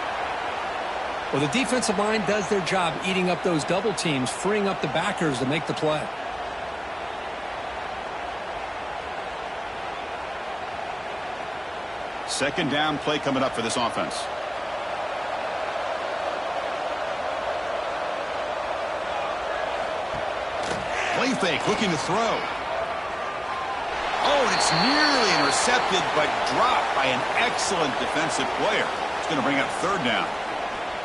Well, the defensive line does their job eating up those double teams, freeing up the backers to make the play. Second down play coming up for this offense. Play fake, looking to throw. Oh, and it's nearly intercepted, but dropped by an excellent defensive player. It's going to bring up third down.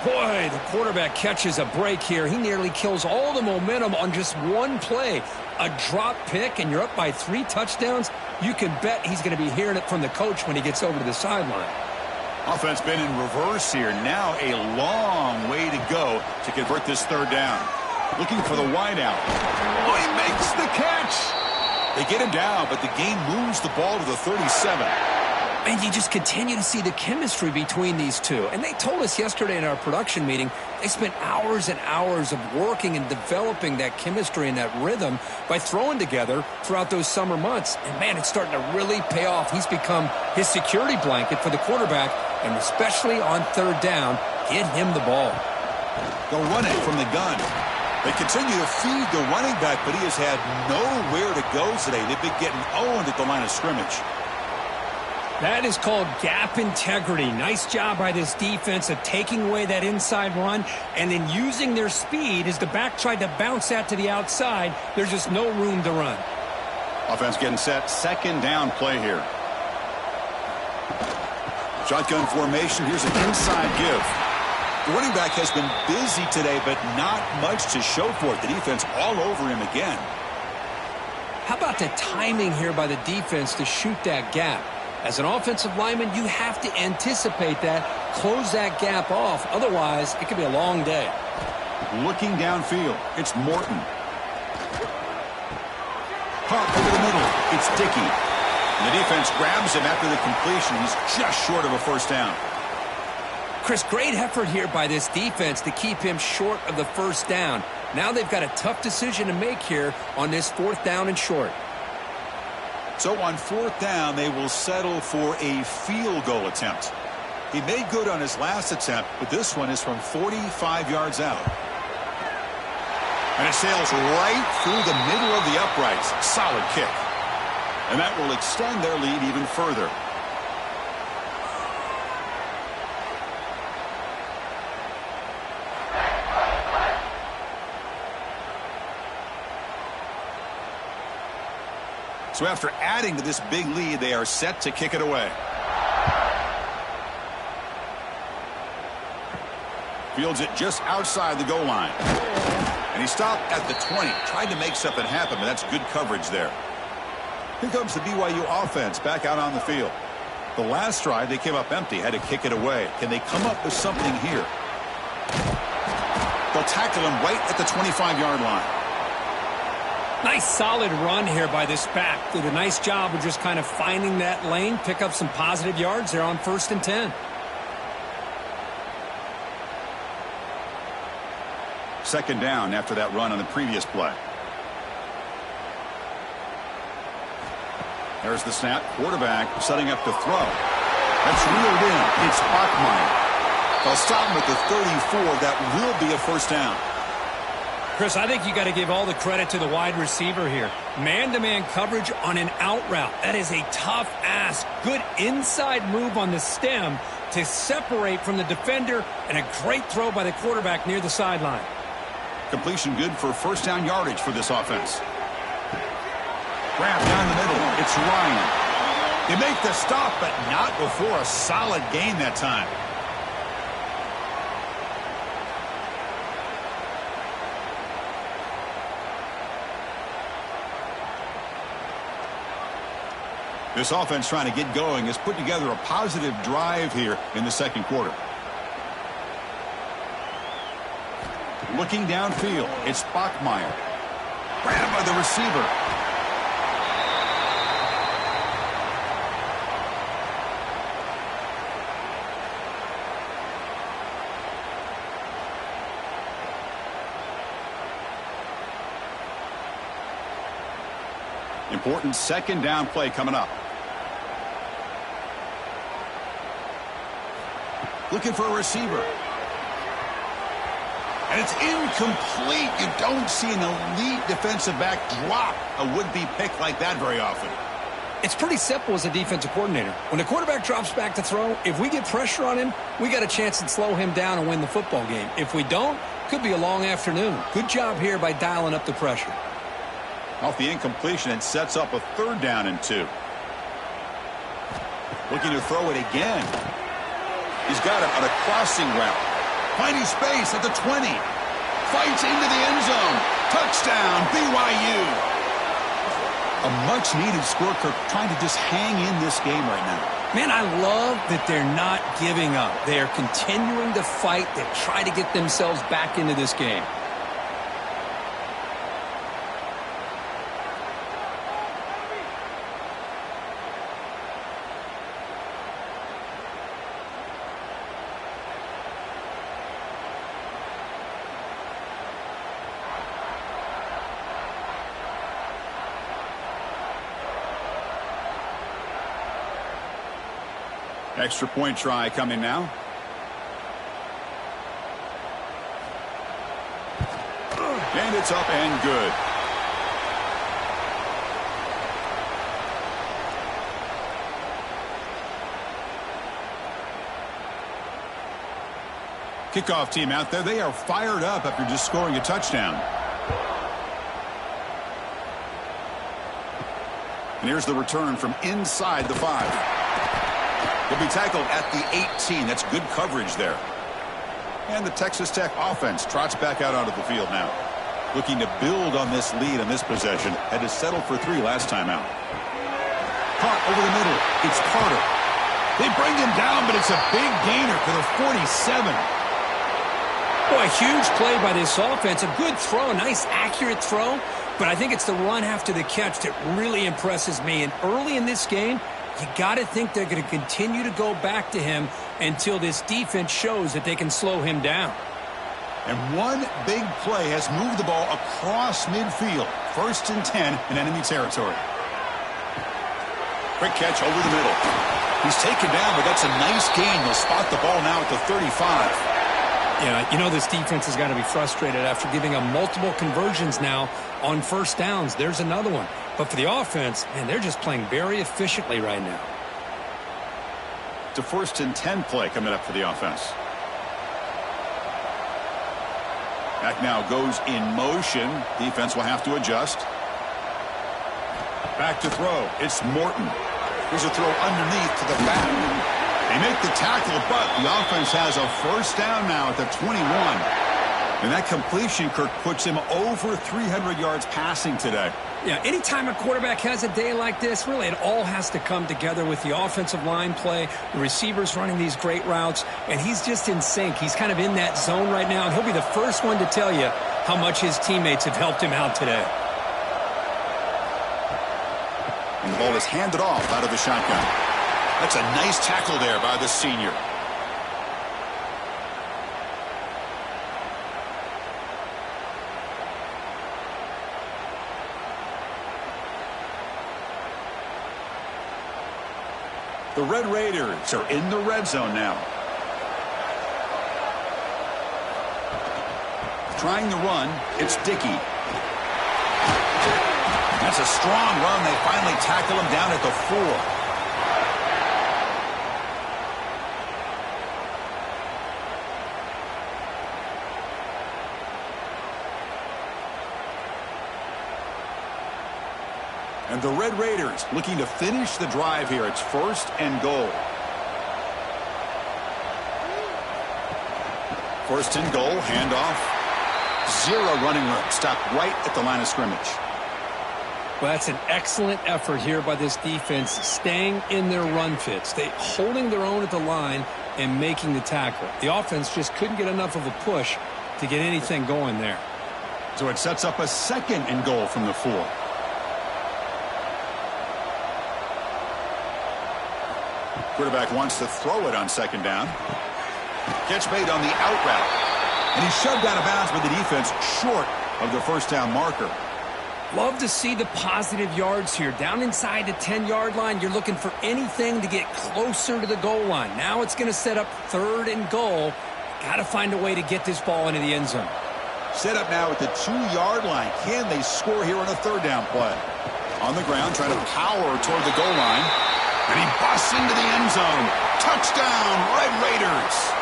Boy, the quarterback catches a break here. He nearly kills all the momentum on just one play. A drop pick, and you're up by 3 touchdowns. You can bet he's going to be hearing it from the coach when he gets over to the sideline. Offense been in reverse here. Now a long way to go to convert this third down. Looking for the wideout. Oh, he makes the catch. They get him down, but the game moves the ball to the 37. And you just continue to see the chemistry between these two. And they told us yesterday in our production meeting, they spent hours and hours of working and developing that chemistry and that rhythm by throwing together throughout those summer months. And, man, it's starting to really pay off. He's become his security blanket for the quarterback, and especially on third down, get him the ball. They'll run it from the gun. They continue to feed the running back, but he has had nowhere to go today. They've been getting owned at the line of scrimmage. That is called gap integrity. Nice job by this defense of taking away that inside run and then using their speed as the back tried to bounce that to the outside. There's just no room to run. Offense getting set. Second down play here. Shotgun formation. Here's an inside give. The running back has been busy today, but not much to show for it. The defense all over him again. How about the timing here by the defense to shoot that gap? As an offensive lineman, you have to anticipate that, close that gap off. Otherwise, it could be a long day. Looking downfield, it's Morton. Pop over the middle, it's Dickey. And the defense grabs him after the completion. He's just short of a first down. Chris, great effort here by this defense to keep him short of the first down. Now they've got a tough decision to make here on this 4th down and short. So on 4th down, they will settle for a field goal attempt. He made good on his last attempt, but this one is from 45 yards out. And it sails right through the middle of the uprights. Solid kick. And that will extend their lead even further. So after adding to this big lead, they are set to kick it away. Fields it just outside the goal line. And he stopped at the 20. Tried to make something happen, but that's good coverage there. Here comes the BYU offense back out on the field. The last drive, they came up empty, had to kick it away. Can they come up with something here? They'll tackle him right at the 25-yard line. Nice solid run here by this back. Did a nice job of just kind of finding that lane, pick up some positive yards there on 1st and 10. Second down after that run on the previous play. There's the snap. Quarterback setting up to throw. That's reeled in. It's Bachmeyer. They'll stop him at the 34. That will be a first down. Chris, I think you got to give all the credit to the wide receiver here. Man-to-man coverage on an out route. That is a tough ask. Good inside move on the stem to separate from the defender, and a great throw by the quarterback near the sideline. Completion good for first down yardage for this offense. Grab down the middle. It's Ryan. They make the stop, but not before a solid gain that time. This offense trying to get going has put together a positive drive here in the second quarter. Looking downfield, it's Bachmeyer. Grabbed by the receiver. Important second down play coming up. Looking for a receiver. And it's incomplete. You don't see an elite defensive back drop a would-be pick like that very often. It's pretty simple as a defensive coordinator. When the quarterback drops back to throw, if we get pressure on him, we got a chance to slow him down and win the football game. If we don't, could be a long afternoon. Good job here by dialing up the pressure. Off the incompletion, it sets up a 3rd down and 2. Looking to throw it again. He's got him on a crossing route. Finding space at the 20. Fights into the end zone. Touchdown, BYU. A much-needed score, Kirk, trying to just hang in this game right now. Man, I love that they're not giving up. They are continuing to fight to try to get themselves back into this game. Extra point try coming now. It's up and good. Kickoff team out there. They are fired up after just scoring a touchdown. And here's the return from inside the 5. He'll be tackled at the 18. That's good coverage there. And the Texas Tech offense trots back out onto the field now. Looking to build on this lead on this possession. Had to settle for 3 last time out. Caught over the middle. It's Carter. They bring him down, but it's a big gainer for the 47. Boy, a huge play by this offense. A good throw, a nice accurate throw. But I think it's the run after the catch that really impresses me. And early in this game, you got to think they're going to continue to go back to him until this defense shows that they can slow him down. And one big play has moved the ball across midfield. 1st and 10 in enemy territory. Quick catch over the middle. He's taken down, but that's a nice gain. They'll spot the ball now at the 35. Yeah, you know this defense has got to be frustrated after giving them multiple conversions now on 1st downs. There's another one. But for the offense, man, they're just playing very efficiently right now. It's a 1st and 10 play coming up for the offense. Back now goes in motion. Defense will have to adjust. Back to throw. It's Morton. Here's a throw underneath to the back. They make the tackle, but the offense has a 1st down now at the 21. And that completion, Kirk, puts him over 300 yards passing today. Yeah, anytime a quarterback has a day like this, really it all has to come together with the offensive line play, the receivers running these great routes, and he's just in sync. He's kind of in that zone right now, and he'll be the first one to tell you how much his teammates have helped him out today. And the ball is handed off out of the shotgun. That's a nice tackle there by the senior. The Red Raiders are in the red zone now. Trying to run, it's Dickey. That's a strong run. They finally tackle him down at the 4. And the Red Raiders looking to finish the drive here. It's 1st and goal. 1st and goal, handoff. 0 running room. Stopped right at the line of scrimmage. Well, that's an excellent effort here by this defense, staying in their run fits. They holding their own at the line and making the tackle. The offense just couldn't get enough of a push to get anything going there. So it sets up a 2nd and goal from the 4. Quarterback wants to throw it on 2nd down. Catch made on the out route. And he's shoved out of bounds with the defense short of the 1st down marker. Love to see the positive yards here. Down inside the 10-yard line, you're looking for anything to get closer to the goal line. Now it's going to set up 3rd and goal. Got to find a way to get this ball into the end zone. Set up now at the 2-yard line. Can they score here on a 3rd down play? On the ground, trying to power toward the goal line. And he busts into the end zone. Touchdown, Red Raiders.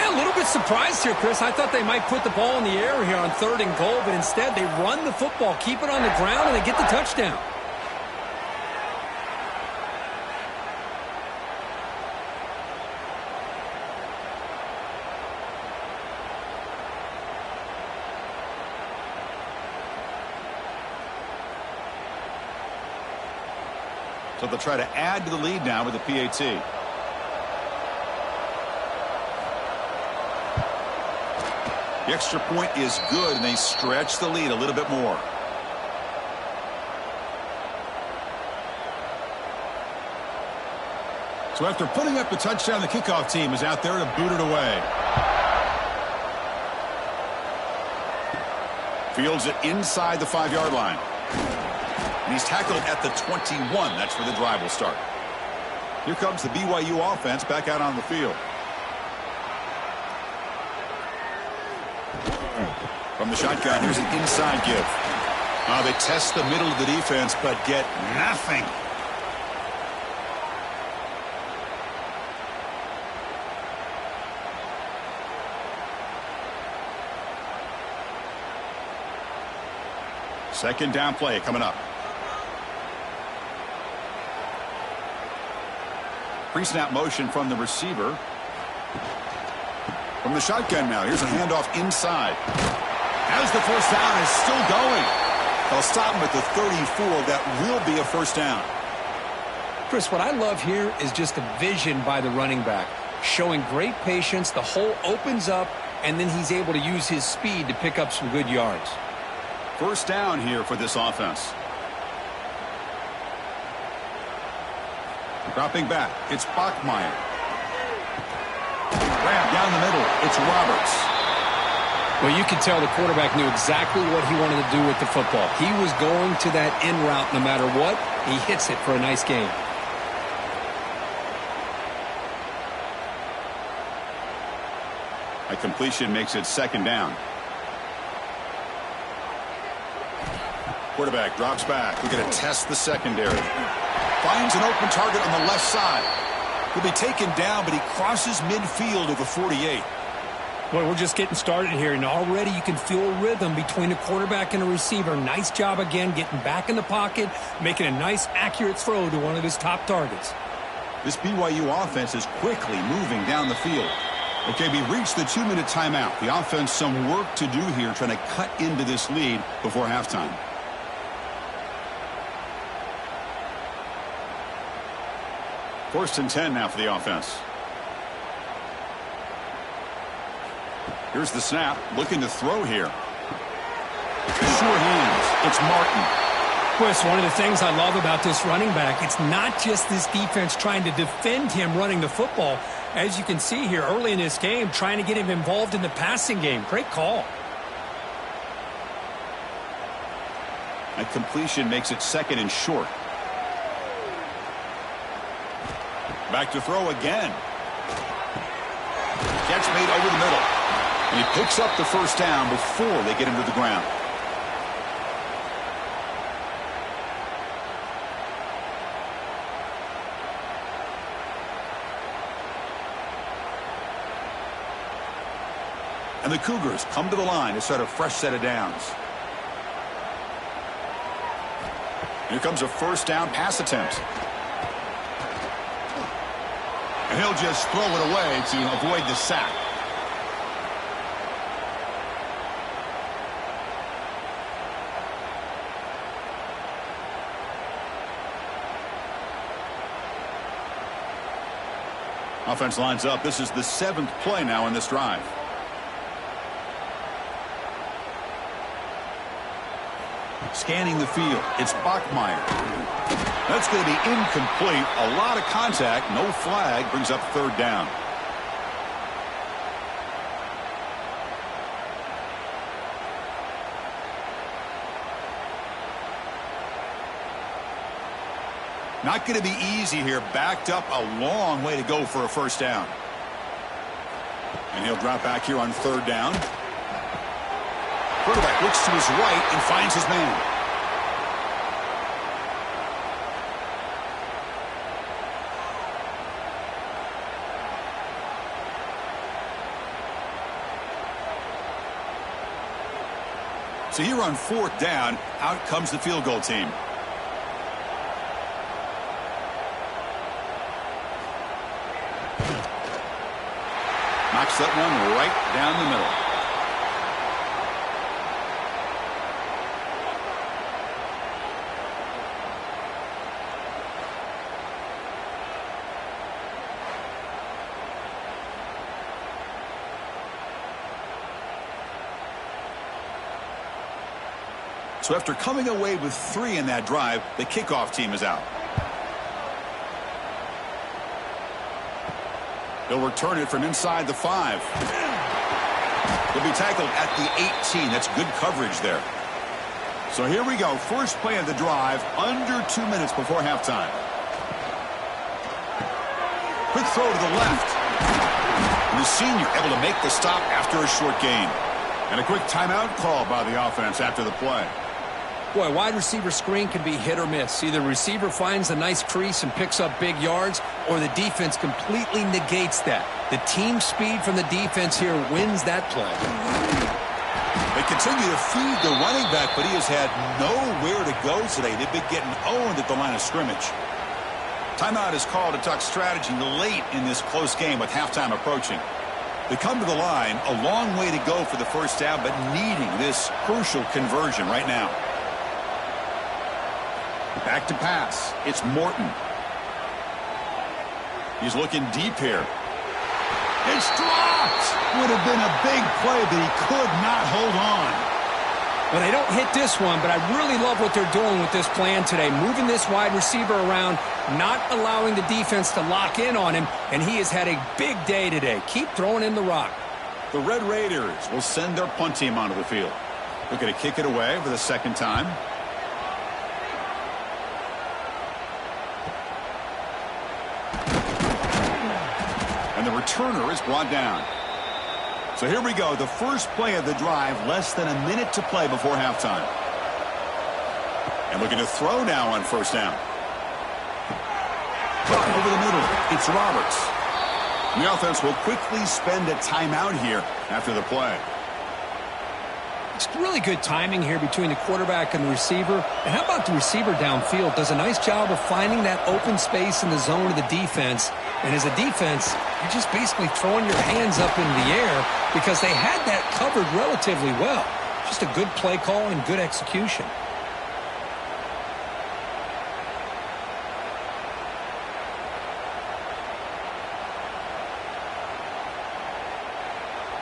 A little bit surprised here, Chris. I thought they might put the ball in the air here on 3rd and goal, but instead they run the football, keep it on the ground, and they get the touchdown. So they'll try to add to the lead now with the PAT. The extra point is good, and they stretch the lead a little bit more. So after putting up the touchdown, the kickoff team is out there to boot it away. Fields it inside the 5-yard line. And he's tackled at the 21. That's where the drive will start. Here comes the BYU offense back out on the field. From the shotgun, here's an inside give. They test the middle of the defense, but get nothing. Second down play coming up. Pre-snap motion from the receiver. From the shotgun now. Here's a handoff inside. As the first down is still going. They'll stop him at the 34. That will be a first down. Chris, what I love here is just the vision by the running back. Showing great patience. The hole opens up, and then he's able to use his speed to pick up some good yards. First down here for this offense. Dropping back, it's Bachmeier. Grab down the middle, it's Roberts. Well, you could tell the quarterback knew exactly what he wanted to do with the football. He was going to that in route no matter what. He hits it for a nice gain. A completion makes it second down. Quarterback drops back. We're going to test the secondary. Finds an open target on the left side. He'll be taken down, but he crosses midfield of the 48. Well, we're just getting started here, and already you can feel a rhythm between the quarterback and the receiver. Nice job again getting back in the pocket, making a nice, accurate throw to one of his top targets. This BYU offense is quickly moving down the field. Okay, we reached the 2-minute timeout. The offense some work to do here, trying to cut into this lead before halftime. First and 10 now for the offense. Here's the snap. Looking to throw here. Sure hands. It's Martin. Chris, one of the things I love about this running back, it's not just this defense trying to defend him running the football. As you can see here early in this game, trying to get him involved in the passing game. Great call. A completion makes it second and short. Back to throw again. Catch made over the middle. And he picks up the first down before they get him to the ground. And the Cougars come to the line to start a fresh set of downs. Here comes a first down pass attempt. And he'll just throw it away to avoid the sack. Offense lines up. This is the 7th play now in this drive. Scanning the field. It's Bachmeier. That's going to be incomplete. A lot of contact. No flag. Brings up third down. Not going to be easy here. Backed up a long way to go for a first down. And he'll drop back here on third down. Quarterback looks to his right and finds his man. So here on fourth down, out comes the field goal team. Knocks that one right down the middle. So after coming away with 3 in that drive, the kickoff team is out. He'll return it from inside the 5. He'll be tackled at the 18. That's good coverage there. So here we go. First play of the drive, under 2 minutes before halftime. Quick throw to the left. And the senior able to make the stop after a short gain. And a quick timeout call by the offense after the play. Boy, a wide receiver screen can be hit or miss. Either the receiver finds a nice crease and picks up big yards, or the defense completely negates that. The team speed from the defense here wins that play. They continue to feed the running back, but he has had nowhere to go today. They've been getting owned at the line of scrimmage. Timeout is called to talk strategy late in this close game with halftime approaching. They come to the line, a long way to go for the first down, but needing this crucial conversion right now. Back to pass. It's Morton. He's looking deep here. It's dropped! Would have been a big play, but he could not hold on. Well, they don't hit this one, but I really love what they're doing with this plan today. Moving this wide receiver around, not allowing the defense to lock in on him, and he has had a big day today. Keep throwing in the rock. The Red Raiders will send their punt team onto the field. They're going to kick it away for the second time. And the returner is brought down. So here we go, the first play of the drive, less than a minute to play before halftime. And looking to throw now on first down. Over the middle, it's Roberts. The offense will quickly spend a timeout here after the play. It's really good timing here between the quarterback and the receiver. And how about the receiver downfield? Does a nice job of finding that open space in the zone of the defense. And as a defense, you're just basically throwing your hands up in the air because they had that covered relatively well. Just a good play call and good execution.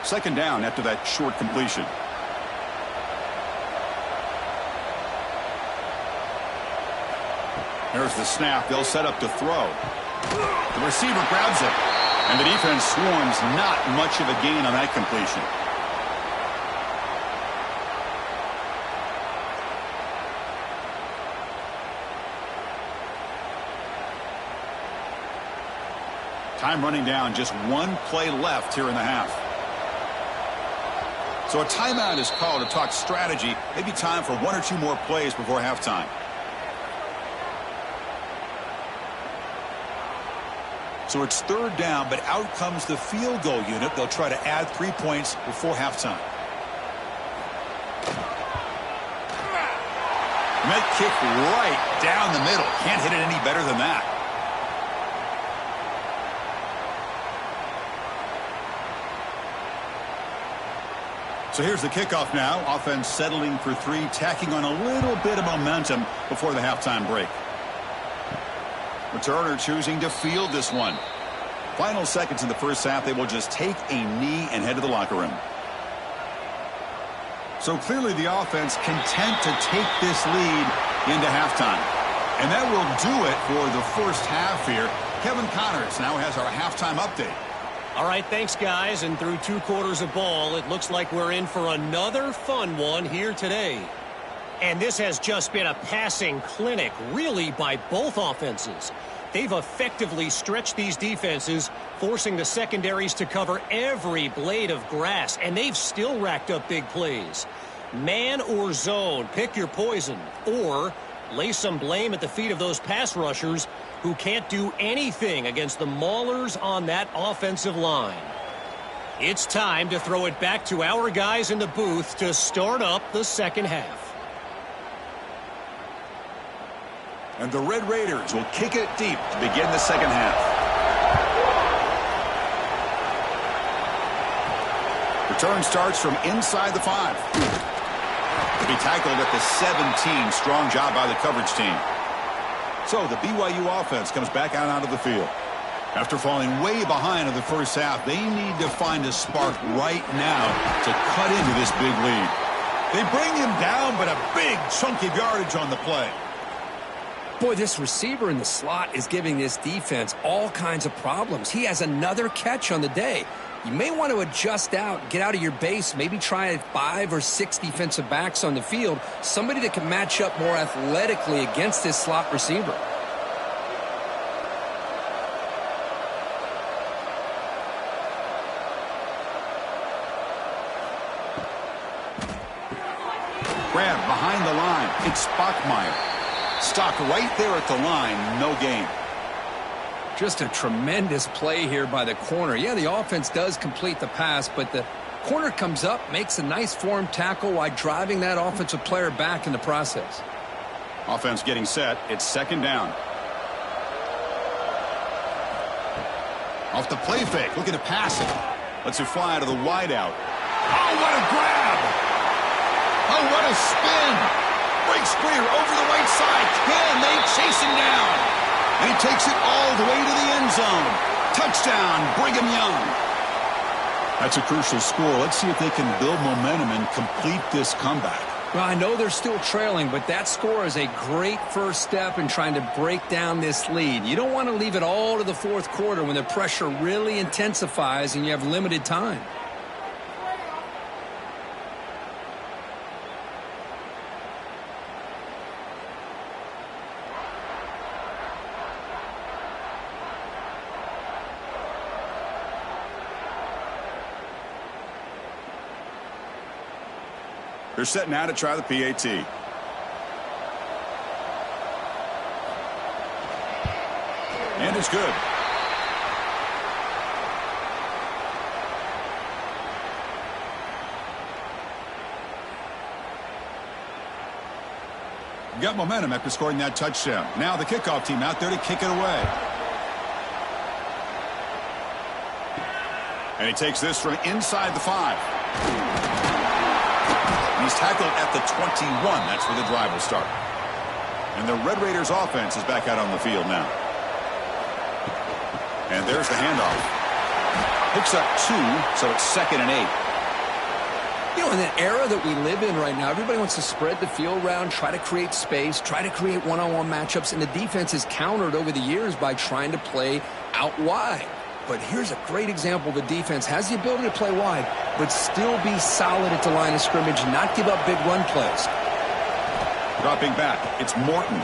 Second down after that short completion. There's the snap. They'll set up to throw. The receiver grabs it. And the defense swarms. Not much of a gain on that completion. Time running down. Just one play left here in the half. So a timeout is called to talk strategy. Maybe time for one or two more plays before halftime. So it's third down, but out comes the field goal unit. They'll try to add 3 points before halftime. And that kick right down the middle. Can't hit it any better than that. So here's the kickoff now. Offense settling for three, tacking on a little bit of momentum before the halftime break. Returner choosing to field this one. Final seconds in the first half, they will just take a knee and head to the locker room. So clearly the offense content to take this lead into halftime. And that will do it for the first half here. Kevin Connors now has our halftime update. All right, thanks, guys. And through 2 quarters of ball, it looks like we're in for another fun one here today. And this has just been a passing clinic, really, by both offenses. They've effectively stretched these defenses, forcing the secondaries to cover every blade of grass, and they've still racked up big plays. Man or zone, pick your poison, or lay some blame at the feet of those pass rushers who can't do anything against the maulers on that offensive line. It's time to throw it back to our guys in the booth to start up the second half. And the Red Raiders will kick it deep to begin the second half. Return starts from inside the 5. To be tackled at the 17. Strong job by the coverage team. So the BYU offense comes back out onto the field. After falling way behind in the first half, they need to find a spark right now to cut into this big lead. They bring him down, but a big chunk of yardage on the play. Boy, this receiver in the slot is giving this defense all kinds of problems. He has another catch on the day. You may want to adjust out, get out of your base, maybe try 5 or 6 defensive backs on the field, somebody that can match up more athletically against this slot receiver. It's Bachmeyer. Stock right there at the line, no gain. Just a tremendous play here by the corner. Yeah, the offense does complete the pass, but the corner comes up, makes a nice form tackle while driving that offensive player back in the process. Offense getting set. It's second down. Off the play fake, looking to pass it. Lets it fly out of the wideout. Oh, what a grab! Oh, what a spin! Breaks clear over the right side. Can they chase him down? And he takes it all the way to the end zone. Touchdown, Brigham Young. That's a crucial score. Let's see if they can build momentum and complete this comeback. Well, I know they're still trailing, but that score is a great first step in trying to break down this lead. You don't want to leave it all to the fourth quarter when the pressure really intensifies and you have limited time. They're set now to try the PAT. And it's good. Got momentum after scoring that touchdown. Now the kickoff team out there to kick it away. And he takes this from inside the 5. He's tackled at the 21. That's where the drive will start. And the Red Raiders offense is back out on the field now. And there's the handoff. Picks up 2, so it's 2nd and 8. You know, in the era that we live in right now, everybody wants to spread the field around, try to create space, try to create one-on-one matchups, and the defense is countered over the years by trying to play out wide. But here's a great example. The defense has the ability to play wide, but still be solid at the line of scrimmage, not give up big run plays. Dropping back, it's Morton.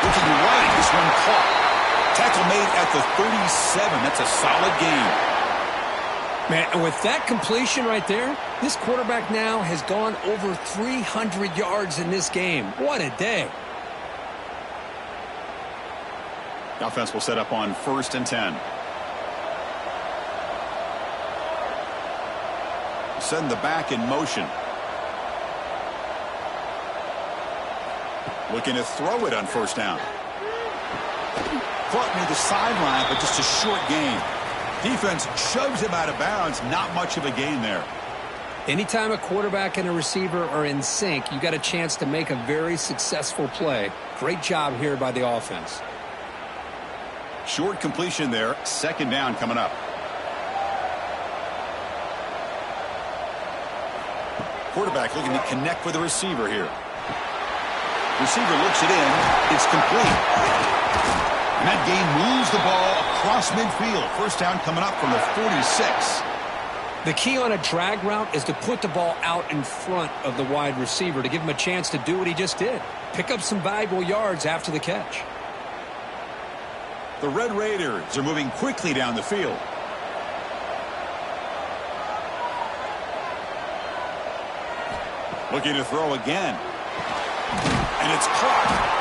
Looking right, this one caught. Tackle made at the 37. That's a solid gain. Man, and with that completion right there, this quarterback now has gone over 300 yards in this game. What a day. The offense will set up on 1st and 10. Send the back in motion. Looking to throw it on 1st down. Caught near the sideline, but just a short gain. Defense shoves him out of bounds. Not much of a gain there. Anytime a quarterback and a receiver are in sync, you got a chance to make a very successful play. Great job here by the offense. Short completion there. 2nd down coming up. Quarterback looking to connect with the receiver here. Receiver looks it in. It's complete. And that gain moves the ball across midfield. 1st down coming up from the 46. The key on a drag route is to put the ball out in front of the wide receiver to give him a chance to do what he just did. Pick up some valuable yards after the catch. The Red Raiders are moving quickly down the field. Looking to throw again. And it's caught.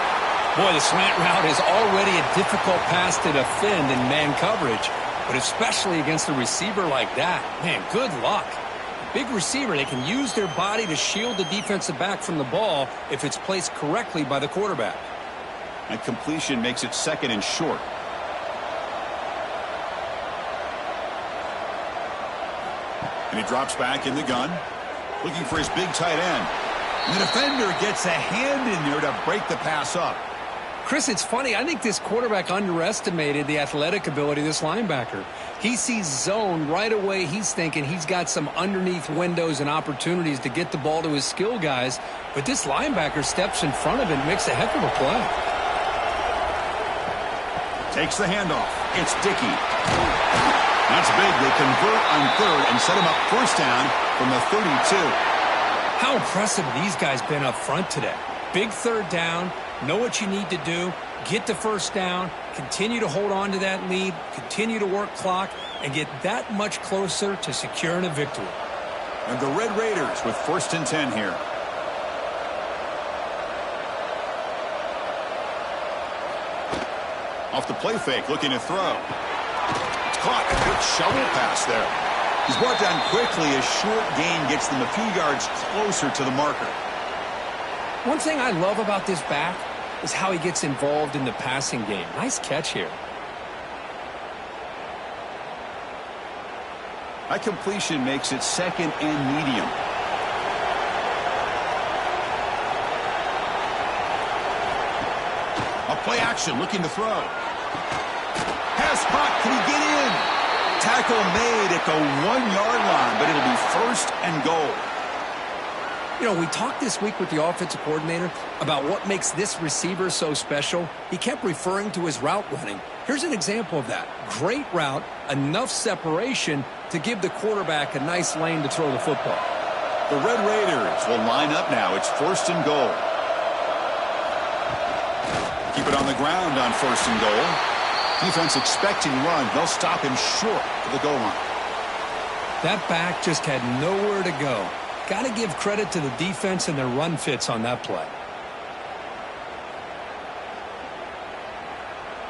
Boy, the slant route is already a difficult pass to defend in man coverage, but especially against a receiver like that. Man, good luck. Big receiver, they can use their body to shield the defensive back from the ball if it's placed correctly by the quarterback. And completion makes it 2nd and short. And he drops back in the gun, looking for his big tight end. And the defender gets a hand in there to break the pass up. Chris, it's funny. I think this quarterback underestimated the athletic ability of this linebacker. He sees zone right away. He's thinking he's got some underneath windows and opportunities to get the ball to his skill guys. But this linebacker steps in front of it and makes a heck of a play. Takes the handoff. It's Dickey. That's big. They convert on 3rd and set him up 1st down from the 32. How impressive have these guys been up front today? Big 3rd down, know what you need to do, get the 1st down, continue to hold on to that lead, continue to work clock, and get that much closer to securing a victory. And the Red Raiders with 1st and 10 here. Off the play fake, looking to throw. It's caught. A quick shovel pass there. He's brought down quickly. A short gain gets them a few yards closer to the marker. One thing I love about this back is how he gets involved in the passing game. Nice catch here. That completion makes it second and medium. A play action, looking to throw. Pass caught. Can he get in? Tackle made at the 1-yard line, but it'll be first and goal. You know, we talked this week with the offensive coordinator about what makes this receiver so special. He kept referring to his route running. Here's an example of that. Great route, enough separation to give the quarterback a nice lane to throw the football. The Red Raiders will line up now. It's first and goal. Keep it on the ground on first and goal. Defense expecting run. They'll stop him short of the goal line. That back just had nowhere to go. Got to give credit to the defense and their run fits on that play.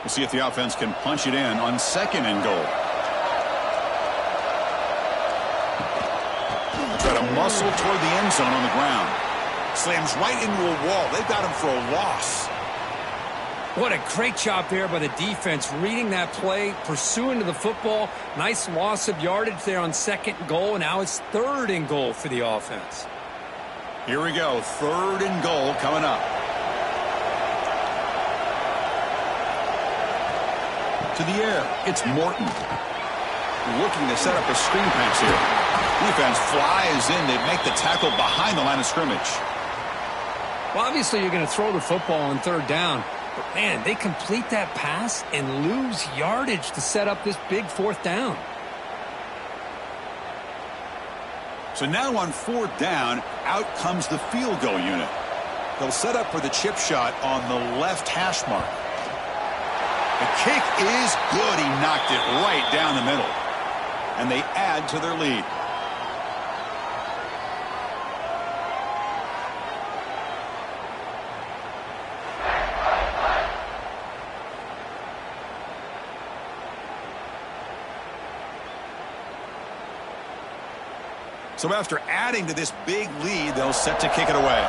We'll see if the offense can punch it in on second and goal. Try to muscle toward the end zone on the ground. Slams right into a wall. They've got him for a loss. What a great job there by the defense, reading that play, pursuing to the football. Nice loss of yardage there on second and goal, and now it's third and goal for the offense. Here we go, third and goal coming up. To the air, it's Morton. Looking to set up a screen pass here. Defense flies in. They make the tackle behind the line of scrimmage. Well, obviously you're going to throw the football on third down. But, man, they complete that pass and lose yardage to set up this big fourth down. So now on fourth down, out comes the field goal unit. They'll set up for the chip shot on the left hash mark. The kick is good. He knocked it right down the middle. And they add to their lead. So after adding to this big lead, they'll set to kick it away.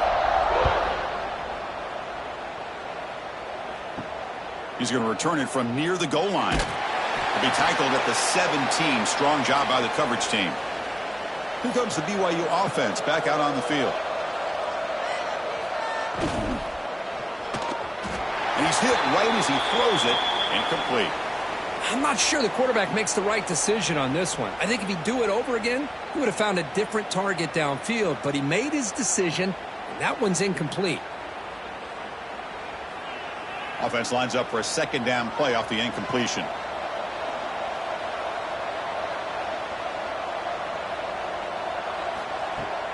He's going to return it from near the goal line. He'll be tackled at the 17. Strong job by the coverage team. Here comes the BYU offense back out on the field. And he's hit right as he throws it. Incomplete. I'm not sure the quarterback makes the right decision on this one. I think if he'd do it over again, he would have found a different target downfield, but he made his decision, and that one's incomplete. Offense lines up for a second down play off the incompletion.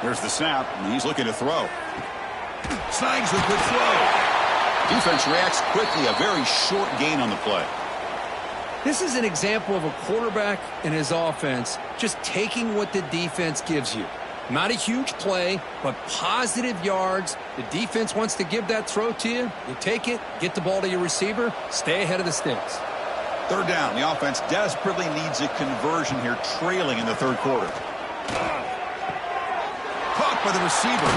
There's the snap, and he's looking to throw. Snags the good throw. Defense reacts quickly, a very short gain on the play. This is an example of a quarterback and his offense just taking what the defense gives you. Not a huge play, but positive yards. The defense wants to give that throw to you. You take it, get the ball to your receiver, stay ahead of the sticks. Third down. The offense desperately needs a conversion here, trailing in the third quarter. Caught by the receiver.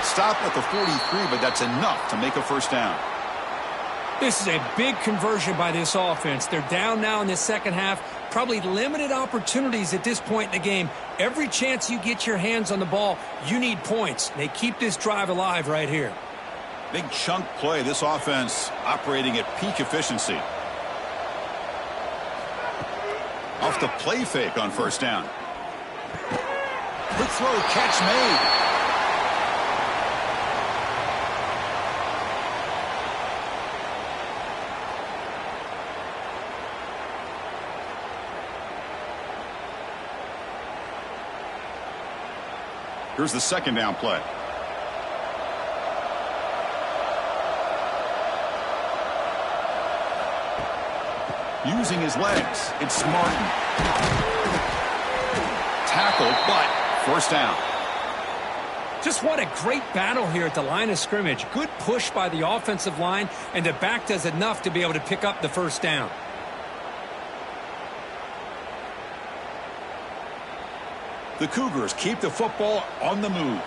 Stop at the 43, but that's enough to make a first down. This is a big conversion by this offense. They're down now in the second half. Probably limited opportunities at this point in the game. Every chance you get your hands on the ball, you need points. They keep this drive alive right here. Big chunk play. This offense operating at peak efficiency. Off the play fake on first down. Quick throw, catch made. Here's the second down play. Using his legs, it's Martin. Tackled, but first down. Just what a great battle here at the line of scrimmage. Good push by the offensive line, and the back does enough to be able to pick up the first down. The Cougars keep the football on the move.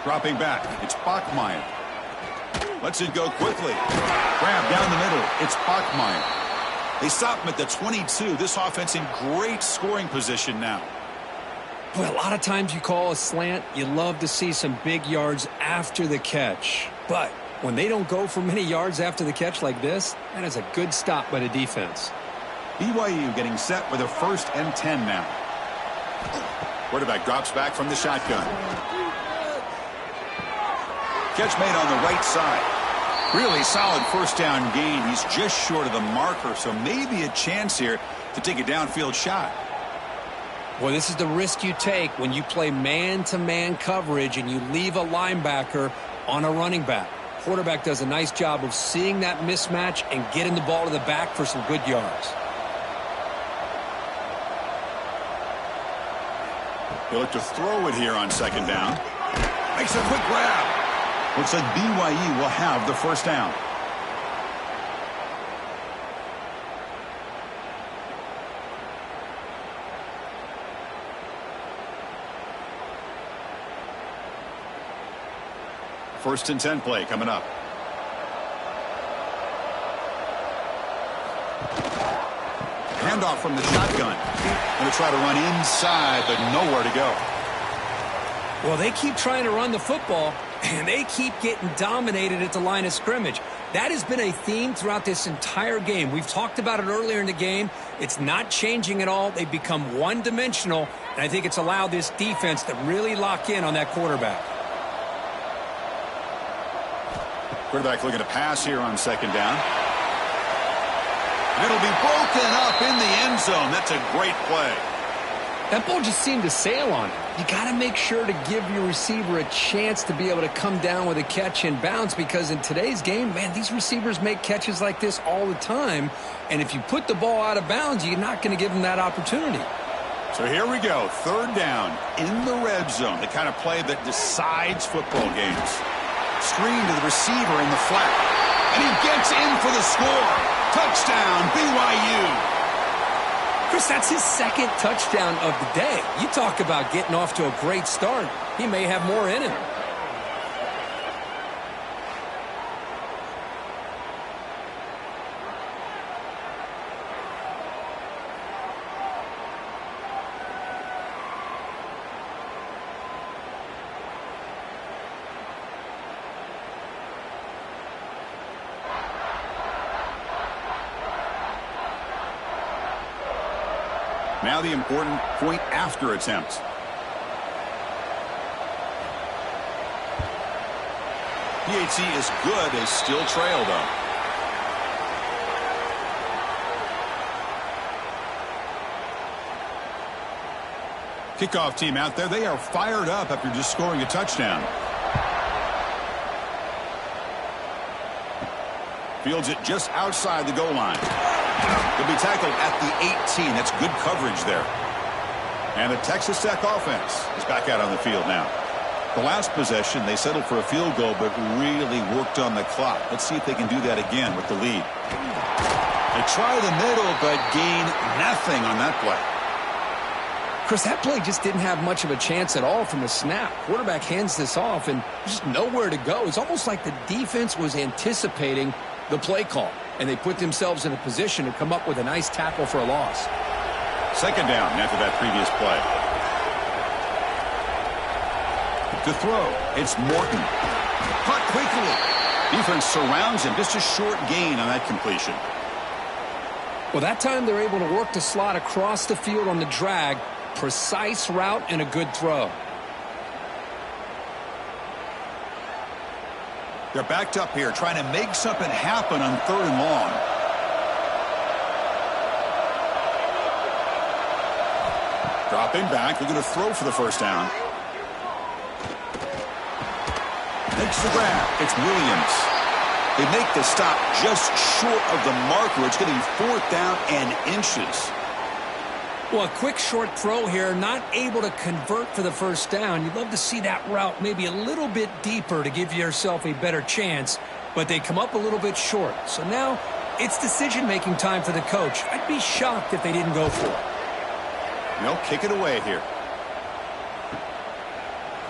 Dropping back, it's Bachmeier. Lets it go quickly. Grab down the middle, it's Bachmeier. They stop him at the 22. This offense in great scoring position now. Well, a lot of times you call a slant, you love to see some big yards after the catch. But when they don't go for many yards after the catch like this, that is a good stop by the defense. BYU getting set with a 1st and 10 now. Quarterback drops back from the shotgun. Catch made on the right side. Really solid first down gain. He's just short of the marker, so maybe a chance here to take a downfield shot. Well, this is the risk you take when you play man-to-man coverage and you leave a linebacker on a running back. Quarterback does a nice job of seeing that mismatch and getting the ball to the back for some good yards. He'll look to throw it here on 2nd down. Makes a quick grab. Looks like BYU will have the first down. First and 10 play coming up. Handoff from the shotgun. Going to try to run inside, but nowhere to go. Well, they keep trying to run the football, and they keep getting dominated at the line of scrimmage. That has been a theme throughout this entire game. We've talked about it earlier in the game. It's not changing at all. They've become one-dimensional, and I think it's allowed this defense to really lock in on that quarterback. Quarterback looking to pass here on 2nd down. And it'll be broken up in the end zone. That's a great play. That ball just seemed to sail on it. You got to make sure to give your receiver a chance to be able to come down with a catch and bounce, because in today's game, man, these receivers make catches like this all the time. And if you put the ball out of bounds, you're not going to give them that opportunity. So here we go. 3rd down in the red zone. The kind of play that decides football games. Screen to the receiver in the flat. And he gets in for the score. Touchdown, BYU. Chris, that's his 2nd touchdown of the day. You talk about getting off to a great start. He may have more in him. Now the important point after attempt. PAT is good. They still trail, though. Kickoff team out there. They are fired up after just scoring a touchdown. Fields it just outside the goal line. He'll be tackled at the 18. That's good coverage there. And the Texas Tech offense is back out on the field now. The last possession, they settled for a field goal, but really worked on the clock. Let's see if they can do that again with the lead. They try the middle, but gain nothing on that play. Chris, that play just didn't have much of a chance at all from the snap. Quarterback hands this off, and just nowhere to go. It's almost like the defense was anticipating the play call, and they put themselves in a position to come up with a nice tackle for a loss. 2nd down after that previous play. To throw, it's Morton. Caught quickly. Defense surrounds him. Just a short gain on that completion. Well, that time they're able to work the slot across the field on the drag. Precise route and a good throw. They're backed up here trying to make something happen on 3rd and long. Dropping back. They're going to throw for the first down. Makes the grab. It's Williams. They make the stop just short of the marker. It's going to be 4th down and inches. Well, a quick short throw here, not able to convert for the first down. You'd love to see that route maybe a little bit deeper to give yourself a better chance, but they come up a little bit short. So now it's decision-making time for the coach. I'd be shocked if they didn't go for it. They'll kick it away here.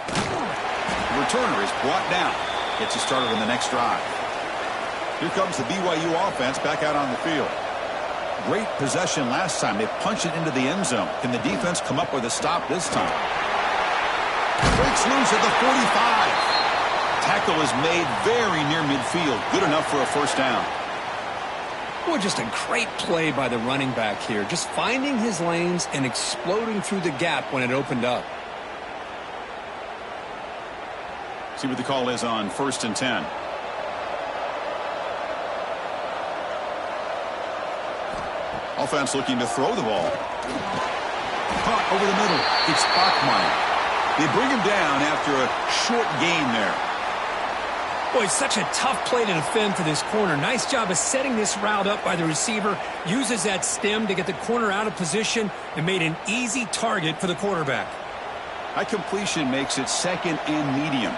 The returner is brought down. Gets you started on the next drive. Here comes the BYU offense back out on the field. Great possession last time. They punched it into the end zone. Can the defense come up with a stop this time? Breaks loose at the 45. Tackle is made very near midfield. Good enough for a first down. Well, just a great play by the running back here. Just finding his lanes and exploding through the gap when it opened up. See what the call is on 1st and 10. Offense looking to throw the ball. Caught over the middle. It's Bachmeyer. They bring him down after a short gain there. Boy, it's such a tough play to defend for this corner. Nice job of setting this route up by the receiver. Uses that stem to get the corner out of position and made an easy target for the quarterback. High completion makes it 2nd and medium.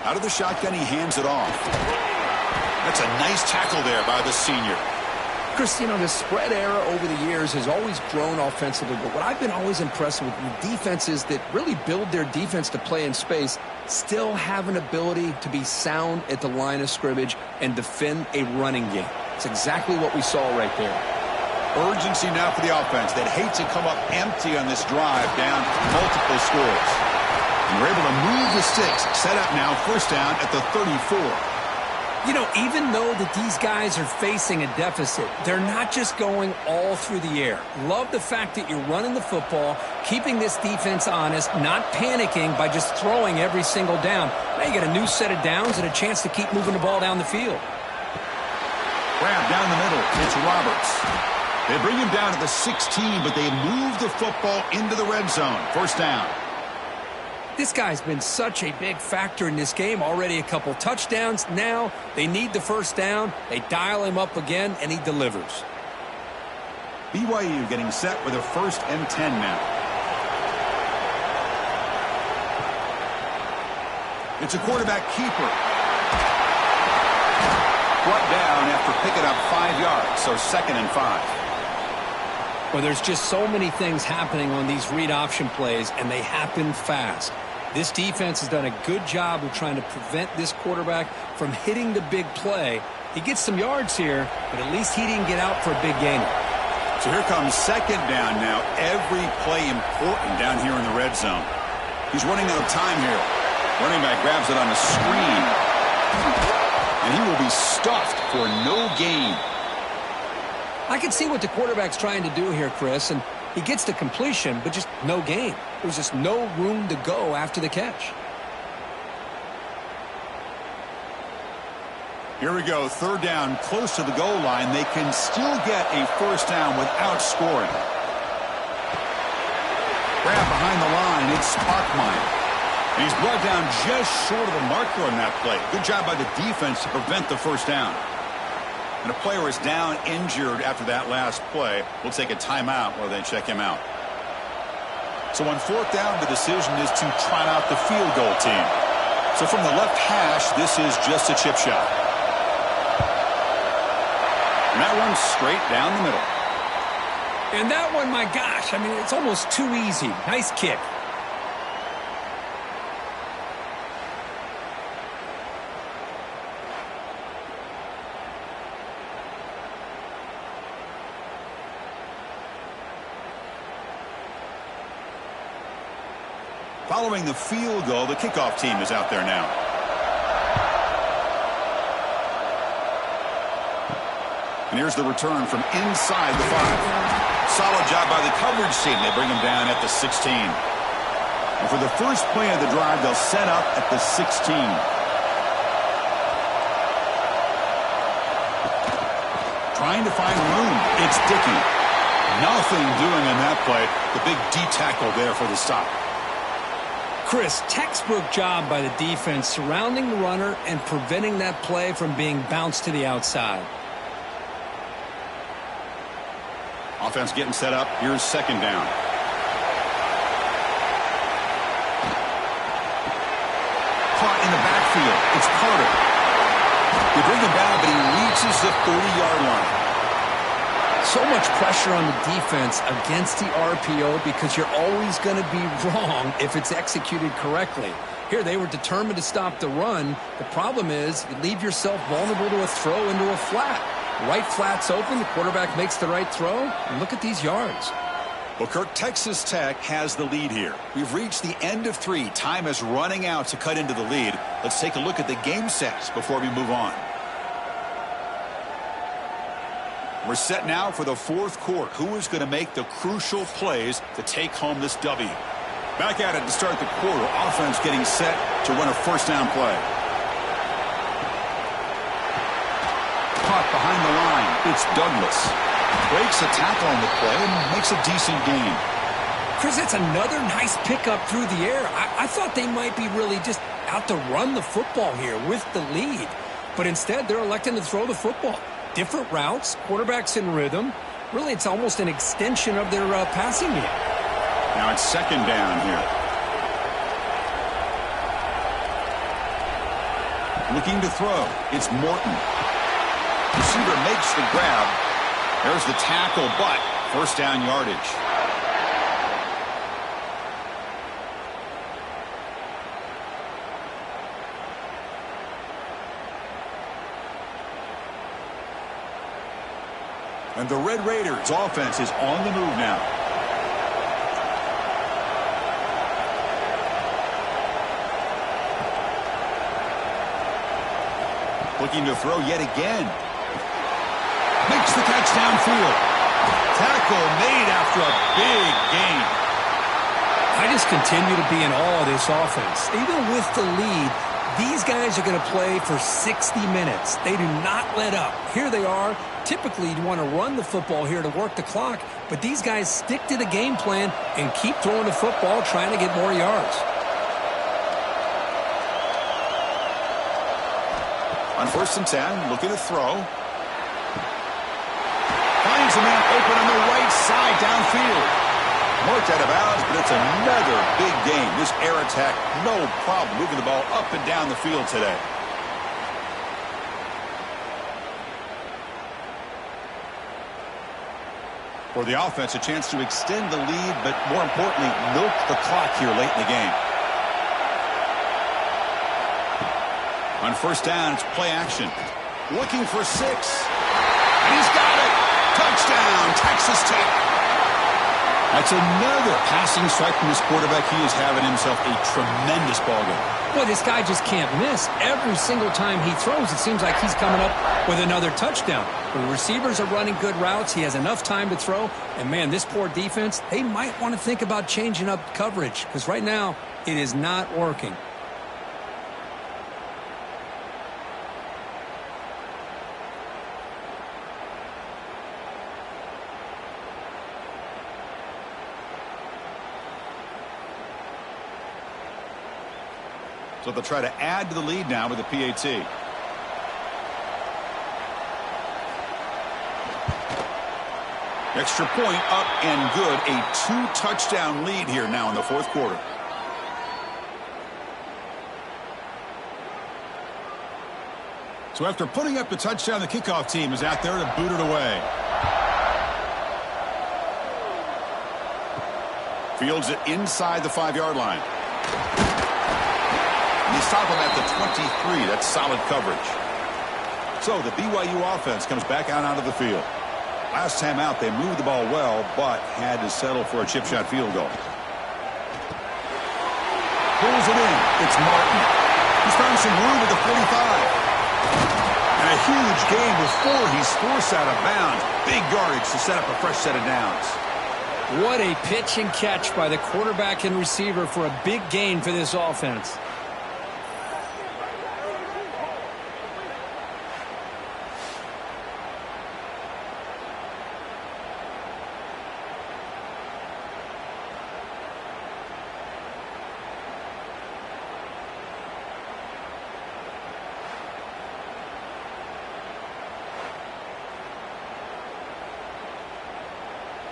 Out of the shotgun, he hands it off. That's a nice tackle there by the senior. Chris, you know, the spread era over the years has always grown offensively, but what I've been always impressed with defenses that really build their defense to play in space still have an ability to be sound at the line of scrimmage and defend a running game. It's exactly what we saw right there. Urgency now for the offense that hates to come up empty on this drive down multiple scores. And we're able to move the sticks. Set up now, first down at the 34. You know, even though that these guys are facing a deficit, they're not just going all through the air. Love the fact that you're running the football, keeping this defense honest, not panicking by just throwing every single down. Now you get a new set of downs and a chance to keep moving the ball down the field. Grab down the middle. It's Roberts. They bring him down at the 16, but they move the football into the red zone. First down. This guy's been such a big factor in this game. Already a couple touchdowns. Now they need the first down. They dial him up again, and he delivers. BYU getting set with a 1st and 10 now. It's a quarterback keeper. Brought down after picking up 5 yards, so 2nd and 5. Well, there's just so many things happening on these read option plays, and they happen fast. This defense has done a good job of trying to prevent this quarterback from hitting the big play. He gets some yards here, but at least he didn't get out for a big gainer. So here comes 2nd down now. Every play important down here in the red zone. He's running out of time here. Running back grabs it on a screen. And he will be stuffed for no gain. I can see what the quarterback's trying to do here, Chris, and he gets the completion, but just no gain. There's just no room to go after the catch. Here we go, 3rd down, close to the goal line. They can still get a first down without scoring. Grab behind the line, it's Sparkmeyer. And he's brought down just short of the marker on that play. Good job by the defense to prevent the first down. And a player is down injured after that last play. We'll take a timeout while they check him out. So on 4th down, the decision is to trot out the field goal team. So from the left hash, this is just a chip shot. And that one's straight down the middle. And that one, my gosh, I mean, it's almost too easy. Nice kick. Following the field goal, the kickoff team is out there now. And here's the return from inside the 5. Solid job by the coverage team. They bring him down at the 16. And for the first play of the drive, they'll set up at the 16. Trying to find room. It's Dickey. Nothing doing on that play. The big D tackle there for the stop. Chris, textbook job by the defense surrounding the runner and preventing that play from being bounced to the outside. Offense getting set up. Here's second down. Caught in the backfield. It's Carter. They bring him down, but he reaches the 30-yard line. So much pressure on the defense against the RPO because you're always going to be wrong if it's executed correctly. Here, they were determined to stop the run. The problem is you leave yourself vulnerable to a throw into a flat. Right flat's open, the quarterback makes the right throw, and look at these yards. Well, Kirk, Texas Tech has the lead here. We've reached the end of 3. Time is running out to cut into the lead. Let's take a look at the game sets before we move on. We're set now for the fourth quarter. Who is going to make the crucial plays to take home this W? Back at it to start the quarter. Offense getting set to run a first down play. Caught behind the line. It's Douglas. Breaks a tackle on the play and makes a decent gain. Chris, that's another nice pickup through the air. I thought they might be really just out to run the football here with the lead. But instead, they're electing to throw the football. Different routes, quarterbacks in rhythm. Really, it's almost an extension of their passing game. Now it's second down here. Looking to throw. It's Morton. Receiver makes the grab. There's the tackle, but first down yardage. And the Red Raiders offense is on the move now. Looking to throw yet again. Makes the catch downfield. Tackle made after a big gain. I just continue to be in awe of this offense. Even with the lead, these guys are going to play for 60 minutes. They do not let up. Here they are. Typically, you want to run the football here to work the clock, but these guys stick to the game plan and keep throwing the football, trying to get more yards. On 1st and 10, looking to throw. Finds a man open on the right side downfield. Marked out of bounds, but it's another big game. This air attack, no problem moving the ball up and down the field today. For the offense, a chance to extend the lead, but more importantly, milk the clock here late in the game. On 1st down, it's play action. Looking for 6. And he's got it. Touchdown, Texas Tech. That's another passing strike from this quarterback. He is having himself a tremendous ballgame. Boy, this guy just can't miss. Every single time he throws, it seems like he's coming up with another touchdown. When the receivers are running good routes, he has enough time to throw. And, man, this poor defense, they might want to think about changing up coverage because right now it is not working. So they'll try to add to the lead now with the PAT. Extra point up and good. A 2-touchdown lead here now in the 4th quarter. So after putting up the touchdown, the kickoff team is out there to boot it away. Fields it inside the 5-yard line. And they stop him at the 23. That's solid coverage. So the BYU offense comes back out onto the field. Last time out, they moved the ball well, but had to settle for a chip shot field goal. Pulls it in. It's Martin. He's found some room at the 45. And a huge gain before he's forced out of bounds. Big yardage to set up a fresh set of downs. What a pitch and catch by the quarterback and receiver for a big gain for this offense.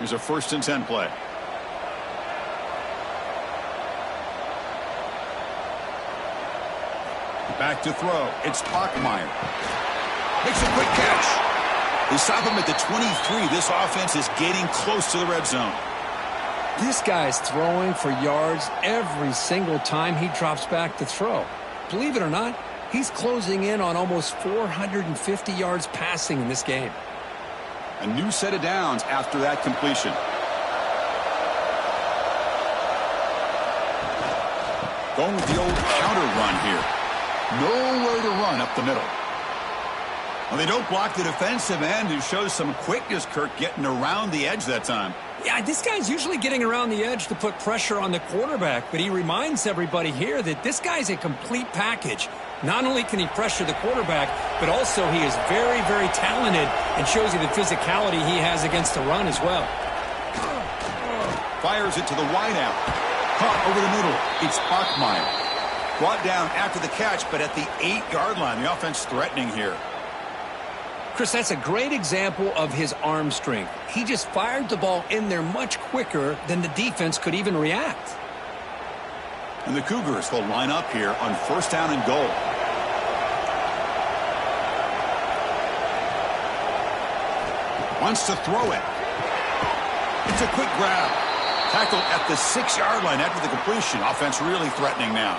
Here's a 1st and 10 play. Back to throw. It's Bachmeier. Makes a quick catch. They stop him at the 23. This offense is getting close to the red zone. This guy's throwing for yards every single time he drops back to throw. Believe it or not, he's closing in on almost 450 yards passing in this game. A new set of downs after that completion. Going with the old counter run here. Nowhere to run up the middle. Well, they don't block the defensive end, who shows some quickness, Kirk, getting around the edge that time. Yeah, this guy's usually getting around the edge to put pressure on the quarterback, but he reminds everybody here that this guy's a complete package. Not only can he pressure the quarterback, but also he is very, very talented and shows you the physicality he has against the run as well. Fires it to the wideout. Caught over the middle. It's Bachmeier. Brought down after the catch, but at the 8-yard line. The offense threatening here. Chris, that's a great example of his arm strength. He just fired the ball in there much quicker than the defense could even react. And the Cougars will line up here on 1st down and goal. Wants to throw it. It's a quick grab. Tackled at the 6-yard line after the completion. Offense really threatening now.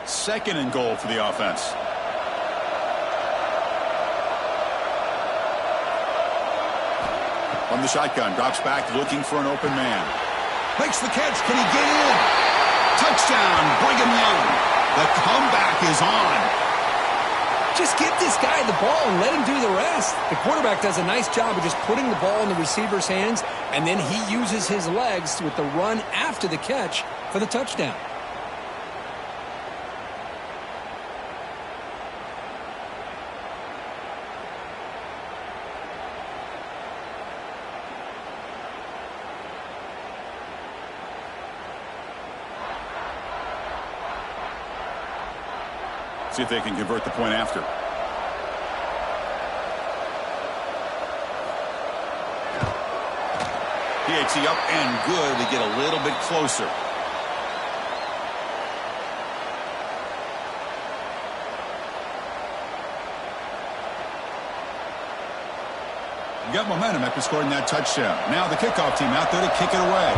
Second and goal for the offense. From the shotgun, drops back looking for an open man. Makes the catch. Can he get in? Touchdown, Brigham Young. The comeback is on. Just get this guy the ball and let him do the rest. The quarterback does a nice job of just putting the ball in the receiver's hands, and then he uses his legs with the run after the catch for the touchdown. See if they can convert the point after. PAT up and good to get a little bit closer. You got momentum after scoring that touchdown. Now the kickoff team out there to kick it away.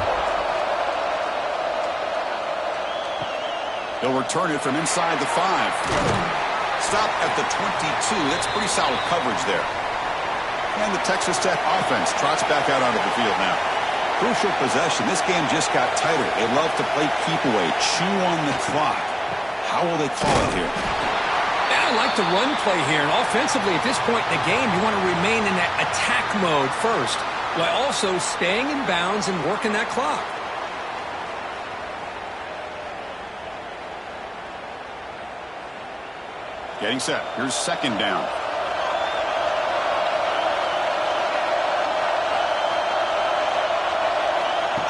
They'll return it from inside the 5. Stop at the 22. That's pretty solid coverage there. And the Texas Tech offense trots back out onto the field now. Crucial possession. This game just got tighter. They love to play keep away, chew on the clock. How will they call it here? Yeah, I like the run play here. And offensively, at this point in the game, you want to remain in that attack mode first, while also staying in bounds and working that clock. Getting set. Here's 2nd down.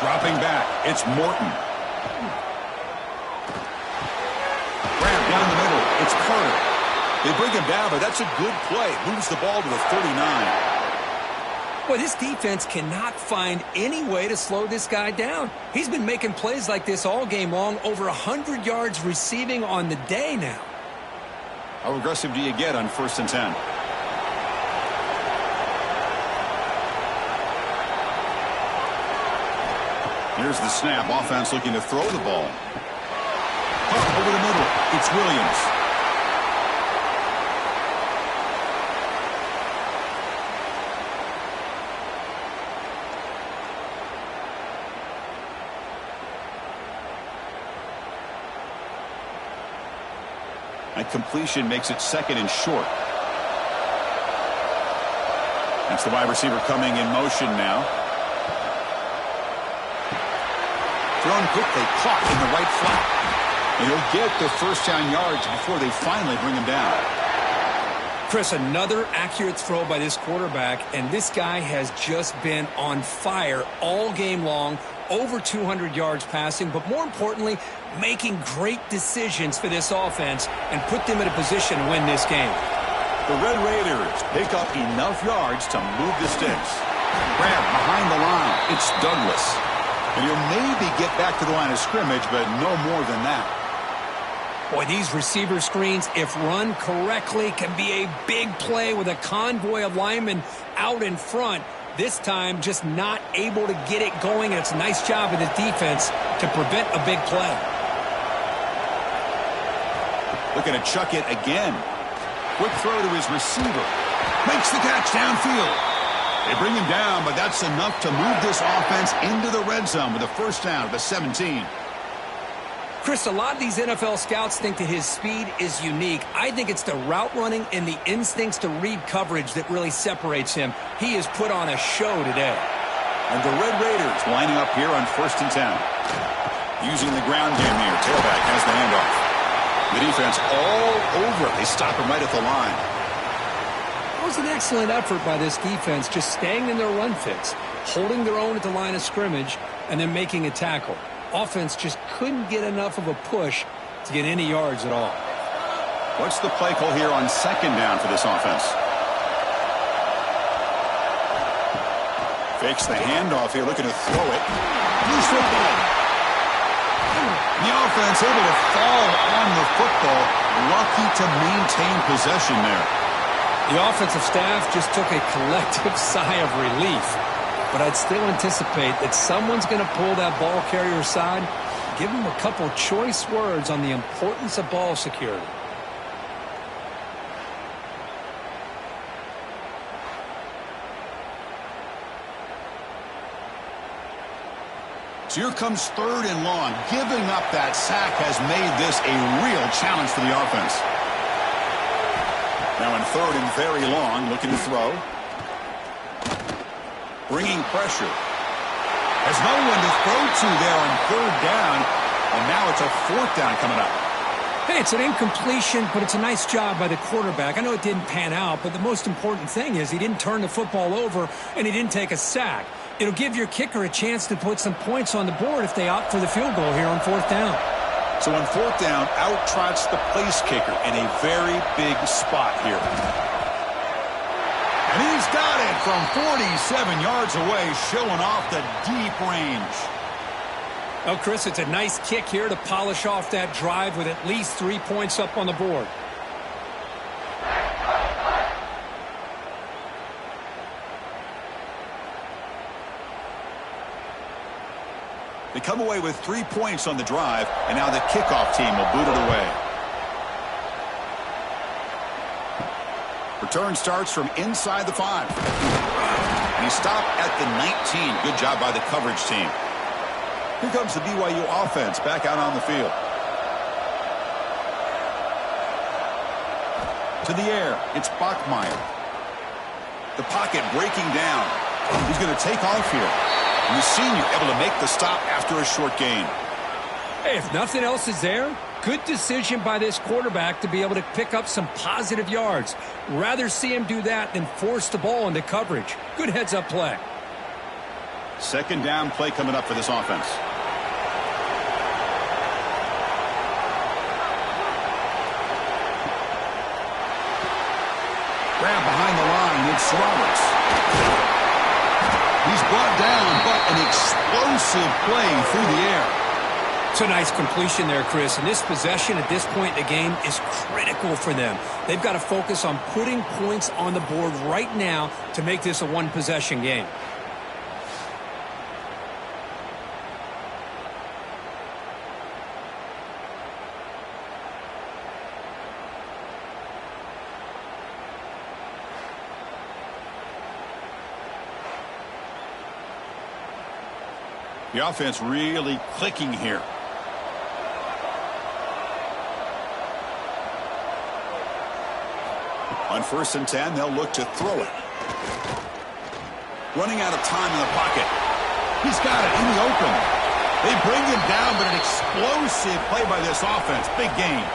Dropping back. It's Morton. Grab down the middle. It's Carter. They bring him down, but that's a good play. Moves the ball to the 39. Boy, this defense cannot find any way to slow this guy down. He's been making plays like this all game long, over 100 yards receiving on the day now. How aggressive do you get on 1st and 10? Here's the snap. Offense looking to throw the ball. Up over the middle. It's Williams. That completion makes it 2nd and short. That's the wide receiver coming in motion now. Thrown quickly, caught in the right flat. And he'll get the 1st down yards before they finally bring him down. Chris, another accurate throw by this quarterback, and this guy has just been on fire all game long, over 200 yards passing, but more importantly, making great decisions for this offense and put them in a position to win this game. The Red Raiders pick up enough yards to move the sticks. Grab behind the line. It's Douglas. And he'll maybe get back to the line of scrimmage, but no more than that. Boy, these receiver screens, if run correctly, can be a big play with a convoy of linemen out in front. This time, just not able to get it going, and it's a nice job of the defense to prevent a big play. Looking to chuck it again. Quick throw to his receiver. Makes the catch downfield. They bring him down, but that's enough to move this offense into the red zone with a first down at the 17. Chris, a lot of these NFL scouts think that his speed is unique. I think it's the route running and the instincts to read coverage that really separates him. He has put on a show today. And the Red Raiders lining up here on 1st and 10. Using the ground game here. Tailback has the handoff. The defense all over it. They stop him right at the line. It was an excellent effort by this defense, just staying in their run fits, holding their own at the line of scrimmage, and then making a tackle. Offense just couldn't get enough of a push to get any yards at all. What's the play call here on 2nd down for this offense? Fakes the handoff here, looking to throw it. Loose football. The offense able to fall on the football. Lucky to maintain possession there. The offensive staff just took a collective sigh of relief. But I'd still anticipate that someone's going to pull that ball carrier aside, give him a couple choice words on the importance of ball security. So here comes 3rd and long. Giving up that sack has made this a real challenge for the offense. Now in 3rd and very long, looking to throw. Bringing pressure. Has no one to throw to there on 3rd down. And now it's a 4th down coming up. Hey, it's an incompletion, but it's a nice job by the quarterback. I know it didn't pan out, but the most important thing is he didn't turn the football over and he didn't take a sack. It'll give your kicker a chance to put some points on the board if they opt for the field goal here on 4th down. So on 4th down, out trots the place kicker in a very big spot here. And he's got it from 47 yards away, showing off the deep range. Oh, Chris, it's a nice kick here to polish off that drive with at least 3 points up on the board. They come away with 3 points on the drive, and now the kickoff team will boot it away. Return starts from inside the 5. And he stopped at the 19. Good job by the coverage team. Here comes the BYU offense back out on the field. To the air, it's Bachmeier. The pocket breaking down. He's going to take off here. And the senior able to make the stop after a short gain. Hey, if nothing else is there, good decision by this quarterback to be able to pick up some positive yards. Rather see him do that than force the ball into coverage. Good heads-up play. 2nd down play coming up for this offense. Grab behind the line. It's Roberts. He's brought down, but an explosive play through the air. It's a nice completion there, Chris. And this possession at this point in the game is critical for them. They've got to focus on putting points on the board right now to make this a one-possession game. The offense really clicking here. On 1st and 10, they'll look to throw it. Running out of time in the pocket. He's got it in the open. They bring him down, but an explosive play by this offense. Big gain.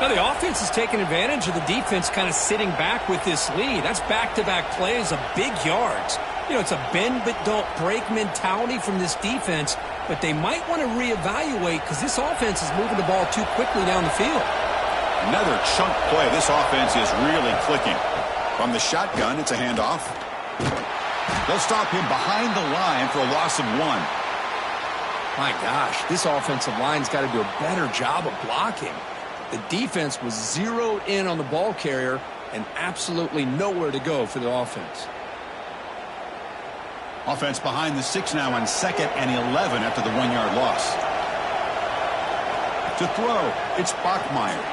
Now, the offense is taking advantage of the defense kind of sitting back with this lead. That's back-to-back plays of big yards. You know, it's a bend but don't break mentality from this defense, but they might want to reevaluate because this offense is moving the ball too quickly down the field. Another chunk play. This offense is really clicking. From the shotgun, it's a handoff. They'll stop him behind the line for a loss of 1. My gosh, this offensive line's got to do a better job of blocking. The defense was zeroed in on the ball carrier and absolutely nowhere to go for the offense. Offense behind the 6 now on 2nd and 11 after the 1-yard loss. To throw, it's Bachmeier.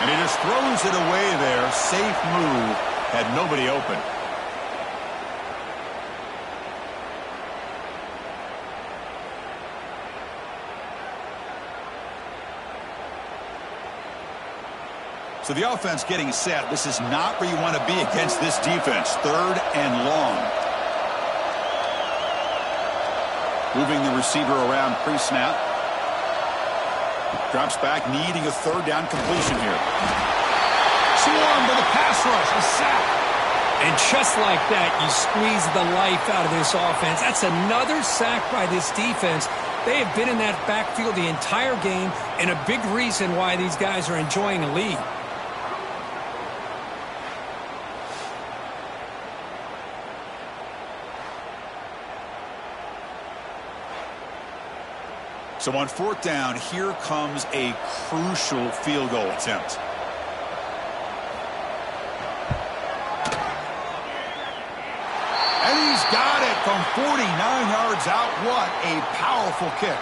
And he just throws it away there. Safe move. Had nobody open. So the offense getting set. This is not where you want to be against this defense. 3rd and long. Moving the receiver around pre-snap. Drops back, needing a 3rd down completion here. Swarmed by the pass rush. A sack. And just like that, you squeeze the life out of this offense. That's another sack by this defense. They have been in that backfield the entire game, and a big reason why these guys are enjoying a lead. So on 4th down, here comes a crucial field goal attempt. And he's got it from 49 yards out. What a powerful kick.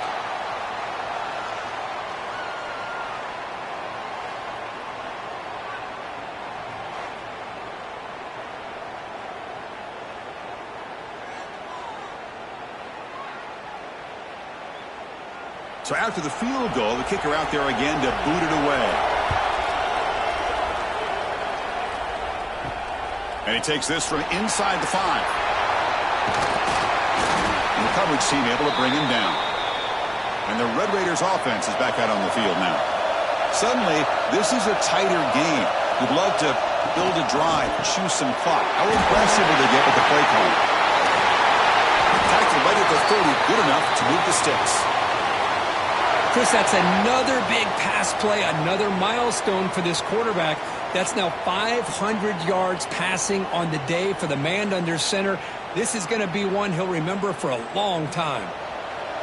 So after the field goal, the kicker out there again to boot it away. And he takes this from inside the 5. And the coverage team able to bring him down. And the Red Raiders offense is back out on the field now. Suddenly, this is a tighter game. You'd love to build a drive, choose some clock. How aggressive will they get with the play call? Tackle right at the 30, good enough to move the sticks. Chris, that's another big pass play, another milestone for this quarterback. That's now 500 yards passing on the day for the man under center. This is going to be one he'll remember for a long time.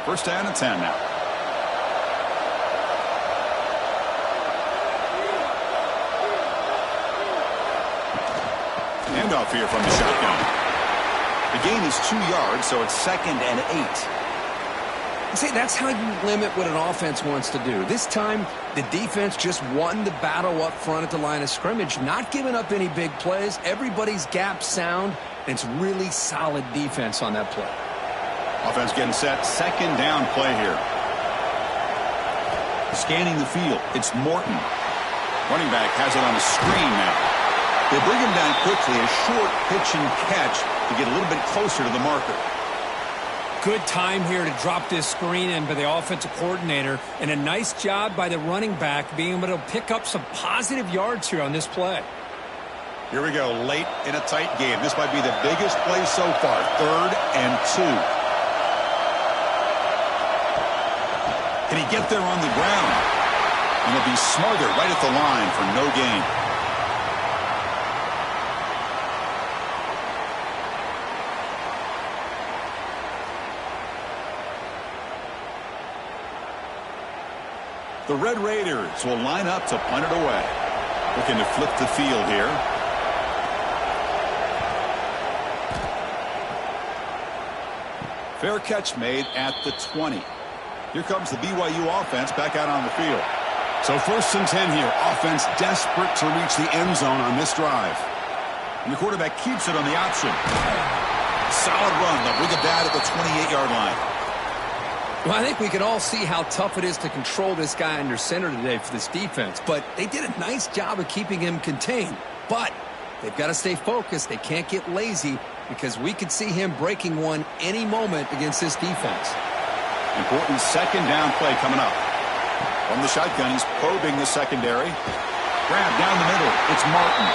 1st down and 10 now. Handoff here from the shotgun. The gain is 2 yards, so it's 2nd and 8. See, that's how you limit what an offense wants to do. This time, the defense just won the battle up front at the line of scrimmage, not giving up any big plays. Everybody's gap sound, and it's really solid defense on that play. Offense getting set. 2nd down play here. Scanning the field. It's Morton. Running back has it on a screen now. They bring him down quickly. A short pitch and catch to get a little bit closer to the marker. Good time here to drop this screen in by the offensive coordinator, and a nice job by the running back being able to pick up some positive yards here on this play. Here we go, late in a tight game. This might be the biggest play so far. 3rd and 2. Can he get there on the ground? And he'll be smothered right at the line for no gain. The Red Raiders will line up to punt it away. Looking to flip the field here. Fair catch made at the 20. Here comes the BYU offense back out on the field. So 1st and 10 here. Offense desperate to reach the end zone on this drive. And the quarterback keeps it on the option. Solid run. They'll bring it down at the 28-yard line. Well, I think we can all see how tough it is to control this guy under center today for this defense. But they did a nice job of keeping him contained. But they've got to stay focused. They can't get lazy because we could see him breaking one any moment against this defense. Important 2nd down play coming up. From the shotgun, he's probing the secondary. Grab down the middle. It's Martin.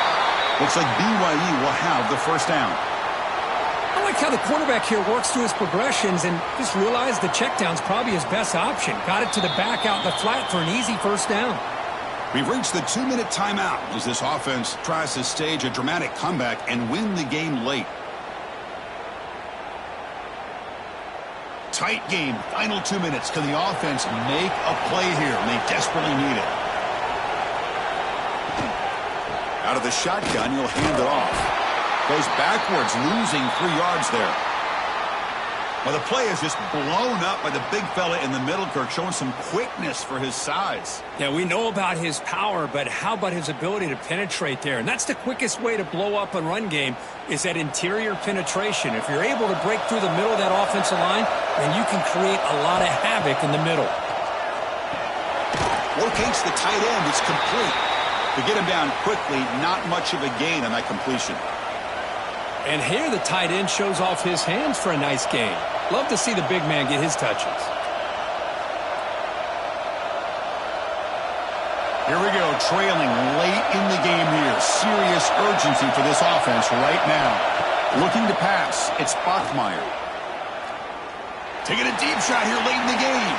Looks like BYU will have the first down. I like how the quarterback here works through his progressions and just realized the check down's probably his best option. Got it to the back out in the flat for an easy first down. We've reached the 2-minute timeout as this offense tries to stage a dramatic comeback and win the game late. Tight game. Final 2 minutes. Can the offense make a play here? And they desperately need it. Out of the shotgun, he'll hand it off. Goes backwards, losing 3 yards there. Well, the play is just blown up by the big fella in the middle, Kirk, showing some quickness for his size. Yeah, we know about his power, but how about his ability to penetrate there? And that's the quickest way to blow up a run game is that interior penetration. If you're able to break through the middle of that offensive line, then you can create a lot of havoc in the middle. Locates the tight end. It's complete. To get him down quickly, not much of a gain on that completion. And here the tight end shows off his hands for a nice gain. Love to see the big man get his touches. Here we go, trailing late in the game here. Serious urgency for this offense right now. Looking to pass, it's Bachmeier. Taking a deep shot here late in the game.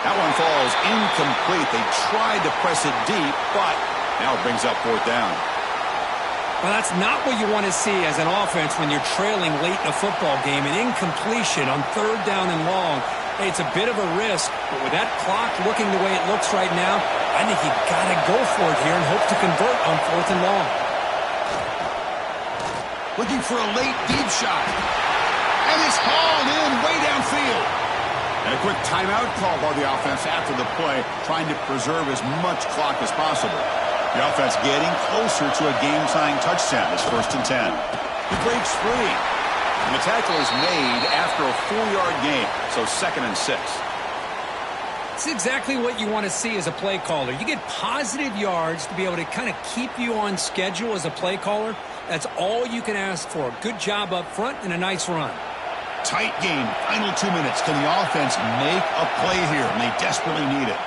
That one falls incomplete. They tried to press it deep, but now it brings up 4th down. Well, that's not what you want to see as an offense when you're trailing late in a football game. An incompletion on 3rd down and long. Hey, it's a bit of a risk, but with that clock looking the way it looks right now, I think you've got to go for it here and hope to convert on 4th and long. Looking for a late deep shot. And it's hauled in way downfield. And a quick timeout call by the offense after the play, trying to preserve as much clock as possible. The offense getting closer to a game-tying touchdown. It's 1st and 10. He breaks free. And the tackle is made after a 4-yard gain, so 2nd and 6. It's exactly what you want to see as a play caller. You get positive yards to be able to kind of keep you on schedule as a play caller. That's all you can ask for. Good job up front and a nice run. Tight game. Final 2 minutes. Can the offense make a play here? And they desperately need it.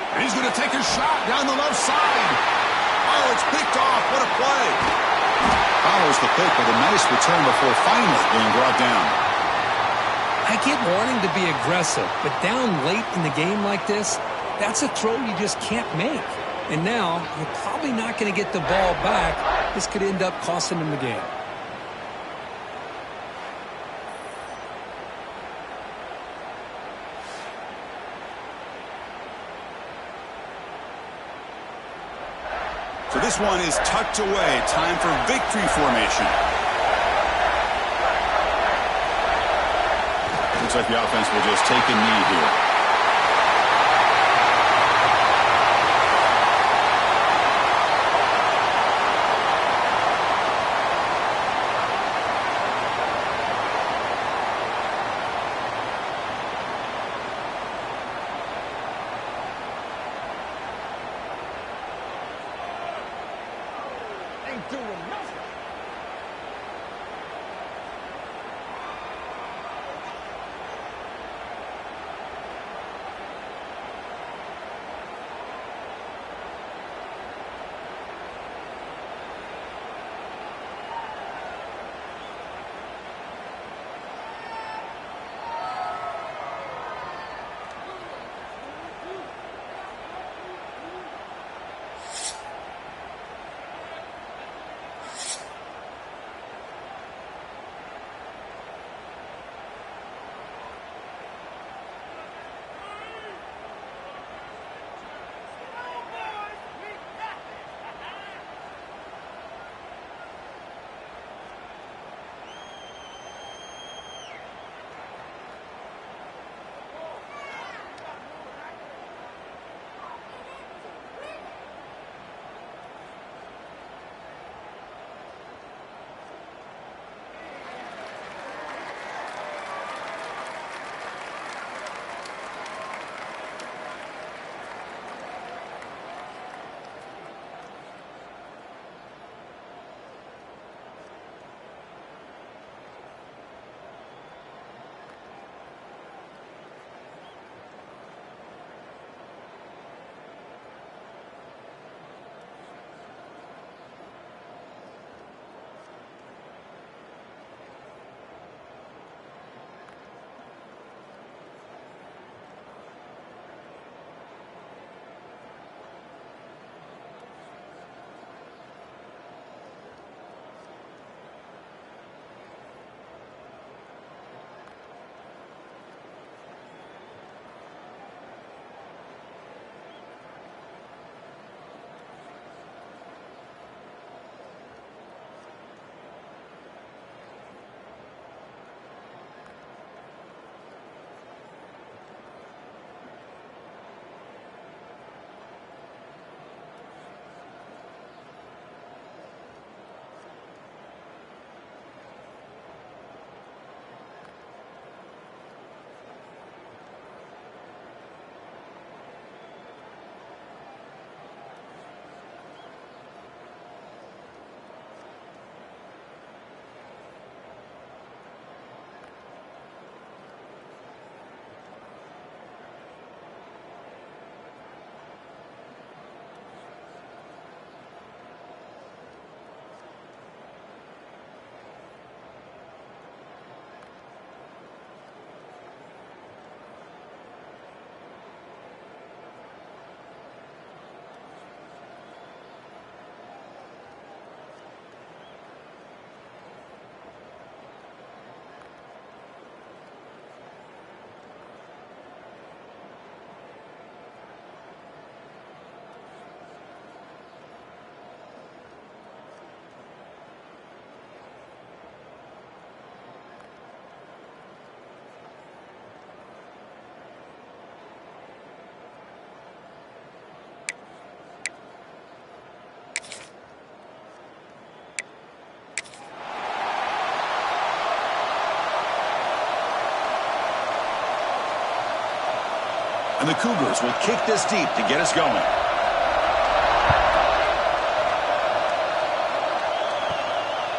And he's going to take a shot down the left side. Oh, it's picked off. What a play. Follows the pick with a nice return before finally being brought down. I get wanting to be aggressive, but down late in the game like this, that's a throw you just can't make. And now, you're probably not going to get the ball back. This could end up costing him the game. So this one is tucked away. Time for victory formation. Looks like the offense will just take a knee here. And the Cougars will kick this deep to get us going.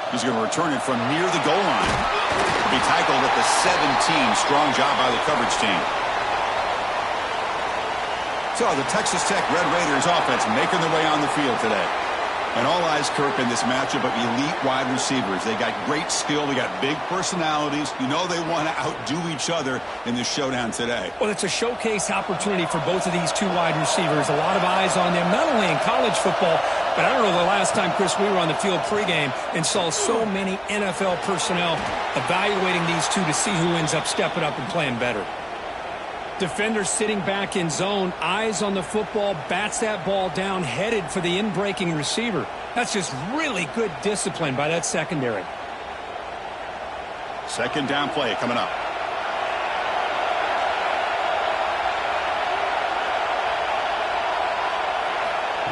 He's going to return it from near the goal line. He'll be tackled at the 17. Strong job by the coverage team. So the Texas Tech Red Raiders offense making their way on the field today. And all eyes, Kirk, in this matchup of elite wide receivers. They got great skill. They got big personalities. You know they want to outdo each other in this showdown today. Well, it's a showcase opportunity for both of these two wide receivers. A lot of eyes on them, not only in college football, but I don't know the last time, Chris, we were on the field pregame and saw so many NFL personnel evaluating these two to see who ends up stepping up and playing better. Defender sitting back in zone, eyes on the football, bats that ball down, headed for the in-breaking receiver. That's just really good discipline by that secondary. Second down play coming up.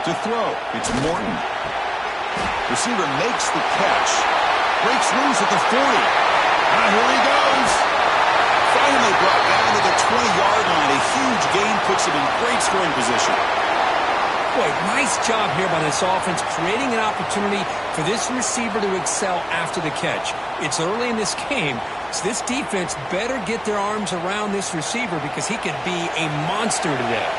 To throw, it's Morton. Receiver makes the catch. Breaks loose at the 40. Here he goes. Finally brought down to the 20-yard line. A huge gain puts him in great scoring position. Boy, nice job here by this offense, creating an opportunity for this receiver to excel after the catch. It's early in this game, so this defense better get their arms around this receiver because he could be a monster today.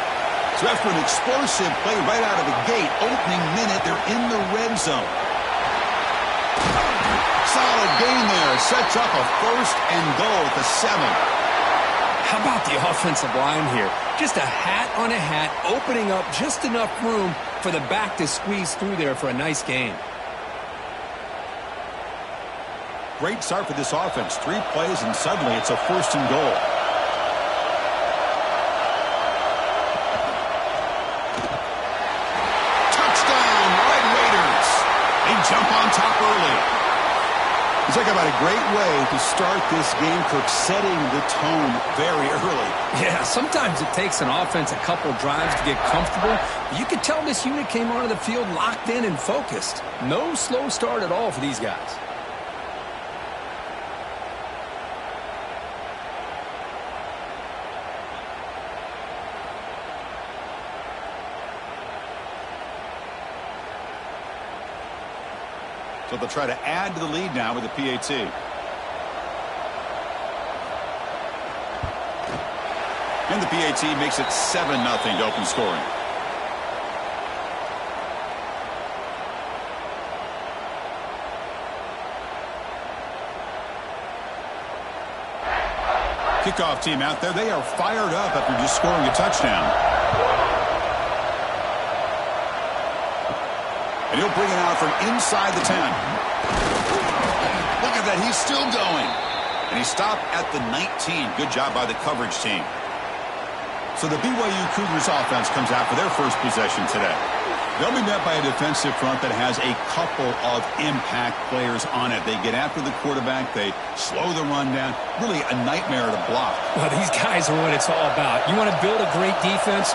So after an explosive play right out of the gate, opening minute, they're in the red zone. Solid gain there. Sets up a first and goal at the 7. How about the offensive line here? Just a hat on a hat, opening up just enough room for the back to squeeze through there for a nice gain. Great start for this offense. 3 plays, and suddenly it's a first and goal. Touchdown, Red Raiders. They jump on top early. It's like about a great way to start this game, Kirk, setting the tone very early. Yeah, sometimes it takes an offense a couple drives to get comfortable. You could tell this unit came onto the field locked in and focused. No slow start at all for these guys. So they'll try to add to the lead now with the PAT. And the PAT makes it 7-0 to open scoring. Kickoff team out there. They are fired up after just scoring a touchdown. And he'll bring it out from inside the 10. Look at that. He's still going. And he stopped at the 19. Good job by the coverage team. So the BYU Cougars offense comes out for their first possession today. They'll be met by a defensive front that has a couple of impact players on it. They get after the quarterback. They slow the run down. Really a nightmare to block. Well, these guys are what it's all about. You want to build a great defense?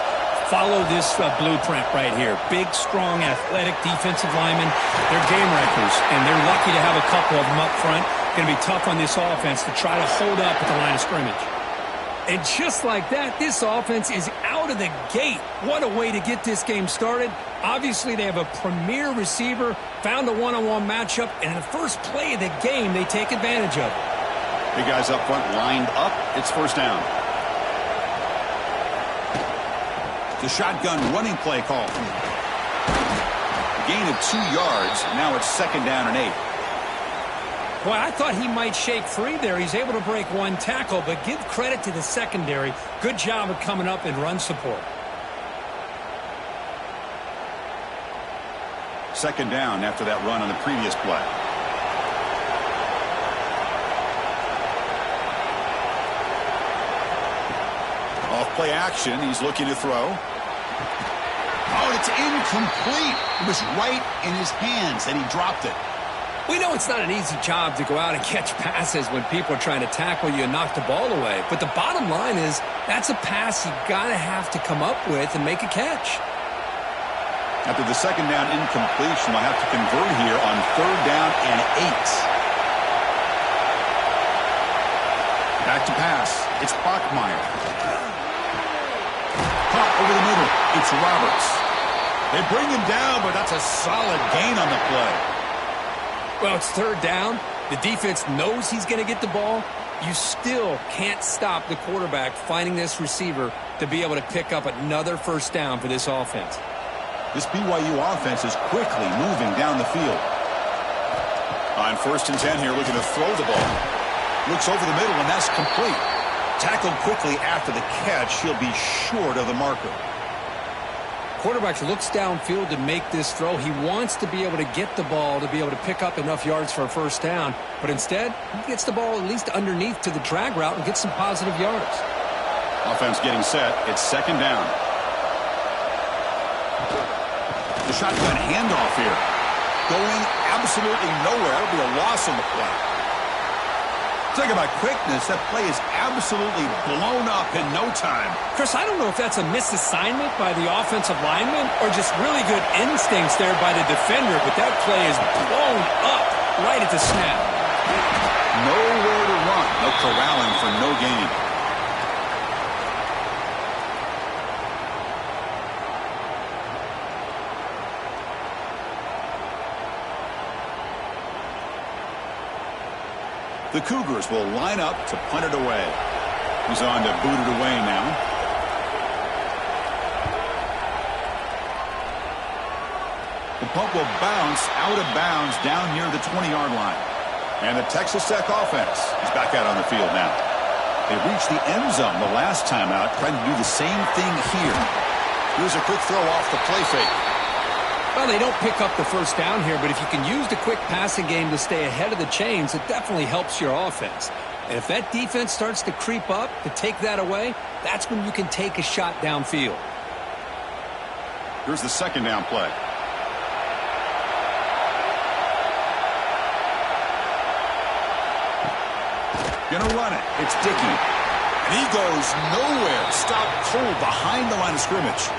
Follow this blueprint right here. Big, strong, athletic defensive linemen. They're game wreckers, and they're lucky to have a couple of them up front. Going to be tough on this offense to try to hold up at the line of scrimmage. And just like that, this offense is out of the gate. What a way to get this game started. Obviously, they have a premier receiver, found a one-on-one matchup, and in the first play of the game, they take advantage of it. Big guys up front lined up. It's first down. The shotgun running play call. A gain of 2 yards. Now it's second down and 8. Well, I thought he might shake free there. He's able to break one tackle, but give credit to the secondary. Good job of coming up in run support. Second down after that run on the previous play. Off play action. He's looking to throw. Oh, it's incomplete. It was right in his hands, and he dropped it. We know it's not an easy job to go out and catch passes when people are trying to tackle you and knock the ball away. But the bottom line is that's a pass you got to have to come up with and make a catch. After the second down incompletion, they'll have to convert here on third down and 8. Back to pass. It's Bachmeier. out over the middle. It's Roberts. They bring him down, but that's a solid gain on the play. Well, it's third down. The defense knows he's going to get the ball. You still can't stop the quarterback finding this receiver to be able to pick up another first down for this offense. This BYU offense is quickly moving down the field. On 1st and 10 here, looking to throw the ball. Looks over the middle, and that's complete. Tackled quickly after the catch. He'll be short of the marker. Quarterback looks downfield to make this throw. He wants to be able to get the ball to be able to pick up enough yards for a first down. But instead, he gets the ball at least underneath to the drag route and gets some positive yards. Offense getting set. It's 2nd down. The shotgun handoff here. Going absolutely nowhere. It'll be a loss on the play. Talk about quickness. That play is absolutely blown up in no time. Chris, I don't know if that's a misassignment by the offensive lineman or just really good instincts there by the defender, but that play is blown up right at the snap. Nowhere to run. No corralling for no gain. The Cougars will line up to punt it away. He's on to boot it away now. The punt will bounce out of bounds down near the 20-yard line. And the Texas Tech offense is back out on the field now. They reached the end zone the last time out, trying to do the same thing here. Here's a quick throw off the play fake. Well, they don't pick up the first down here, but if you can use the quick passing game to stay ahead of the chains, it definitely helps your offense. And if that defense starts to creep up to take that away, that's when you can take a shot downfield. Here's the 2nd down play. Gonna run it. It's Dickey. And he goes nowhere. Stopped cold behind the line of scrimmage.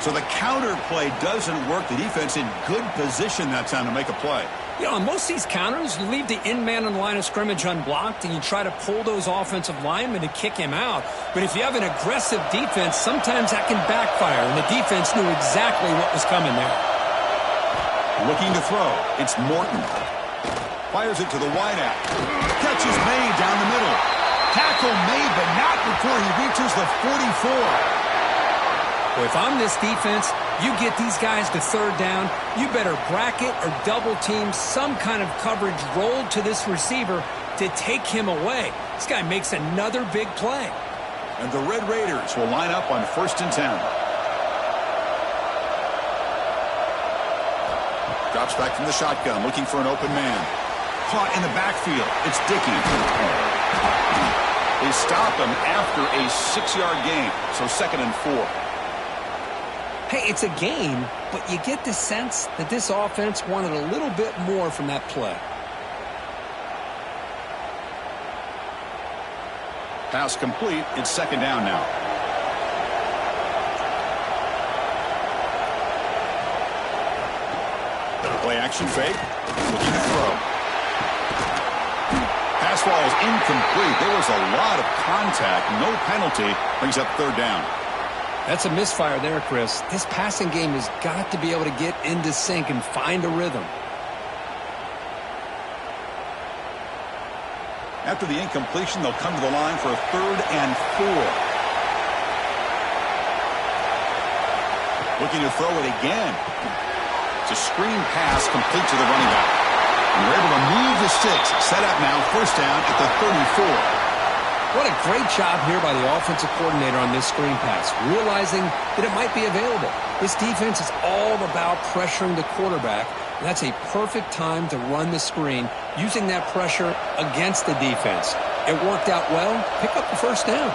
So the counter play doesn't work. The defense in good position that time to make a play. You know, on most of these counters, you leave the in-man on the line of scrimmage unblocked, and you try to pull those offensive linemen to kick him out. But if you have an aggressive defense, sometimes that can backfire, and the defense knew exactly what was coming there. Looking to throw. It's Morton. Fires it to the wideout. Catch is made down the middle. Tackle made, but not before he reaches the 44. Well, if I'm this defense, you get these guys to 3rd down, you better bracket or double team some kind of coverage rolled to this receiver to take him away. This guy makes another big play. And the Red Raiders will line up on 1st and 10. Drops back from the shotgun, looking for an open man. Caught in the backfield. It's Dickey. They stop him after a 6-yard gain, so 2nd and 4. Hey, it's a game, but you get the sense that this offense wanted a little bit more from that play. Pass complete. It's 2nd down now. Play action fake. Looking to throw. Pass ball is incomplete. There was a lot of contact. No penalty. Brings up 3rd down. That's a misfire there, Chris. This passing game has got to be able to get into sync and find a rhythm. After the incompletion, they'll come to the line for a 3rd and 4. Looking to throw it again. It's a screen pass complete to the running back. And they're able to move the sticks. Set up now, 1st down at the 34. What a great job here by the offensive coordinator on this screen pass, realizing that it might be available. This defense is all about pressuring the quarterback, and that's a perfect time to run the screen, using that pressure against the defense. It worked out well. Pick up the 1st down.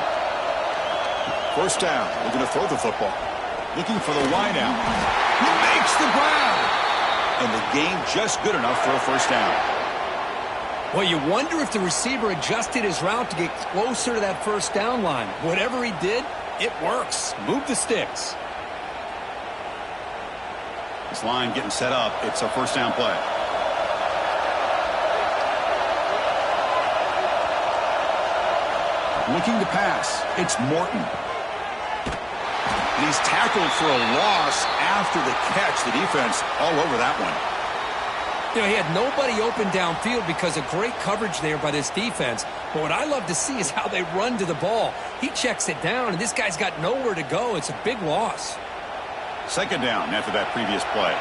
1st down. Looking to throw the football. Looking for the wideout. He makes the ground. And the gain just good enough for a 1st down. Well, you wonder if the receiver adjusted his route to get closer to that 1st down line. Whatever he did, it works. Move the sticks. This line getting set up. It's a 1st down play. Looking to pass. It's Morton. And he's tackled for a loss after the catch. The defense all over that one. You know, he had nobody open downfield because of great coverage there by this defense. But what I love to see is how they run to the ball. He checks it down, and this guy's got nowhere to go. It's a big loss. Second down after that previous play.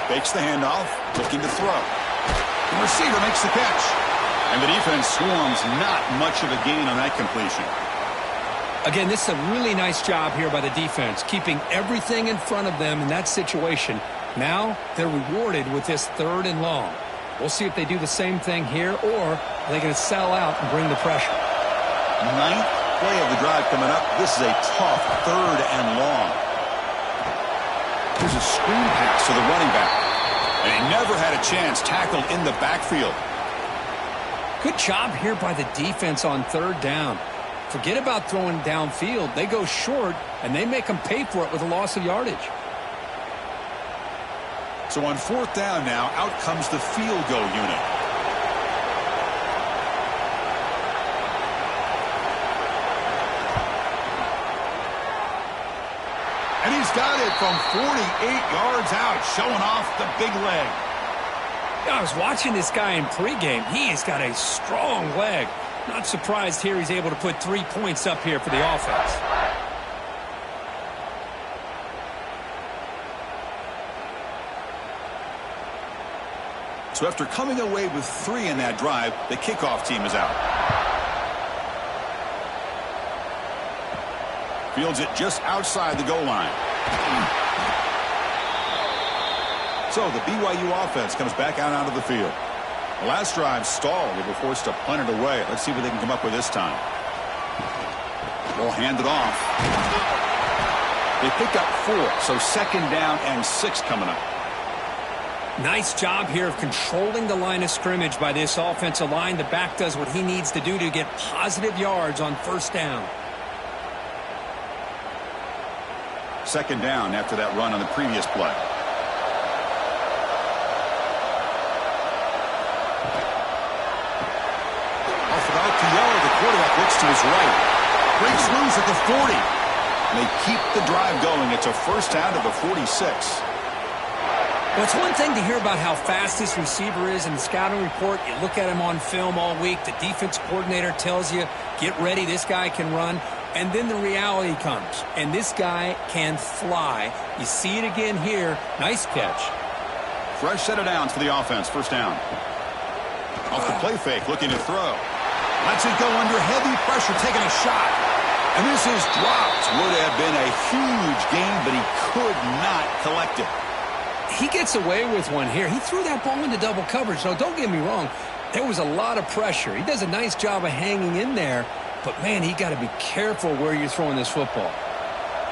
Fakes the handoff, looking to throw. The receiver makes the catch. And the defense swarms, not much of a gain on that completion. Again, this is a really nice job here by the defense, keeping everything in front of them in that situation. Now they're rewarded with this 3rd and long. We'll see if they do the same thing here, or are they going to sell out and bring the pressure. 9th play of the drive coming up. This is a tough 3rd and long. Here's a screen pass to the running back. And he never had a chance, tackled in the backfield. Good job here by the defense on 3rd down. Forget about throwing downfield. They go short, and they make them pay for it with a loss of yardage. So on 4th down now, out comes the field goal unit. And he's got it from 48 yards out, showing off the big leg. I was watching this guy in pregame. He has got a strong leg. Not surprised here he's able to put 3 points up here for the offense. So after coming away with 3 in that drive, the kickoff team is out. Fields it just outside the goal line. So the BYU offense comes back out onto the field. The last drive stalled. They were forced to punt it away. Let's see what they can come up with this time. Ball handed off. They pick up 4, so 2nd down and 6 coming up. Nice job here of controlling the line of scrimmage by this offensive line. The back does what he needs to do to get positive yards on 1st down. 2nd down after that run on the previous play. The quarterback looks to his right. Breaks loose at the 40. They keep the drive going. It's a 1st down to the 46. Well, it's one thing to hear about how fast this receiver is in the scouting report. You look at him on film all week. The defense coordinator tells you, get ready, this guy can run. And then the reality comes, and this guy can fly. You see it again here. Nice catch. Fresh set of downs for the offense. 1st down. Off the play fake, looking to throw. Lets it go under heavy pressure, taking a shot. And this is dropped. Would have been a huge gain, but he could not collect it. He gets away with one here. He threw that ball into double coverage. Now, don't get me wrong. There was a lot of pressure. He does a nice job of hanging in there. But, man, he got to be careful where you're throwing this football.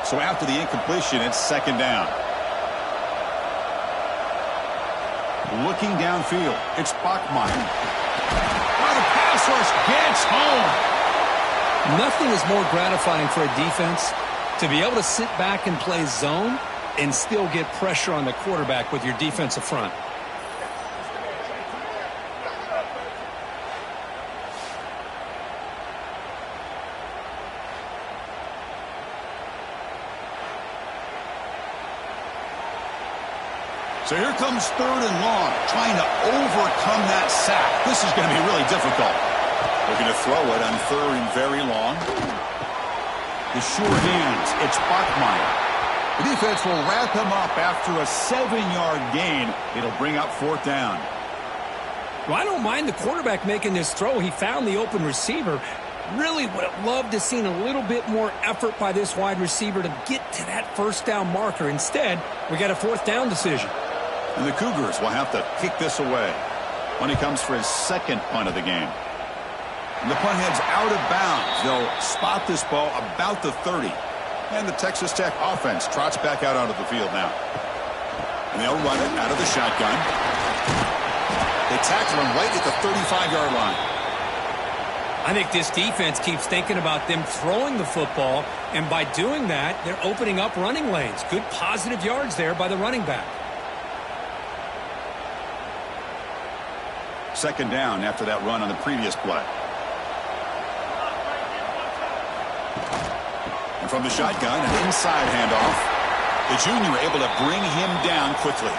So after the incompletion, it's 2nd down. Looking downfield, it's Bachmeyer. The pass rush gets home. Nothing is more gratifying for a defense to be able to sit back and play zone and still get pressure on the quarterback with your defensive front. So here comes 3rd and long, trying to overcome that sack. This is going to be really difficult. Looking to throw it on 3rd and very long. The sure hands, it's Bachmeyer. The defense will wrap him up after a 7-yard gain. It'll bring up 4th down. Well, I don't mind the quarterback making this throw. He found the open receiver. Really would have loved to have seen a little bit more effort by this wide receiver to get to that 1st down marker. Instead, we got a 4th down decision. And the Cougars will have to kick this away when he comes for his 2nd punt of the game. And the punt heads out of bounds. They'll spot this ball about the 30. And the Texas Tech offense trots back out onto the field now. And they'll run it out of the shotgun. They tackle him right at the 35-yard line. I think this defense keeps thinking about them throwing the football, and by doing that, they're opening up running lanes. Good positive yards there by the running back. 2nd down after that run on the previous play. And from the shotgun, an inside handoff. The junior able to bring him down quickly.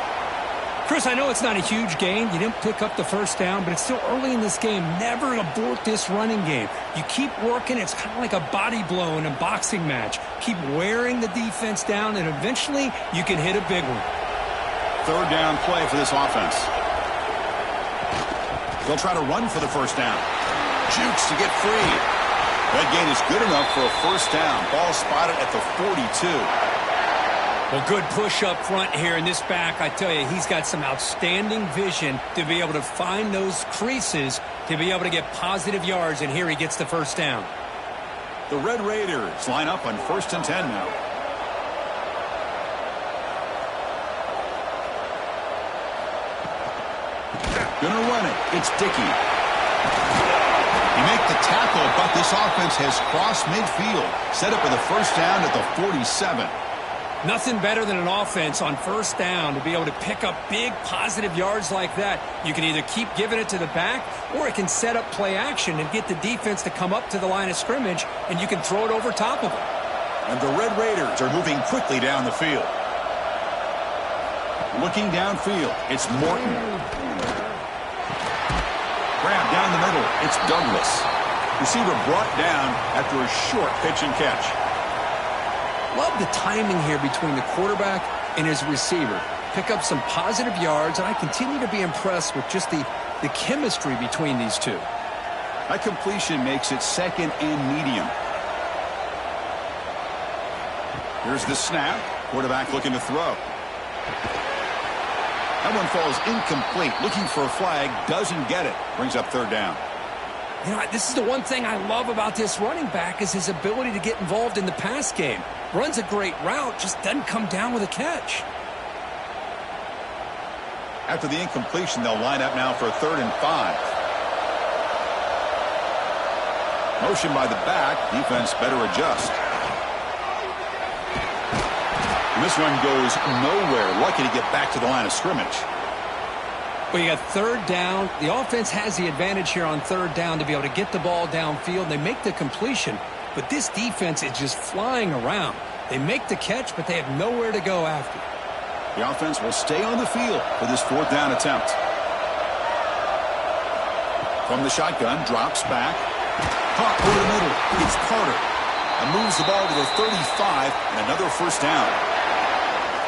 Chris, I know it's not a huge gain. You didn't pick up the first down, but it's still early in this game. Never abort this running game. You keep working. It's kind of like a body blow in a boxing match. Keep wearing the defense down, and eventually you can hit a big one. Third down play for this offense. They'll try to run for the first down. Jukes to get free. That gain is good enough for a first down. Ball spotted at the 42. Well, good push up front here in this back. I tell you, he's got some outstanding vision to be able to find those creases to be able to get positive yards, and here he gets the first down. The Red Raiders line up on 1st and 10 now. Gonna run it. It's Dickey. He make the tackle, but this offense has crossed midfield. Set up with a first down at the 47. Nothing better than an offense on first down to be able to pick up big positive yards like that. You can either keep giving it to the back, or it can set up play action and get the defense to come up to the line of scrimmage, and you can throw it over top of them. And the Red Raiders are moving quickly down the field. Looking downfield, it's Morton. Grab down the middle, it's Douglas. Receiver brought down after a short pitch and catch. Love the timing here between the quarterback and his receiver. Pick up some positive yards, and I continue to be impressed with just the chemistry between these two. That completion makes it second and medium. Here's the snap. Quarterback looking to throw. That one falls incomplete. Looking for a flag. Doesn't get it. Brings up third down. You know, this is the one thing I love about this running back is his ability to get involved in the pass game. Runs a great route, just doesn't come down with a catch. After the incompletion, they'll line up now for a 3rd and 5. Motion by the back. Defense better adjust. And this one goes nowhere. Lucky to get back to the line of scrimmage. Well, you got third down. The offense has the advantage here on third down to be able to get the ball downfield. They make the completion, but this defense is just flying around. They make the catch, but they have nowhere to go after. The offense will stay on the field for this 4th down attempt. From the shotgun, drops back. Caught over the middle. It's Carter. And moves the ball to the 35, and another first down.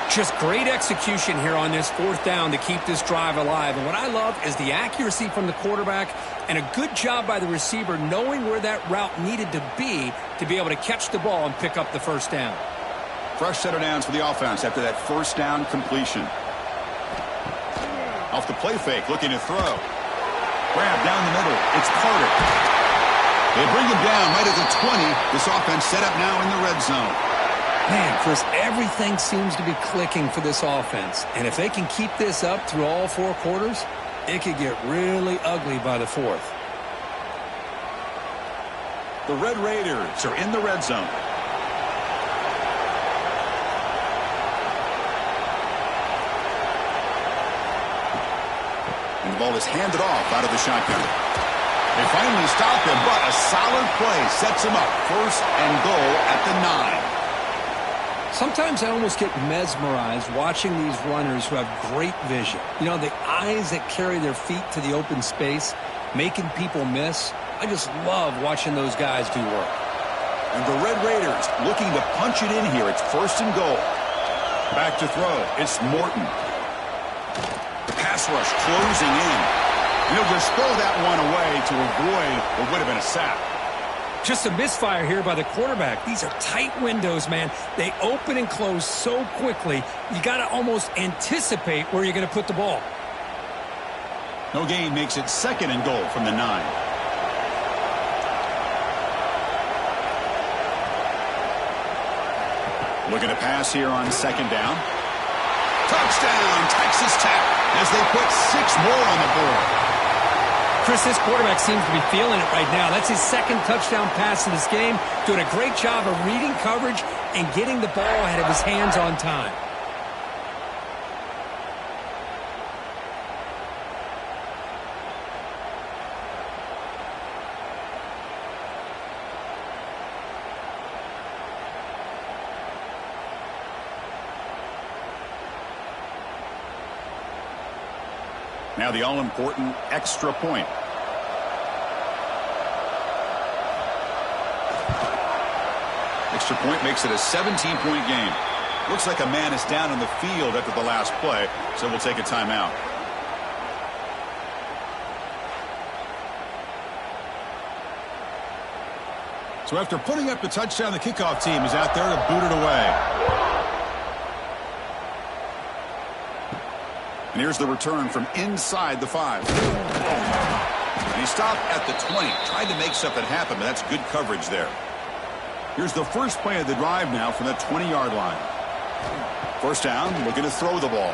Just great execution here on this 4th down to keep this drive alive. And what I love is the accuracy from the quarterback and a good job by the receiver knowing where that route needed to be able to catch the ball and pick up the first down. Fresh set of downs for the offense after that first down completion. Off the play fake, looking to throw. Grab down the middle. It's Carter. They bring him down right at the 20. This offense set up now in the red zone. Man, Chris, everything seems to be clicking for this offense. And if they can keep this up through all 4 quarters, it could get really ugly by the 4th. The Red Raiders are in the red zone. And the ball is handed off out of the shotgun. They finally stop him, but a solid play sets him up. 1st and goal at the 9. Sometimes I almost get mesmerized watching these runners who have great vision. You know, the eyes that carry their feet to the open space, making people miss. I just love watching those guys do work. And the Red Raiders looking to punch it in here. It's 1st and goal. Back to throw. It's Morton. The pass rush closing in. He'll just throw that one away to avoid what would have been a sack. Just a misfire here by the quarterback. These are tight windows, man. They open and close so quickly, you got to almost anticipate where you're going to put the ball. No gain makes it 2nd and goal from the 9. Looking to pass here on 2nd down. Touchdown, Texas Tech, as they put 6 more on the board. Chris, this quarterback seems to be feeling it right now. That's his 2nd touchdown pass in this game. Doing a great job of reading coverage and getting the ball out of his hands on time. Now the all-important extra point. Extra point makes it a 17-point game. Looks like a man is down on the field after the last play, so we'll take a timeout. So after putting up the touchdown, the kickoff team is out there to boot it away. And here's the return from inside the 5. And he stopped at the 20. Tried to make something happen, but that's good coverage there. Here's the first play of the drive now from the 20-yard line. First down, looking to throw the ball.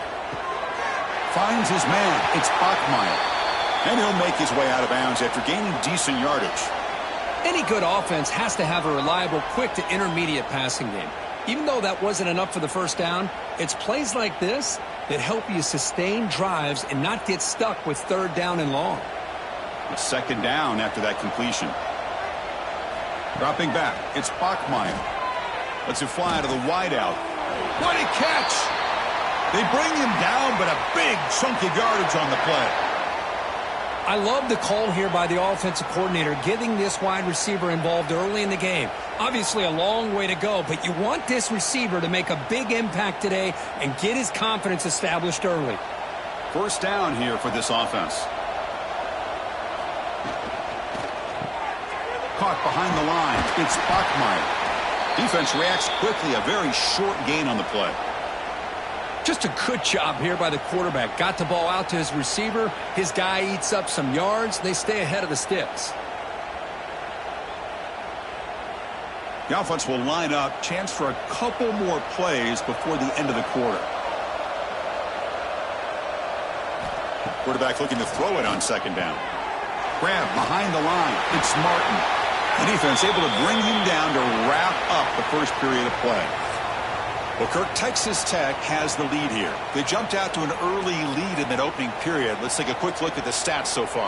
Finds his man. It's Bachmeier. And he'll make his way out of bounds after gaining decent yardage. Any good offense has to have a reliable, quick to intermediate passing game. Even though that wasn't enough for the first down, it's plays like this that help you sustain drives and not get stuck with third down and long. A second down after that completion. Dropping back, it's Bachmeier. Lets it fly to the wideout. What a catch! They bring him down, but a big chunk of yardage on the play. I love the call here by the offensive coordinator, getting this wide receiver involved early in the game. Obviously a long way to go, but you want this receiver to make a big impact today and get his confidence established early. First down here for this offense. Caught behind the line. It's Bachmeier. Defense reacts quickly. A very short gain on the play. Just a good job here by the quarterback. Got the ball out to his receiver. His guy eats up some yards. They stay ahead of the sticks. The offense will line up. Chance for a couple more plays before the end of the quarter. Quarterback looking to throw it on second down. Grab behind the line. It's Martin. The defense able to bring him down to wrap up the first period of play. Well, Kirk, Texas Tech has the lead here. They jumped out to an early lead in that opening period. Let's take a quick look at the stats so far.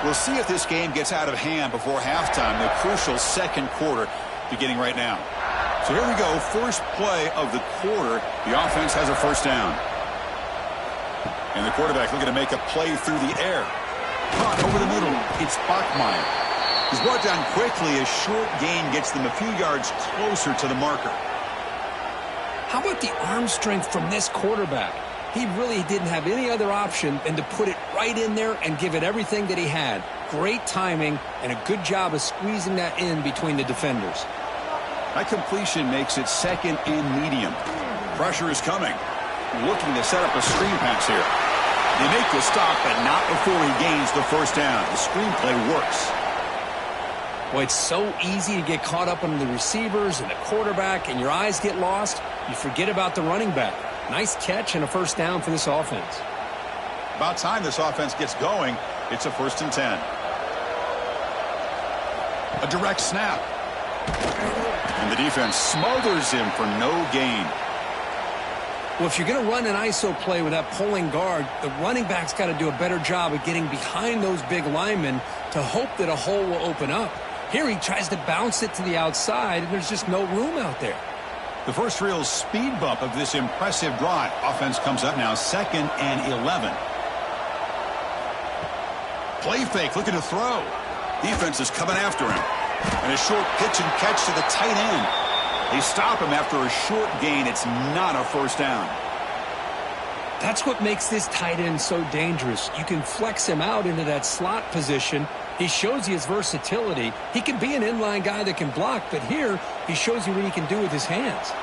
We'll see if this game gets out of hand before halftime, the crucial second quarter beginning right now. So here we go, first play of the quarter. The offense has a first down. And the quarterback looking to make a play through the air. Caught over the middle. It's Bachmeier. He's brought down quickly. A short gain gets them a few yards closer to the marker. How about the arm strength from this quarterback? He really didn't have any other option than to put it right in there and give it everything that he had. Great timing and a good job of squeezing that in between the defenders. That completion makes it second and medium. Pressure is coming. Looking to set up a screen pass here. They make the stop, but not before he gains the first down. The screenplay works. Well, it's so easy to get caught up on the receivers and the quarterback, and your eyes get lost. You forget about the running back. Nice catch and a first down for this offense. About time this offense gets going. It's a 1st and 10. A direct snap. And the defense smothers him for no gain. Well, if you're going to run an ISO play with that pulling guard, the running back's got to do a better job of getting behind those big linemen to hope that a hole will open up. Here he tries to bounce it to the outside, and there's just no room out there. The first real speed bump of this impressive drive. Offense comes up now 2nd and 11. Play fake, looking to throw. Defense is coming after him. And a short pitch and catch to the tight end. They stop him after a short gain. It's not a first down. That's what makes this tight end so dangerous. You can flex him out into that slot position. He shows you his versatility. He can be an inline guy that can block, but here he shows you what he can do with his hands.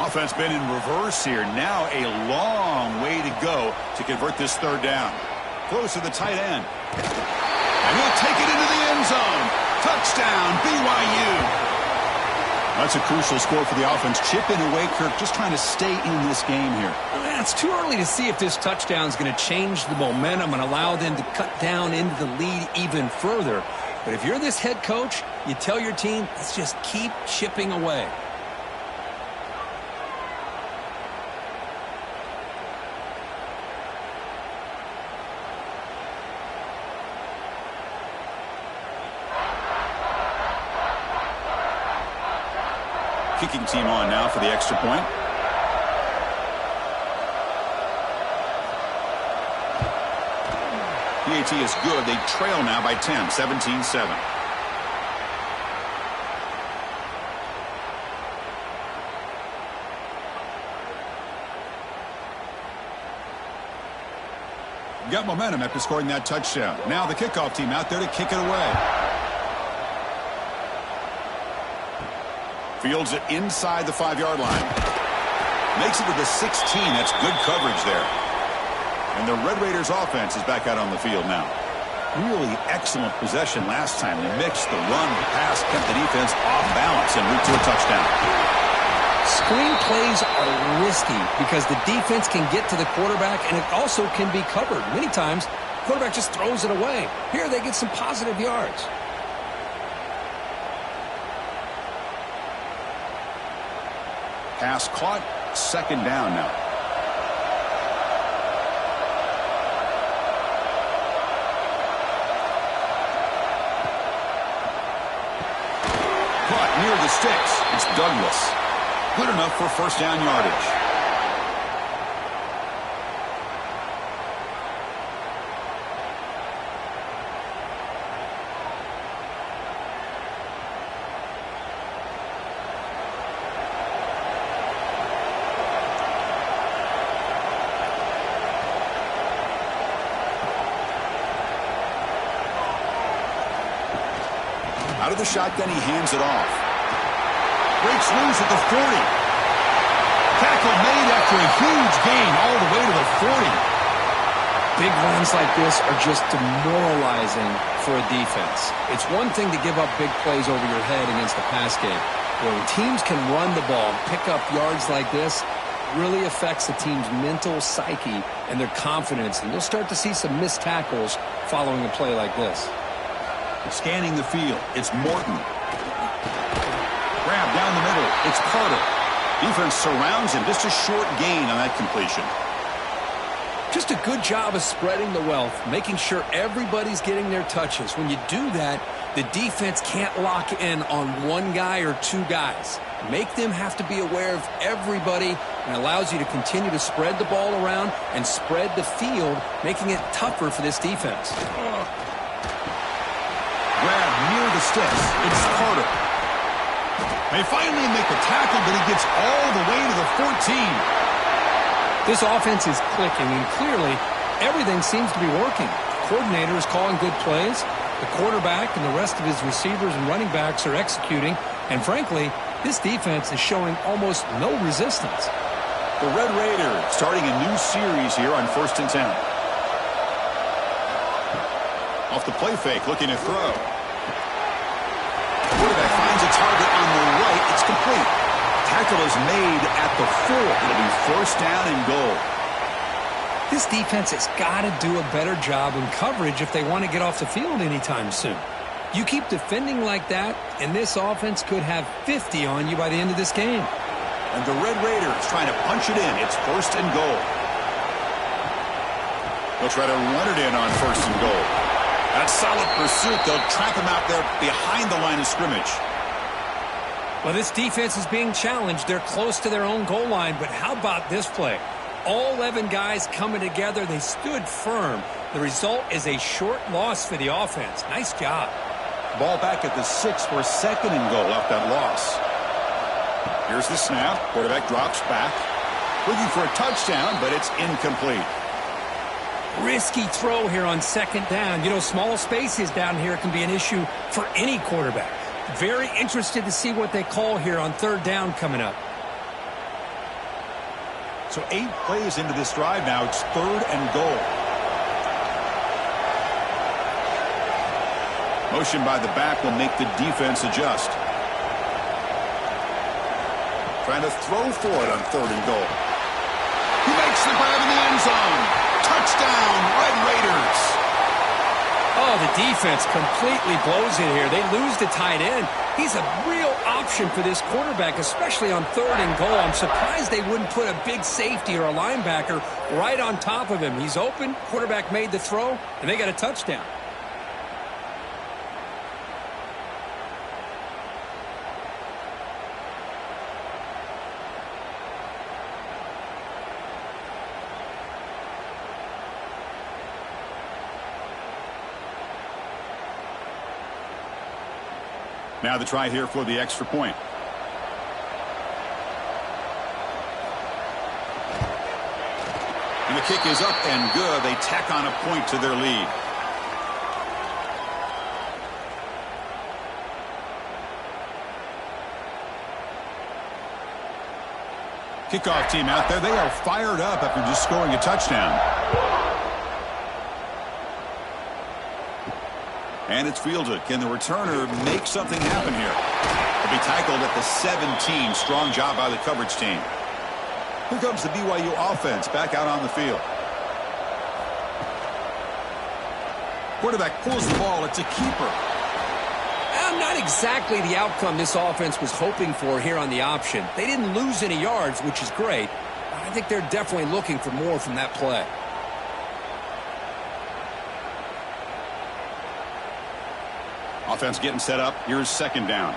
Offense been in reverse here. Now a long way to go to convert this third down. Close to the tight end. And he'll take it into the end zone. Touchdown, BYU. That's a crucial score for the offense. Chipping away, Kirk, just trying to stay in this game here. It's too early to see if this touchdown is going to change the momentum and allow them to cut down into the lead even further. But if you're this head coach, you tell your team, let's just keep chipping away. kicking team on now for the extra point. PAT is good. They trail now by 10, 17-7. Got momentum after scoring that touchdown. Now the kickoff team out there to kick it away. Fields it inside the 5-yard line. Makes it to the 16. That's good coverage there. And the Red Raiders offense is back out on the field now. Really excellent possession last time. They mixed the run, the pass, kept the defense off balance and route to a touchdown. Screen plays are risky because the defense can get to the quarterback and it also can be covered. Many times, the quarterback just throws it away. Here they get some positive yards. Pass caught, second down now. Caught near the sticks. It's Douglas. Good enough for first down yardage. Out of the shotgun, he hands it off. Breaks loose at the 40. Tackle made after a huge gain all the way to the 40. Big runs like this are just demoralizing for a defense. It's one thing to give up big plays over your head against the pass game. When teams can run the ball and pick up yards like this, it really affects the team's mental psyche and their confidence. And you'll start to see some missed tackles following a play like this. Scanning the field, it's Morton. Grab down the middle, it's Carter. Defense surrounds him, just a short gain on that completion. Just a good job of spreading the wealth, making sure everybody's getting their touches. When you do that, the defense can't lock in on one guy or two guys. Make them have to be aware of everybody and allows you to continue to spread the ball around and spread the field, making it tougher for this defense. Grab near the sticks. It's Carter. They finally make the tackle, but he gets all the way to the 14. This offense is clicking, and clearly everything seems to be working. The coordinator is calling good plays. The quarterback and the rest of his receivers and running backs are executing. And frankly, this defense is showing almost no resistance. The Red Raiders starting a new series here on 1st and 10. Off the play fake, looking to throw. Quarterback finds a target on the right. It's complete. Tackle is made at the 4. It'll be first down and goal. This defense has got to do a better job in coverage if they want to get off the field anytime soon. You keep defending like that, and this offense could have 50 on you by the end of this game. And the Red Raiders trying to punch it in. It's first and goal. They'll try to run it in on first and goal. That's solid pursuit. They'll trap him out there behind the line of scrimmage. Well, this defense is being challenged. They're close to their own goal line, but how about this play? All 11 guys coming together. They stood firm. The result is a short loss for the offense. Nice job. Ball back at the 6 for second and goal off that loss. Here's the snap. Quarterback drops back. Looking for a touchdown, but it's incomplete. Risky throw here on second down. You know, small spaces down here can be an issue for any quarterback. Very interested to see what they call here on third down coming up. So 8 plays into this drive now. It's third and goal. Motion by the back will make the defense adjust. Trying to throw for it on third and goal. He makes the grab in the end zone. Touchdown, Red Raiders. Oh, the defense completely blows it here. They lose the tight end. He's a real option for this quarterback, especially on third and goal. I'm surprised they wouldn't put a big safety or a linebacker right on top of him. He's open. Quarterback made the throw, and they got a touchdown. Now the try here for the extra point. And the kick is up and good. They tack on a point to their lead. Kickoff team out there. They are fired up after just scoring a touchdown. And it's fielded. Can the returner make something happen here? He'll be tackled at the 17. Strong job by the coverage team. Here comes the BYU offense back out on the field. Quarterback pulls the ball. It's a keeper. Not exactly the outcome this offense was hoping for here on the option. They didn't lose any yards, which is great. I think they're definitely looking for more from that play. Offense getting set up. Here's second down.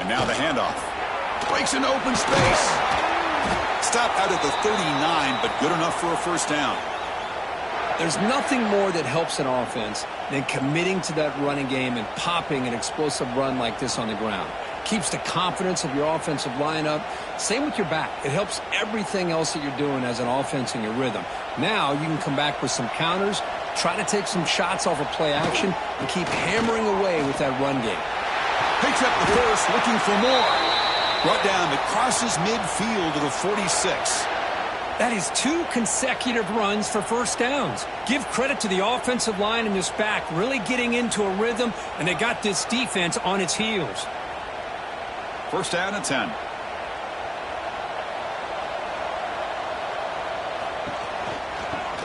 And now the handoff. Breaks into open space. Stop out at the 39, but good enough for a first down. There's nothing more that helps an offense than committing to that running game and popping an explosive run like this on the ground. Keeps the confidence of your offensive lineup. Same with your back. It helps everything else that you're doing as an offense in your rhythm. Now you can come back with some counters, try to take some shots off of play action, and keep hammering away with that run game. Picks up the first, looking for more. Brought down, it crosses midfield to the 46. That is 2 consecutive runs for first downs. Give credit to the offensive line and this back really getting into a rhythm, and they got this defense on its heels. First down and 10.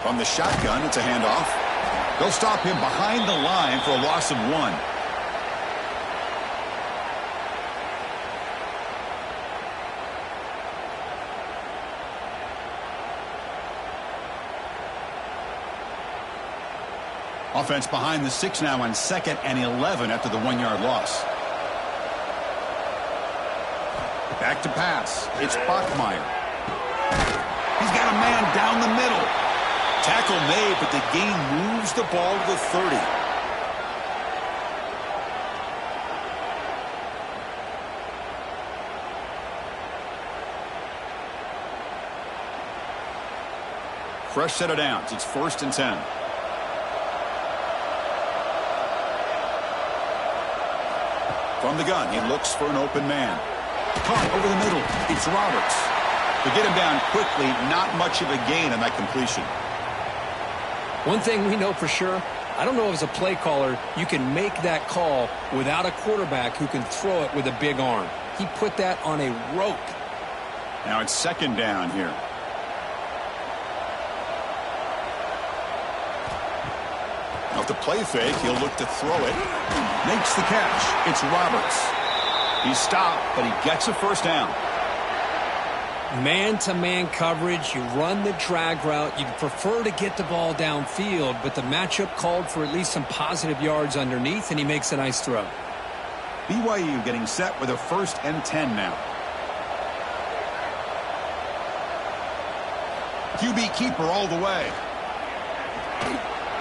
From the shotgun, it's a handoff. They'll stop him behind the line for a loss of 1. Offense behind the 6 now on 2nd and 11 after the 1-yard loss. Back to pass. It's Bachmeier. He's got a man down the middle. Tackle made, but the gain moves the ball to the 30. Fresh set of downs. It's 1st and 10. From the gun, he looks for an open man. Caught over the middle. It's Roberts. To get him down quickly, not much of a gain on that completion. One thing we know for sure, I don't know if as a play caller you can make that call without a quarterback who can throw it with a big arm. He put that on a rope. Now it's 2nd down here. Now with the play fake, he'll look to throw it. Makes the catch. It's Roberts. He's stopped, but he gets a first down. Man-to-man coverage, you run the drag route. You'd prefer to get the ball downfield, but the matchup called for at least some positive yards underneath, and he makes a nice throw. BYU getting set with a 1st and 10 now. QB keeper all the way.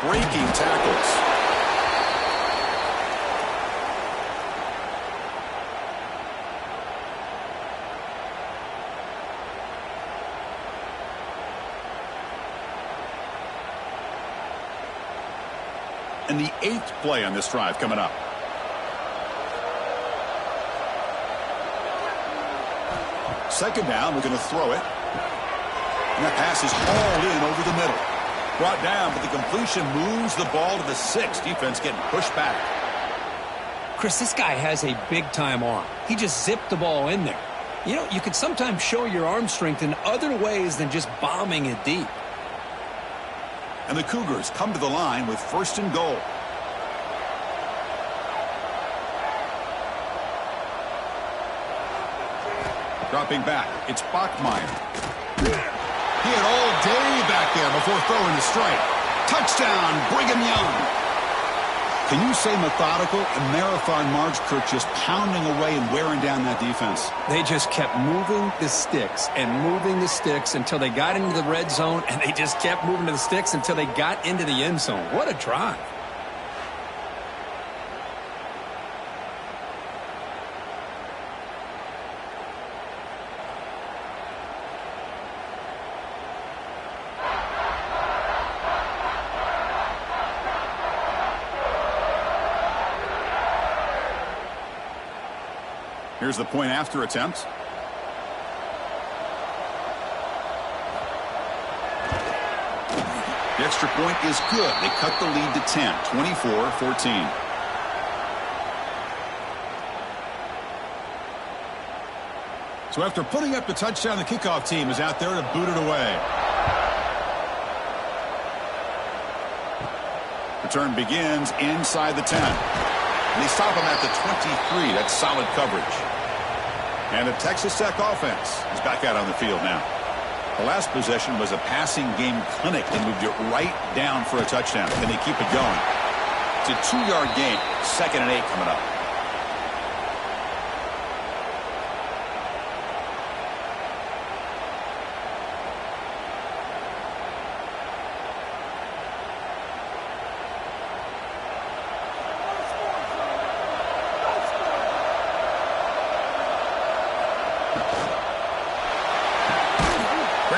Breaking tackles. And the 8th play on this drive coming up. Second down, we're going to throw it. And that pass is hauled in over the middle. Brought down, but the completion moves the ball to the 6. Defense getting pushed back. Chris, this guy has a big-time arm. He just zipped the ball in there. You know, you can sometimes show your arm strength in other ways than just bombing it deep. And the Cougars come to the line with 1st and goal. Dropping back, it's Bachmeier. He had all day back there before throwing the strike. Touchdown, Brigham Young. Can you say methodical? A marathon march, Kirk, just pounding away and wearing down that defense. They just kept moving the sticks and moving the sticks until they got into the red zone, and they just kept moving to the sticks until they got into the end zone. What a drive. Here's the point after attempt. The extra point is good. They cut the lead to 10, 24-14. So after putting up the touchdown, the kickoff team is out there to boot it away. Return begins inside the 10. And they stop him at the 23. That's solid coverage. And the Texas Tech offense is back out on the field now. The last possession was a passing game clinic. They moved it right down for a touchdown. Can they keep it going? It's a 2-yard gain. 2nd and 8 coming up.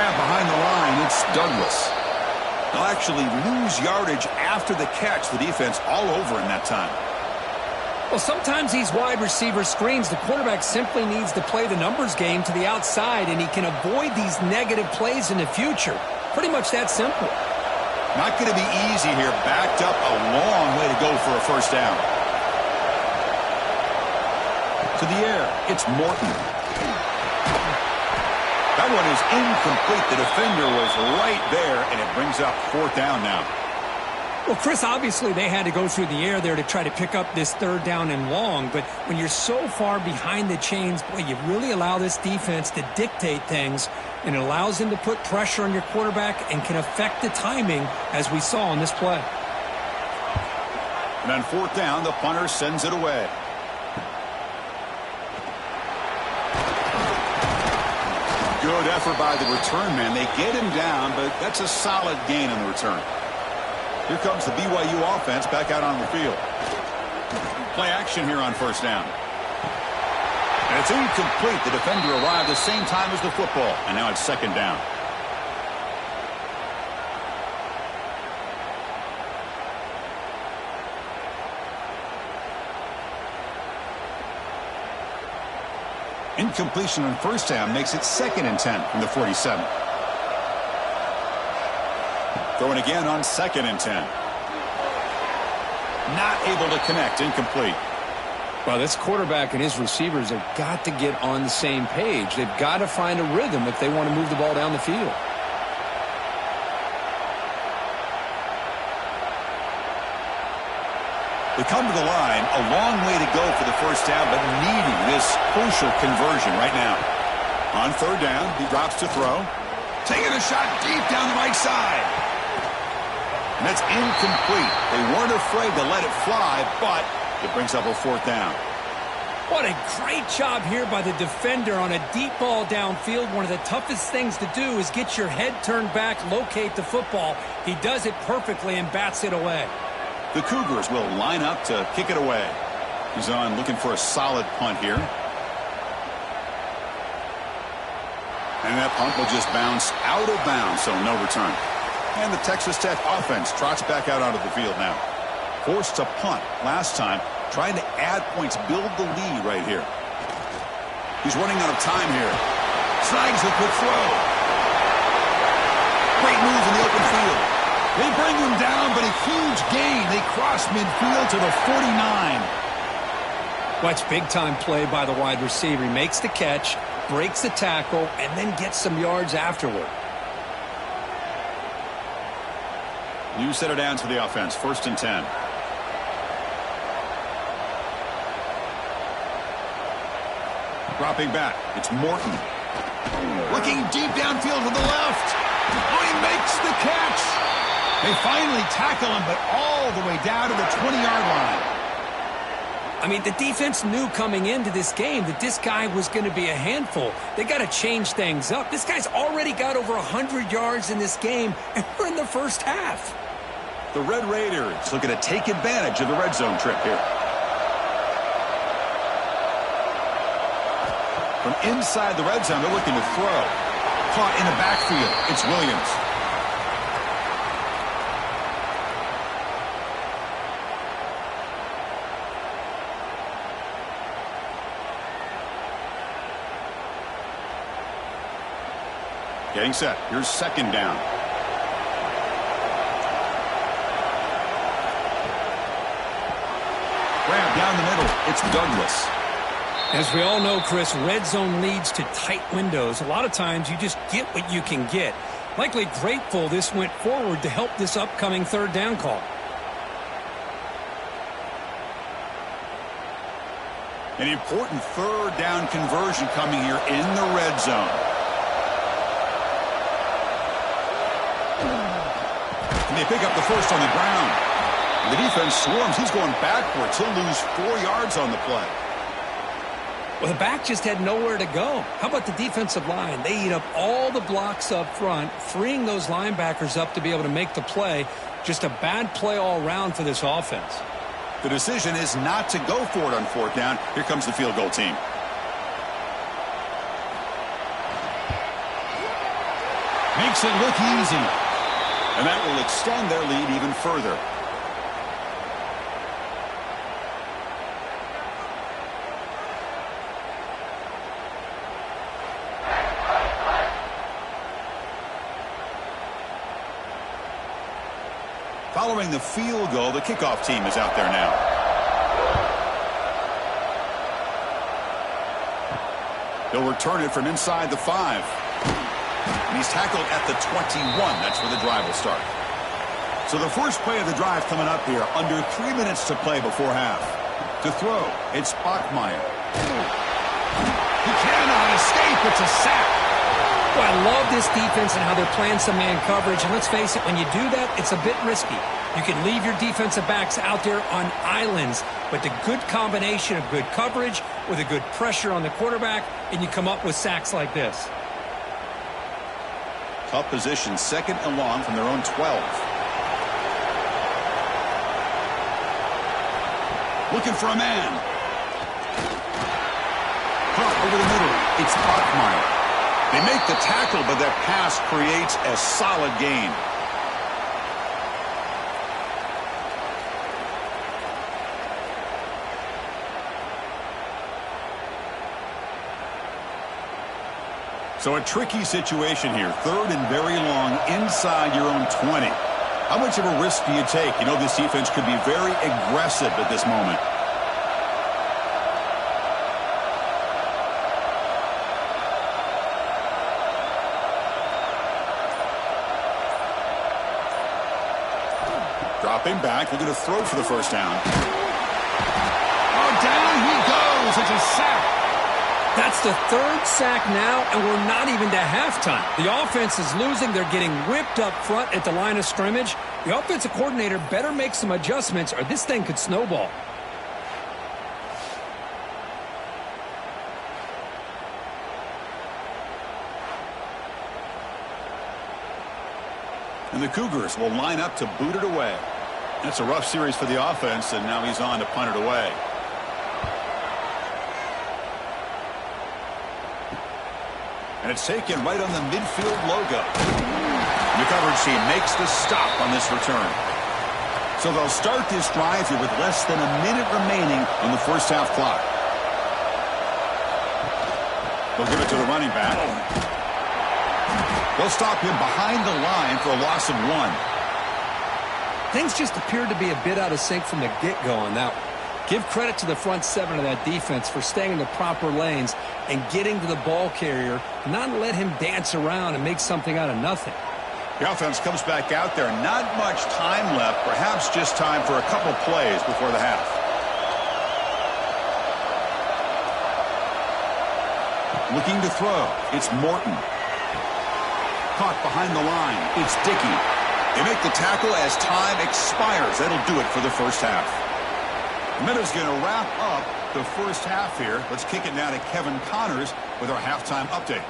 Behind the line, it's Douglas. They'll actually lose yardage after the catch. The defense all over in that time. Well, sometimes these wide receiver screens, the quarterback simply needs to play the numbers game to the outside, and he can avoid these negative plays in the future. Pretty much that simple. Not going to be easy here. Backed up a long way to go for a first down. To the air, it's Morton. That one is incomplete. The defender was right there, and it brings up 4th down now. Well, Chris, obviously they had to go through the air there to try to pick up this 3rd down and long, but when you're so far behind the chains, boy, you really allow this defense to dictate things, and it allows them to put pressure on your quarterback and can affect the timing, as we saw on this play. And on 4th down, the punter sends it away. Good effort by the return man. They get him down, but that's a solid gain on the return. Here comes the BYU offense back out on the field. Play action here on 1st down. And it's incomplete. The defender arrived the same time as the football, and now it's 2nd down. Incompletion on 1st down makes it 2nd and 10 from the 47. Throwing again on 2nd and 10. Not able to connect. Incomplete. Well, this quarterback and his receivers have got to get on the same page. They've got to find a rhythm if they want to move the ball down the field. They come to the line, a long way to go for the first down, but needing this crucial conversion right now. On 3rd down, he drops to throw. Taking a shot deep down the right side. And that's incomplete. They weren't afraid to let it fly, but it brings up a 4th down. What a great job here by the defender on a deep ball downfield. One of the toughest things to do is get your head turned back, locate the football. He does it perfectly and bats it away. The Cougars will line up to kick it away. He's on looking for a solid punt here. And that punt will just bounce out of bounds, so no return. And the Texas Tech offense trots back out onto the field now. Forced to punt last time, trying to add points, build the lead right here. He's running out of time here. Snags a quick throw. Great move in the open field. They bring him down, but a huge gain. They cross midfield to the 49. Watch big-time play by the wide receiver. He makes the catch, breaks the tackle, and then gets some yards afterward. New set of downs for the offense. 1st and 10. Dropping back. It's Morton. Looking deep downfield to the left. Oh, he makes the catch. They finally tackle him, but all the way down to the 20-yard line. I mean, the defense knew coming into this game that this guy was going to be a handful. They got to change things up. This guy's already got over 100 yards in this game, and we're in the first half. The Red Raiders looking to take advantage of the red zone trip here. From inside the red zone, they're looking to throw. Caught in the backfield. It's Williams. Getting set. Here's second down. Grab down the middle. It's Douglas. As we all know, Chris, red zone leads to tight windows. A lot of times you just get what you can get. Likely grateful this went forward to help this upcoming third down call. An important third down conversion coming here in the red zone. And they pick up the first on the ground. The defense swarms. He's going backwards. He'll lose 4 yards on the play. Well, the back just had nowhere to go. How about the defensive line? They eat up all the blocks up front, freeing those linebackers up to be able to make the play. Just a bad play all around for this offense. The decision is not to go for it on fourth down. Here comes the field goal team. Makes it look easy. And that will extend their lead even further. Following the field goal, the kickoff team is out there now. He'll return it from inside the 5. And he's tackled at the 21. That's where the drive will start. So the first play of the drive coming up here. Under 3 minutes to play before half. To throw, it's Bachmeier. He cannot escape. It's a sack. Well, I love this defense and how they're playing some man coverage. And let's face it, when you do that, it's a bit risky. You can leave your defensive backs out there on islands, but the good combination of good coverage with a good pressure on the quarterback, and you come up with sacks like this. Tough position, second and long from their own 12. Looking for a man. Caught over the middle. It's Bachmeier. They make the tackle, but that pass creates a solid gain. So a tricky situation here. Third and very long inside your own 20. How much of a risk do you take? You know this defense could be very aggressive at this moment. Dropping back, looking to throw for the first down. Oh, down he goes. It's a sack. That's the third sack now, and we're not even to halftime. The offense is losing. They're getting ripped up front at the line of scrimmage. The offensive coordinator better make some adjustments, or this thing could snowball. And the Cougars will line up to boot it away. That's a rough series for the offense, and now he's on to punt it away. And it's taken right on the midfield logo. The coverage team makes the stop on this return. So they'll start this drive here with less than a minute remaining on the first half clock. They'll give it to the running back. They'll stop him behind the line for a loss of 1. Things just appeared to be a bit out of sync from the get-go on that one. Give credit to the front 7 of that defense for staying in the proper lanes and getting to the ball carrier, not let him dance around and make something out of nothing. The offense comes back out there. Not much time left, perhaps just time for a couple plays before the half. Looking to throw. It's Morton. Caught behind the line. It's Dickey. They make the tackle as time expires. That'll do it for the first half. Minuta's going to wrap up the first half here. Let's kick it now to Kevin Connors with our halftime update.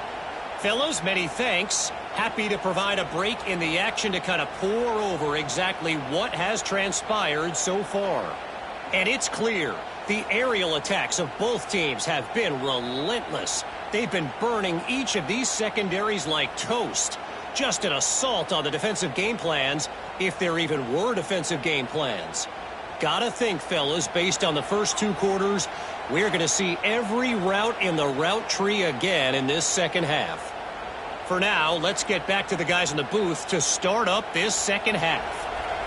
Fellows, many thanks. Happy to provide a break in the action to kind of pour over exactly what has transpired so far. And it's clear the aerial attacks of both teams have been relentless. They've been burning each of these secondaries like toast. Just an assault on the defensive game plans, if there even were defensive game plans. Gotta think, fellas, based on the first 2 quarters, we're going to see every route in the route tree again in this second half. For now, let's get back to the guys in the booth to start up this second half.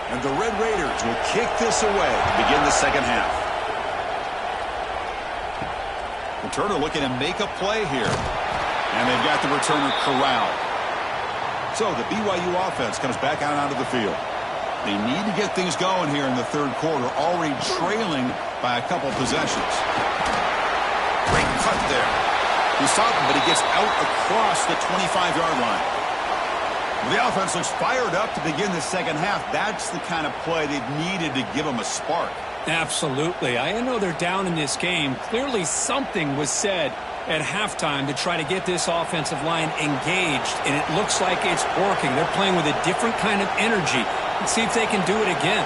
And the Red Raiders will kick this away to begin the second half. Returner looking to make a play here. And they've got the returner corralled. So the BYU offense comes back out onto the field. They need to get things going here in the third quarter, already trailing by a couple possessions. Great cut there. He stopped him, but he gets out across the 25-yard line. The offense looks fired up to begin the second half. That's the kind of play they've needed to give them a spark. Absolutely. I know they're down in this game. Clearly something was said at halftime to try to get this offensive line engaged, and it looks like it's working. They're playing with a different kind of energy. Let's see if they can do it again.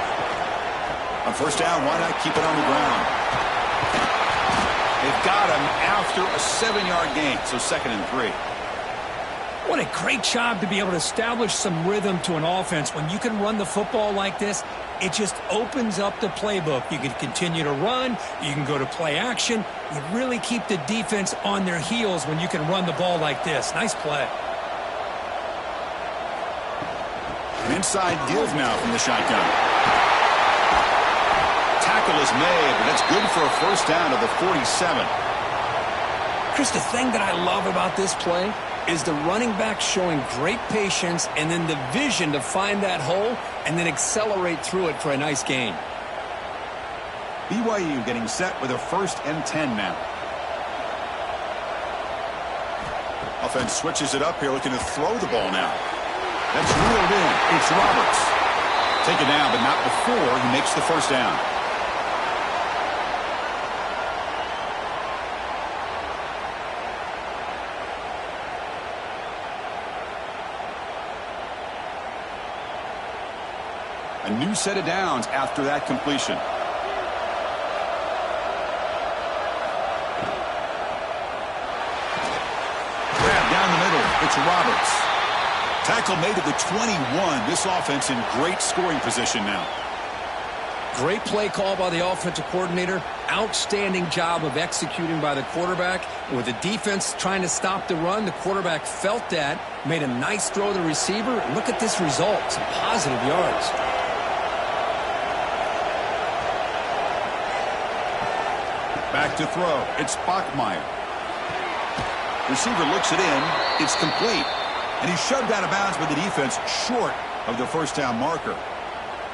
On first down, why not keep it on the ground? They've got him after a 7-yard gain, so 2nd and 3. What a great job to be able to establish some rhythm to an offense. When you can run the football like this, it just opens up the playbook. You can continue to run. You can go to play action. You really keep the defense on their heels when you can run the ball like this. Nice play. An inside give now from the shotgun. Tackle is made, but that's good for a first down to the 47. Chris, the thing that I love about this play is the running back showing great patience and then the vision to find that hole and then accelerate through it for a nice gain. BYU getting set with a 1st and 10 now. Offense switches it up here, looking to throw the ball now. That's reeled in. It's Roberts. Take it down, but not before he makes the first down. A new set of downs after that completion. Grab down the middle. It's Roberts. Tackle made at the 21. This offense in great scoring position now. Great play call by the offensive coordinator. Outstanding job of executing by the quarterback. With the defense trying to stop the run, the quarterback felt that, made a nice throw to the receiver. And look at this result. Some positive yards. Back to throw. It's Bachmeier. Receiver looks it in. It's complete. And he's shoved out of bounds by the defense short of the first down marker.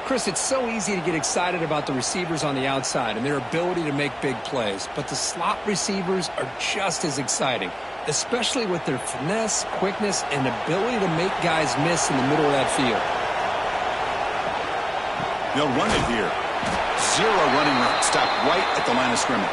Chris, it's so easy to get excited about the receivers on the outside and their ability to make big plays. But the slot receivers are just as exciting, especially with their finesse, quickness, and ability to make guys miss in the middle of that field. They'll run it here. 0 running room. Stop right at the line of scrimmage.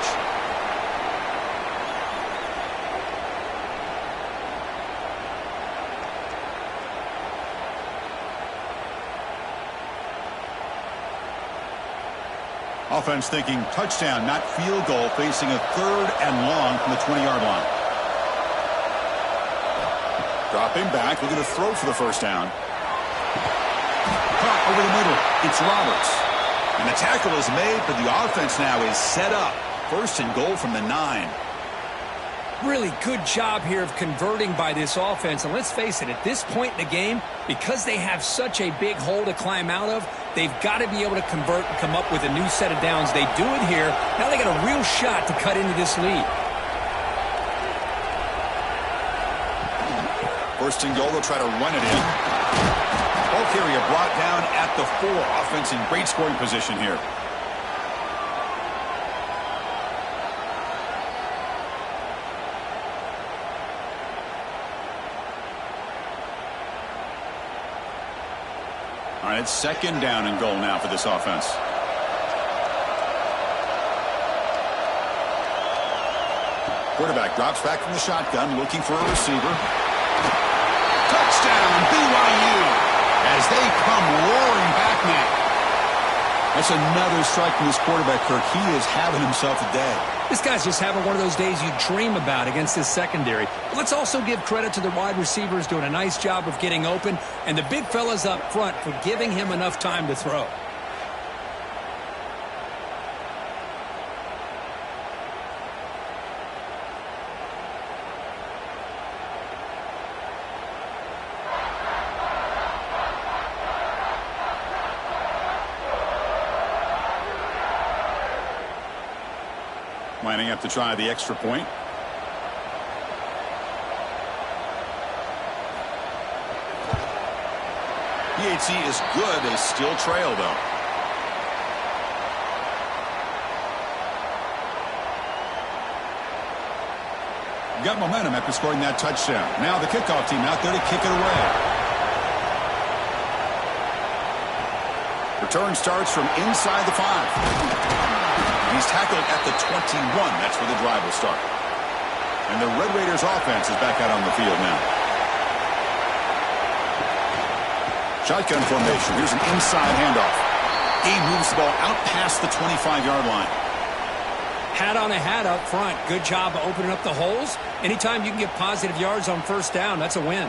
Offense thinking touchdown, not field goal, facing a 3rd and long from the 20-yard line. Dropping back, looking to throw for the first down. Caught over the middle. It's Roberts. And the tackle is made, but the offense now is set up. 1st and goal from the 9. Really good job here of converting by this offense. And let's face it, at this point in the game, because they have such a big hole to climb out of, they've got to be able to convert and come up with a new set of downs. They do it here. Now they got a real shot to cut into this lead. 1st and goal, they'll try to run it in. Ball carrier brought down at the 4. Offense in great scoring position here. All right, it's 2nd down and goal now for this offense. Quarterback drops back from the shotgun, looking for a receiver. Touchdown, BYU! As they come roaring back now. That's another strike from this quarterback, Kirk. He is having himself a day. This guy's just having one of those days you dream about against this secondary. But let's also give credit to the wide receivers doing a nice job of getting open, and the big fellas up front for giving him enough time to throw. Lining up to try the extra point. PAT is good. They still trail, though. Got momentum after scoring that touchdown. Now the kickoff team out there to kick it away. Return starts from inside the 5. He's tackled at the 21. That's where the drive will start. And the Red Raiders offense is back out on the field now. Shotgun formation. Here's an inside handoff. He moves the ball out past the 25-yard line. Hat on a hat up front. Good job of opening up the holes. Anytime you can get positive yards on first down, that's a win.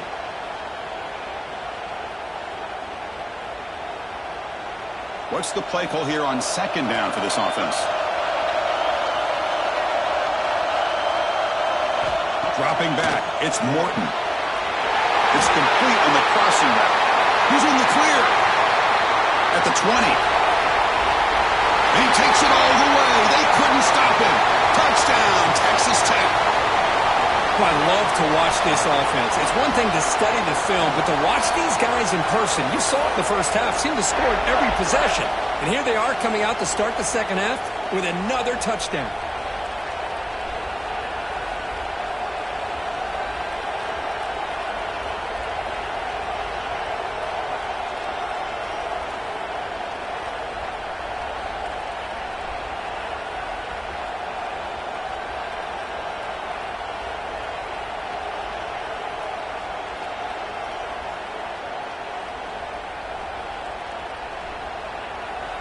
What's the play call here on second down for this offense? Dropping back. It's Morton. It's complete on the crossing route. He's in the clear. At the 20. He takes it all the way. They couldn't stop him. Touchdown, Texas Tech. Well, I love to watch this offense. It's one thing to study the film, but to watch these guys in person, you saw it in the first half, seemed to score every possession. And here they are coming out to start the second half with another touchdown.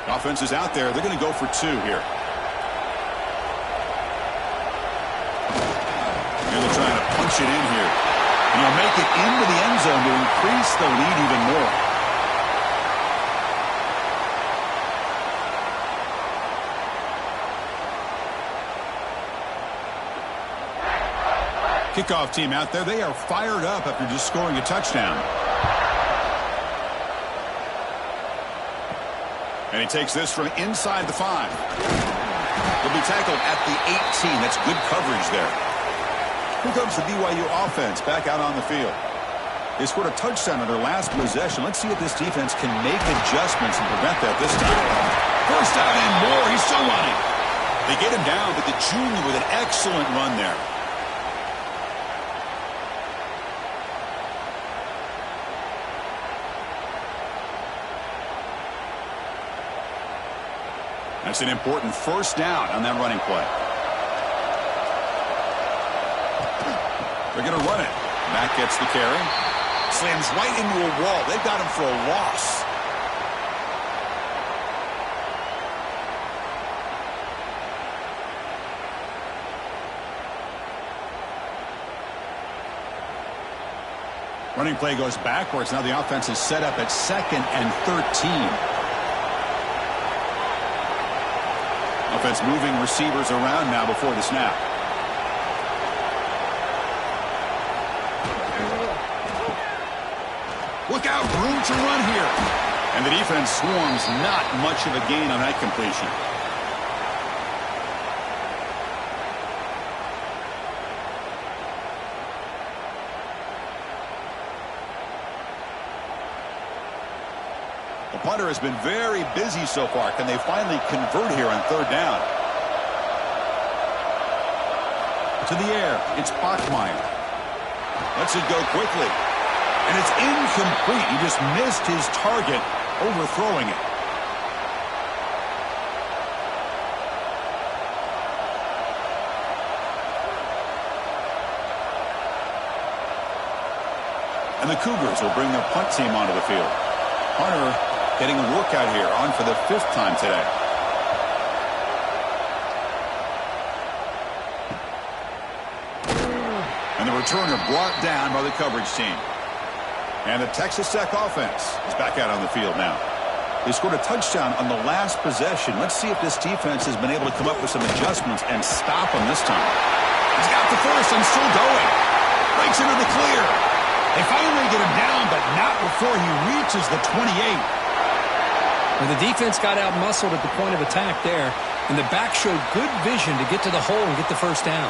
Offense is out there. They're going to go for 2 here. They're trying to punch it in here. And he'll make it into the end zone to increase the lead even more. Kickoff team out there. They are fired up after just scoring a touchdown. And he takes this from inside the 5. He'll be tackled at the 18. That's good coverage there. Here comes the BYU offense back out on the field. They scored a touchdown on their last possession. Let's see if this defense can make adjustments and prevent that this time. First down and more. He's still running. They get him down, but the junior with an excellent run there. That's an important first down on that running play. They're going to run it. Matt gets the carry. Slams right into a wall. They've got him for a loss. Running play goes backwards. Now the offense is set up at 2nd and 13. Offense moving receivers around now before the snap. Look out, room to run here. And the defense swarms, not much of a gain on that completion. The punter has been very busy so far. Can they finally convert here on 3rd down? To the air. It's Bachmeier. Lets it go quickly. And it's incomplete. He just missed his target, overthrowing it. And the Cougars will bring their punt team onto the field. Hunter getting a workout here, on for the 5th time today. And the returner brought down by the coverage team. And the Texas Tech offense is back out on the field now. They scored a touchdown on the last possession. Let's see if this defense has been able to come up with some adjustments and stop them this time. He's got the first and still going. Breaks into the clear. They finally get him down, but not before he reaches the 28. Well, the defense got out-muscled at the point of attack there. And the back showed good vision to get to the hole and get the first down.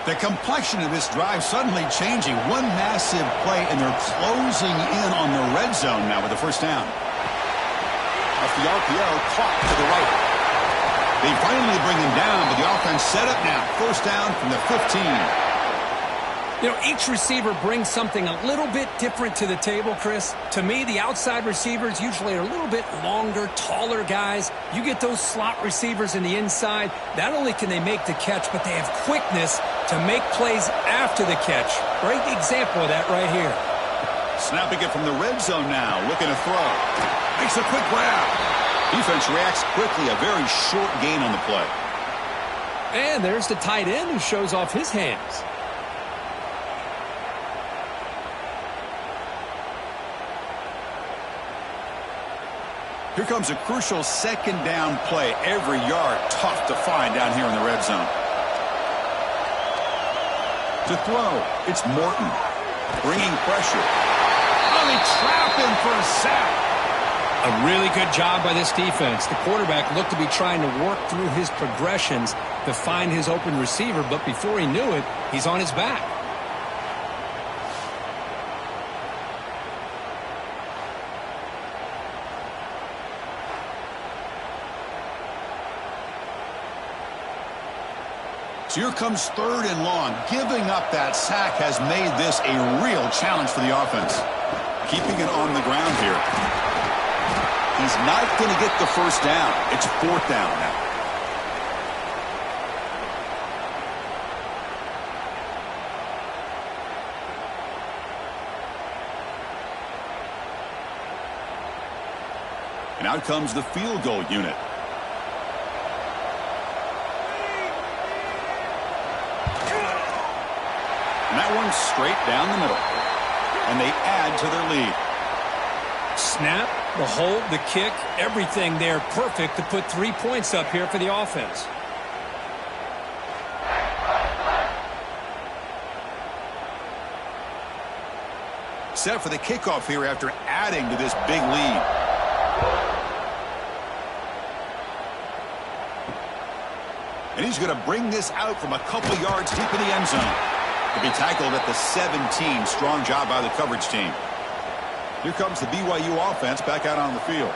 The complexion of this drive suddenly changing. One massive play, and they're closing in on the red zone now with the first down. Off the RPO, caught to the right. They finally bring him down, but the offense set up now. First down from the 15. You know, each receiver brings something a little bit different to the table, Chris. To me, the outside receivers usually are a little bit longer, taller guys. You get those slot receivers in the inside, not only can they make the catch, but they have quickness to make plays after the catch. Great example of that right here. Snapping it from the red zone now, looking to throw. Makes a quick grab. Defense reacts quickly, a very short gain on the play. And there's the tight end who shows off his hands. Here comes a crucial second down play. Every yard tough to find down here in the red zone. To throw, it's Morton. Bringing pressure. Oh, they trap him for a sack. A really good job by this defense. The quarterback looked to be trying to work through his progressions to find his open receiver, but before he knew it, he's on his back. So here comes third and long. Giving up that sack has made this a real challenge for the offense. Keeping it on the ground here. He's not going to get the first down. It's fourth down now. And out comes the field goal unit. And that one's straight down the middle. And they add to their lead. Snap, the hold, the kick, everything there perfect to put 3 points up here for the offense. Set for the kickoff here after adding to this big lead. And he's going to bring this out from a couple yards deep in the end zone. To be tackled at the 17. Strong job by the coverage team. Here comes the BYU offense back out on the field.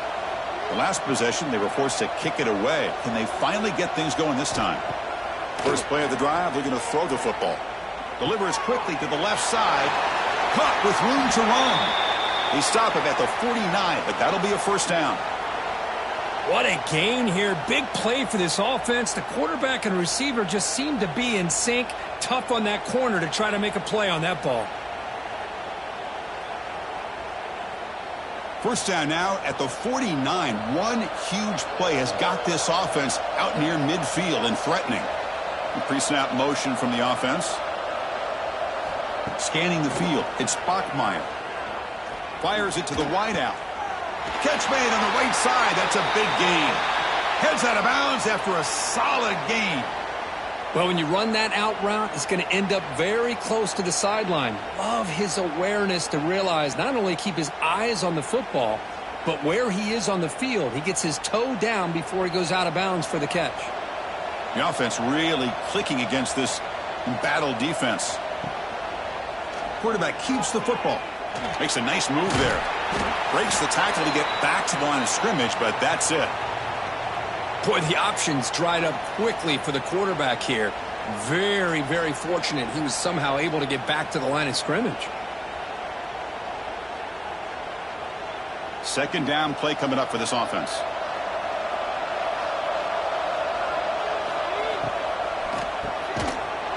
The last possession, they were forced to kick it away. Can they finally get things going this time? First play of the drive, they're going to throw the football. Delivers quickly to the left side. Caught with room to run. They stop him at the 49, but that'll be a first down. What a gain here. Big play for this offense. The quarterback and receiver just seem to be in sync. Tough on that corner to try to make a play on that ball. First down now at the 49. One huge play has got this offense out near midfield and threatening. Pre-snap motion from the offense. Scanning the field. It's Bachmeier. Fires it to the wideout. Catch made on the right side. That's a big gain. Heads out of bounds after a solid gain. Well, when you run that out route, it's going to end up very close to the sideline. Love his awareness to realize not only keep his eyes on the football, but where he is on the field. He gets his toe down before he goes out of bounds for the catch. The offense really clicking against this embattled defense. Quarterback keeps the football. Makes a nice move there. Breaks the tackle to get back to the line of scrimmage, but that's it. Boy, the options dried up quickly for the quarterback here. Very, very fortunate he was somehow able to get back to the line of scrimmage. Second down play coming up for this offense.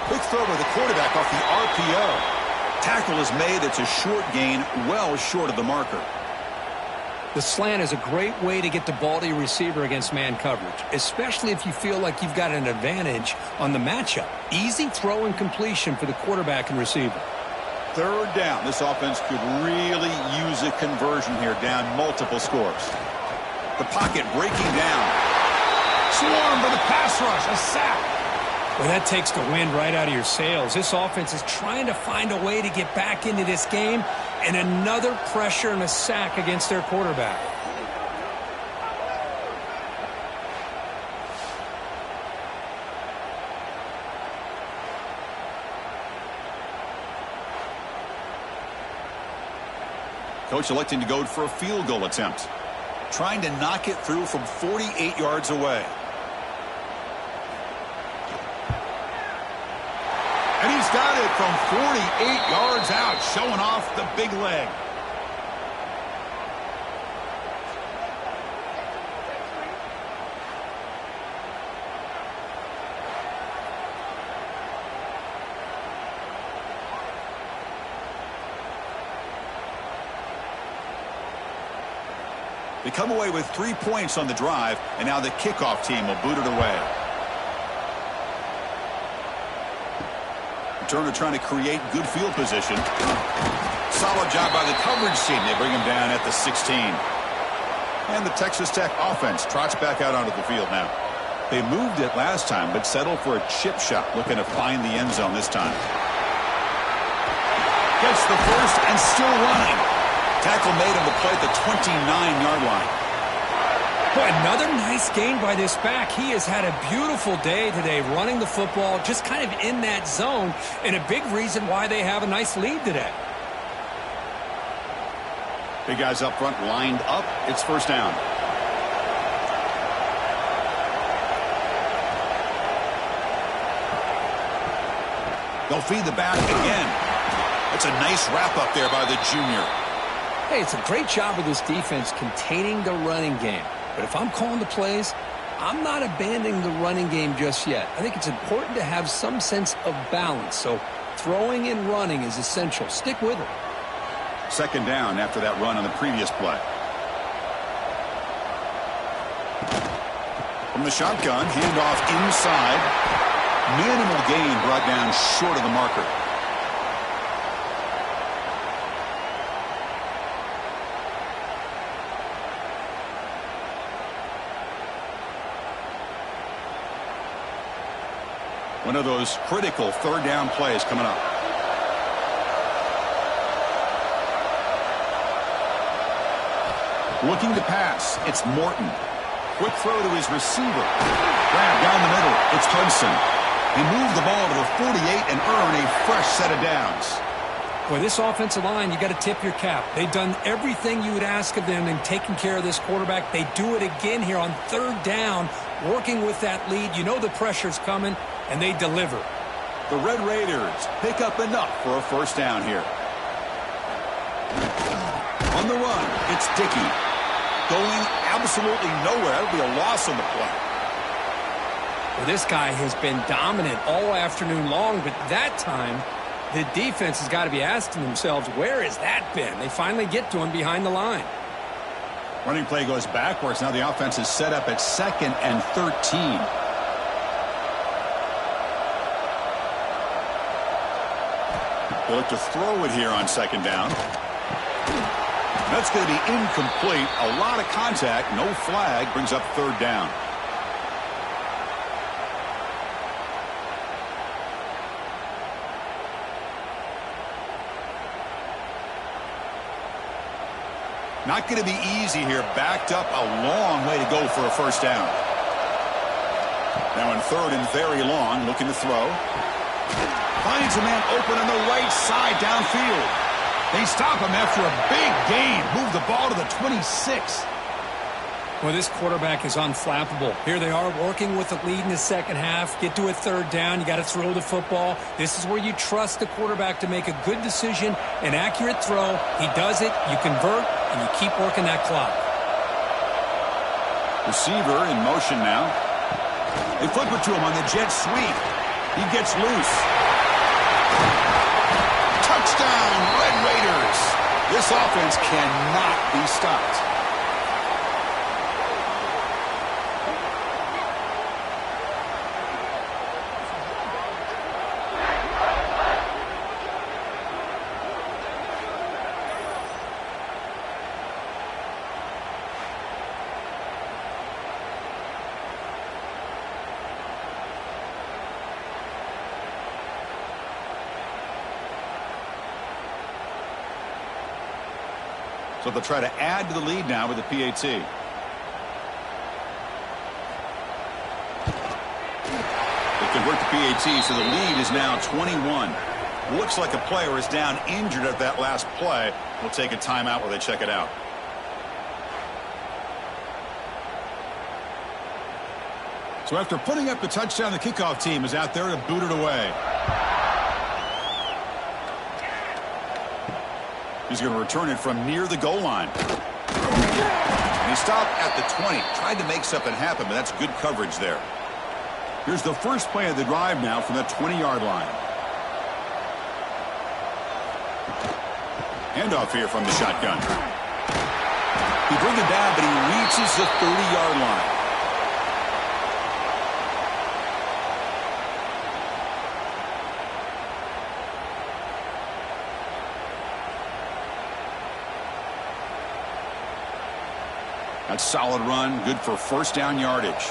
Quick throw by the quarterback off the RPO. Tackle is made. It's a short gain, well short of the marker. The slant is a great way to get the ball to your receiver against man coverage, especially if you feel like you've got an advantage on the matchup. Easy throw and completion for the quarterback and receiver. Third down. This offense could really use a conversion here, down multiple scores. The pocket breaking down. Swarm for the pass rush. A sack. Well, that takes the wind right out of your sails. This offense is trying to find a way to get back into this game, and another pressure and a sack against their quarterback. Coach electing to go for a field goal attempt. Trying to knock it through from 48 yards away. And he's got it from 48 yards out, showing off the big leg. They come away with 3 points on the drive, and now the kickoff team will boot it away. Returner trying to create good field position. Solid job by the coverage team. They bring him down at the 16. And the Texas Tech offense trots back out onto the field now. They moved it last time, but settled for a chip shot, looking to find the end zone this time. Gets the first and still running. Tackle made on the play at the 29-yard line. Boy, another nice gain by this back. He has had a beautiful day today running the football, just kind of in that zone, and a big reason why they have a nice lead today. Big guys up front lined up. It's first down. They'll feed the back again. It's a nice wrap up there by the junior. Hey, it's a great job of this defense containing the running game. But if I'm calling the plays, I'm not abandoning the running game just yet. I think it's important to have some sense of balance. So throwing and running is essential. Stick with it. Second down after that run on the previous play. From the shotgun, handoff inside. Minimal gain brought down short of the marker. One of those critical third down plays coming up. Looking to pass. It's Morton. Quick throw to his receiver. Grab down the middle. It's Hudson. They move the ball to the 48 and earn a fresh set of downs. Boy, this offensive line, you got to tip your cap. They've done everything you would ask of them in taking care of this quarterback. They do it again here on third down, working with that lead. You know the pressure's coming, and they deliver. The Red Raiders pick up enough for a first down here. On the run, it's Dickey. Going absolutely nowhere. That'll be a loss on the play. Well, this guy has been dominant all afternoon long, but that time the defense has got to be asking themselves, where has that been? They finally get to him behind the line. Running play goes backwards. Now the offense is set up at 2nd and 13. They look to throw it here on second down. That's going to be incomplete. A lot of contact. No flag. Brings up third down. Not going to be easy here. Backed up a long way to go for a first down. Now in third and very long, looking to throw. Finds a man open on the right side downfield. They stop him after a big gain. Move the ball to the 26. Well, this quarterback is unflappable. Here they are working with the lead in the second half. Get to a third down. You got to throw the football. This is where you trust the quarterback to make a good decision, an accurate throw. He does it. You convert, and you keep working that clock. Receiver in motion now. They flip it to him on the jet sweep. He gets loose. Touchdown, Red Raiders. This offense cannot be stopped. So they'll try to add to the lead now with the PAT. They convert the PAT, so the lead is now 21. Looks like a player is down injured at that last play. We'll take a timeout while they check it out. So after putting up the touchdown, the kickoff team is out there to boot it away. He's going to return it from near the goal line. And he stopped at the 20. Tried to make something happen, but that's good coverage there. Here's the first play of the drive now from the 20-yard line. Handoff here from the shotgun. He brings it down, but he reaches the 30-yard line. That's solid run, good for first down yardage.